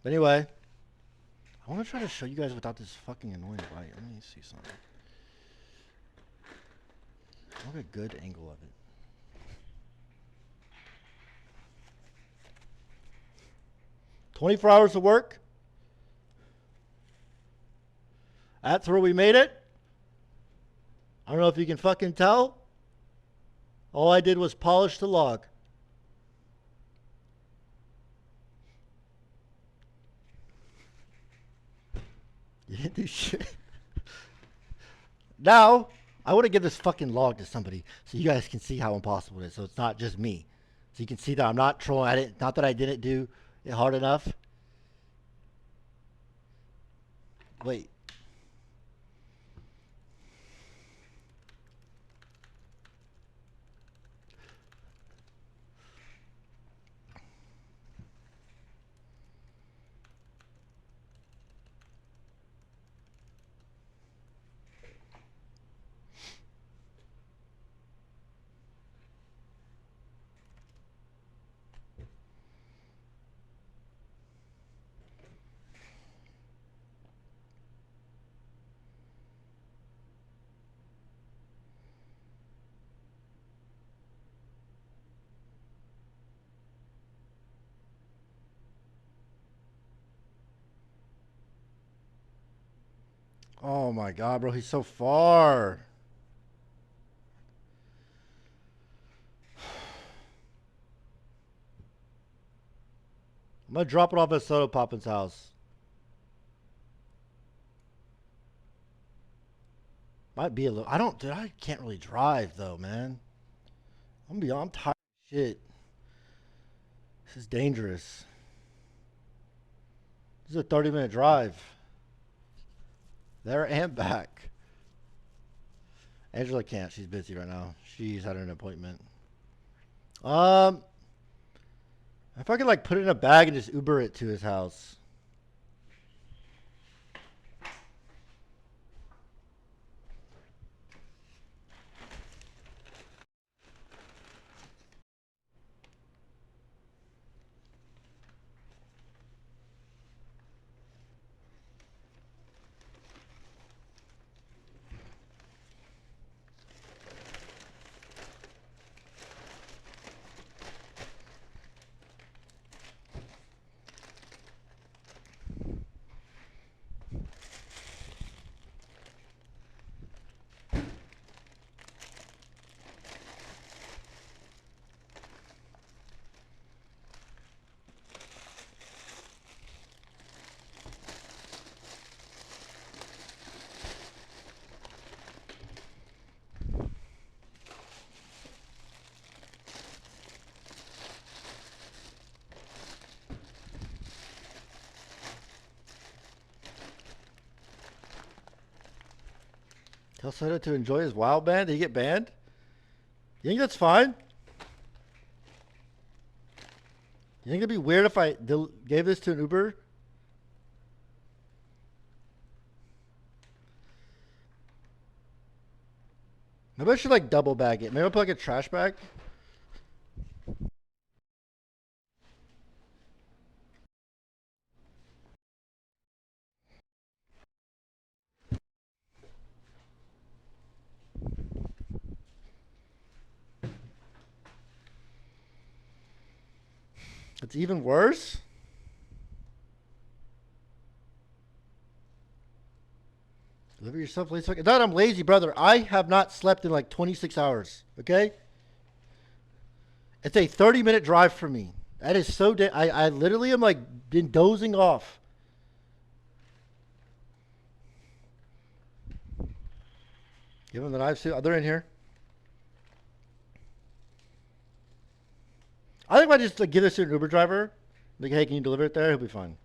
Anyway. I want to try to show you guys without this fucking annoying light. Let me see something. I want a good angle of it. "24 hours of work. That's where we made it. I don't know if you can fucking tell. All I did was polish the log. You didn't do shit. Now, I want to give this fucking log to somebody so you guys can see how impossible it is. So it's not just me. So you can see that I'm not trolling at it. Not that I didn't do it hard enough. Wait. Oh my god, bro, he's so far. I'm gonna drop it off at Soda Poppin's house. Might be a little. I can't really drive though, man. I'm tired of shit. This is dangerous. This is a 30-minute drive. There and back. Angela can't. She's busy right now. She's had an appointment. If I could like put it in a bag and just Uber it to his house. Tell Soto to enjoy his WoW ban. Did he get banned? You think that's fine? You think it'd be weird if I gave this to an Uber? Maybe I should like double bag it. Maybe I'll put like a trash bag. It's even worse. Deliver yourself, please. Not I'm lazy, brother. I have not slept in like 26 hours. Okay? It's a 30-minute drive for me. That is so I literally am like been dozing off. Give them the knives too. They're in here. I think if I just like give this to an Uber driver, like, hey, can you deliver it there? He'll be fine.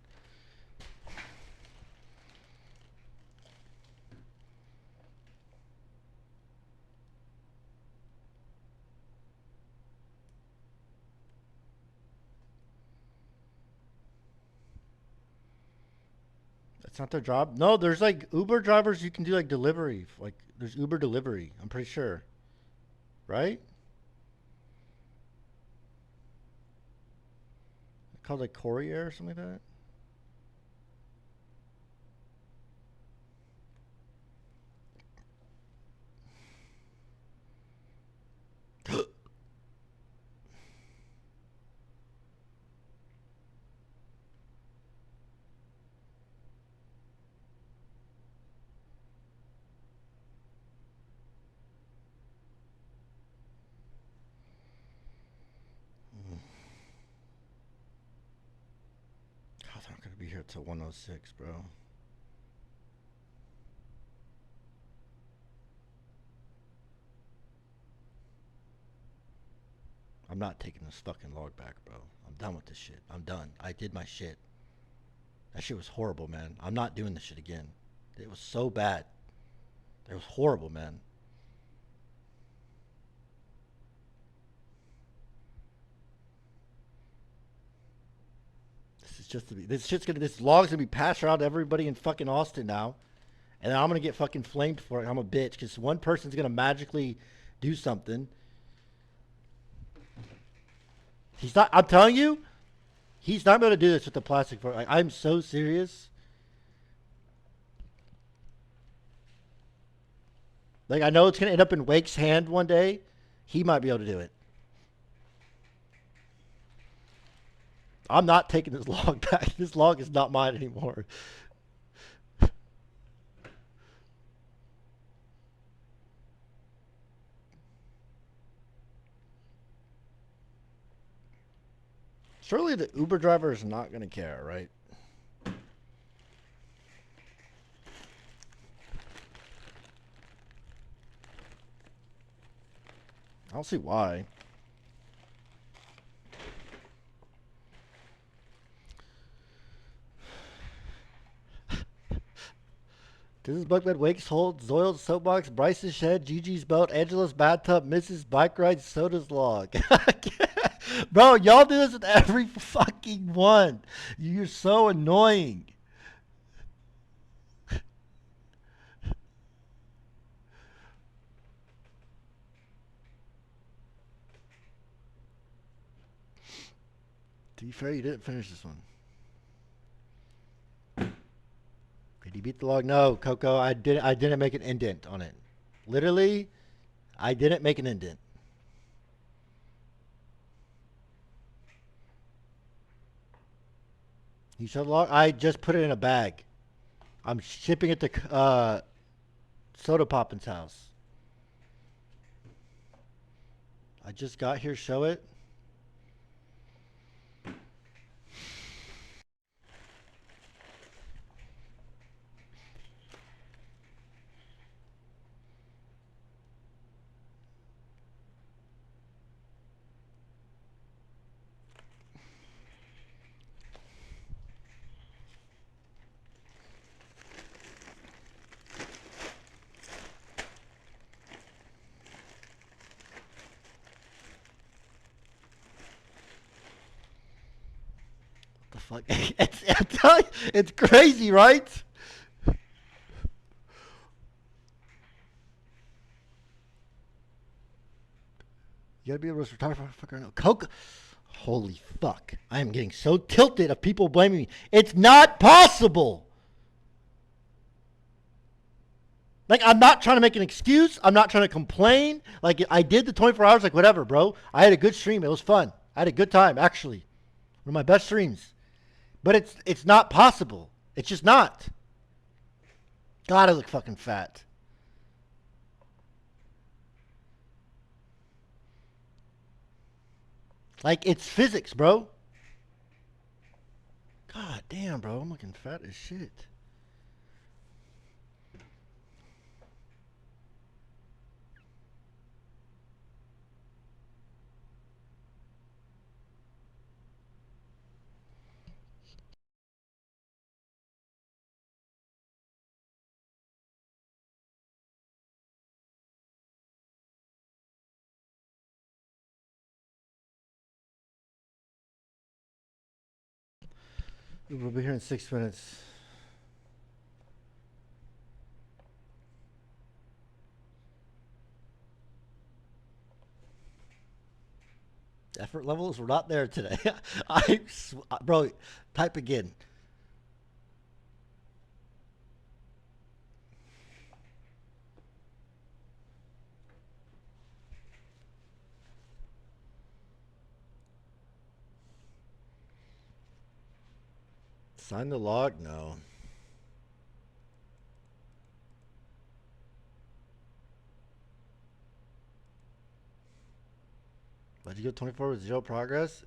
That's not their job. No, there's like Uber drivers you can do like delivery. Like there's Uber delivery. I'm pretty sure. Right? Called like courier or something like that. I'm not gonna be here till 106, bro. I'm not taking this fucking log back, bro. I'm done with this shit. I'm done. I did my shit. That shit was horrible, man. I'm not doing this shit again. It was so bad. It was horrible, man. This log's gonna be passed around to everybody in fucking Austin now, and I'm gonna get fucking flamed for it. I'm a bitch because one person's gonna magically do something. He's not. I'm telling you, he's not gonna do this with the plastic. I'm so serious. Like I know it's gonna end up in Wake's hand one day. He might be able to do it. I'm not taking this log back. This log is not mine anymore. Surely the Uber driver is not going to care, right? I don't see why. This is Buckman Wakes Hold, Zoil's soapbox, Bryce's shed, Gigi's boat, Angela's bathtub, Mrs. Bike ride, Soda's log. Bro, y'all do this with every fucking one. You're so annoying. To be fair, you didn't finish this one. Did he beat the log? No, Coco, I didn't make an indent on it. Literally, I didn't make an indent. You said log? I just put it in a bag. I'm shipping it to Soda Poppin's house. I just got here, show it. The fuck? I'm telling you, it's crazy, right? You gotta be able to retire for fucker. No, Coco. Holy fuck! I am getting so tilted of people blaming me. It's not possible. Like, I'm not trying to make an excuse. I'm not trying to complain. Like, I did the 24 hours. Like, whatever, bro. I had a good stream. It was fun. I had a good time, actually. One of my best streams. But it's not possible. It's just not. God, I look fucking fat. Like, it's physics, bro. God damn, bro. I'm looking fat as shit. We'll be here in 6 minutes. Effort levels were not there today. Bro, type again. Sign the log? No. Why'd you go 24 with 0 progress?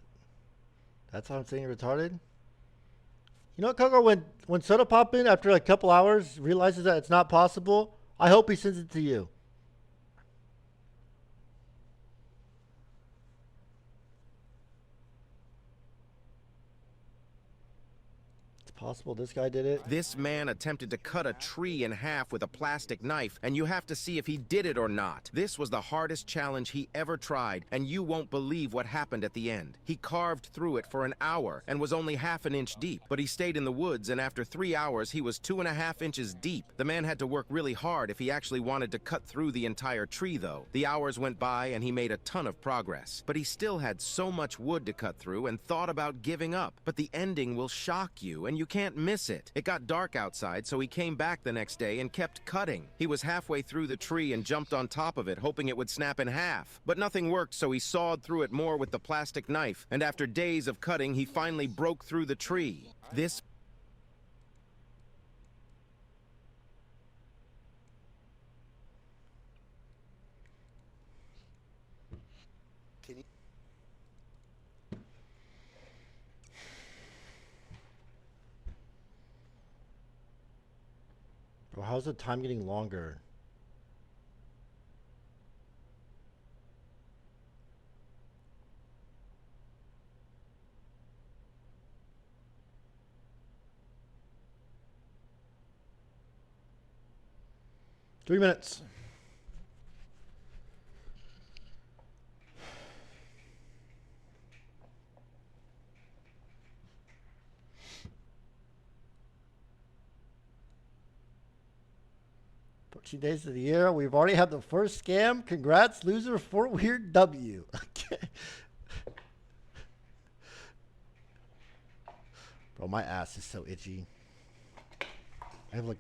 That's how I'm saying you're retarded? You know what, Coco? When Soda Poppin, after a couple hours, realizes that it's not possible, I hope he sends it to you. Possible this guy did it. This man attempted to cut a tree in half with a plastic knife, and you have to see if he did it or not. This was the hardest challenge he ever tried, and you won't believe what happened at the end. He carved through it for an hour and was only half an inch deep, but he stayed in the woods, and after 3 hours, he was 2.5 inches deep. The man had to work really hard if he actually wanted to cut through the entire tree, though. The hours went by, and he made a ton of progress, but he still had so much wood to cut through and thought about giving up. But the ending will shock you, and you can't miss it. It got dark outside, so he came back the next day and kept cutting. He was halfway through the tree and jumped on top of it, hoping it would snap in half. But nothing worked, so he sawed through it more with the plastic knife, and after days of cutting, he finally broke through the tree. This Bro, how's the time getting longer? 3 minutes. Days of the year. We've already had the first scam. Congrats, loser. Fort Weird W. Okay. Bro, my ass is so itchy. I have like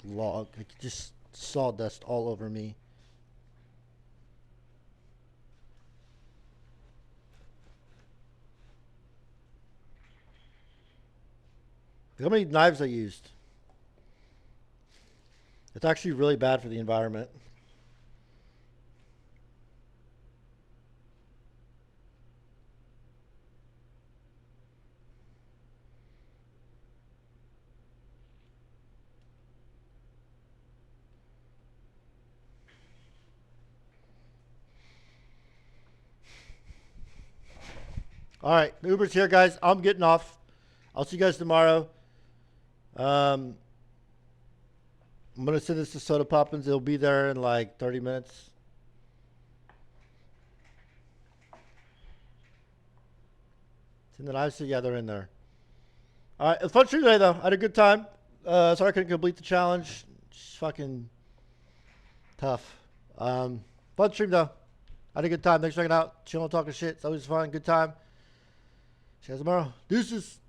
just sawdust all over me. Look how many knives I used. It's actually really bad for the environment. All right, the Uber's here, guys. I'm getting off. I'll see you guys tomorrow. I'm going to send this to Soda Poppins. It'll be there in like 30 minutes. It's in the knives. Yeah, they're in there. All right. It was fun stream today, though. I had a good time. Sorry I couldn't complete the challenge. Just fucking tough. Fun stream, though. I had a good time. Thanks for checking out. Chilling, talking shit. It's always fun. Good time. See you guys tomorrow. Deuces.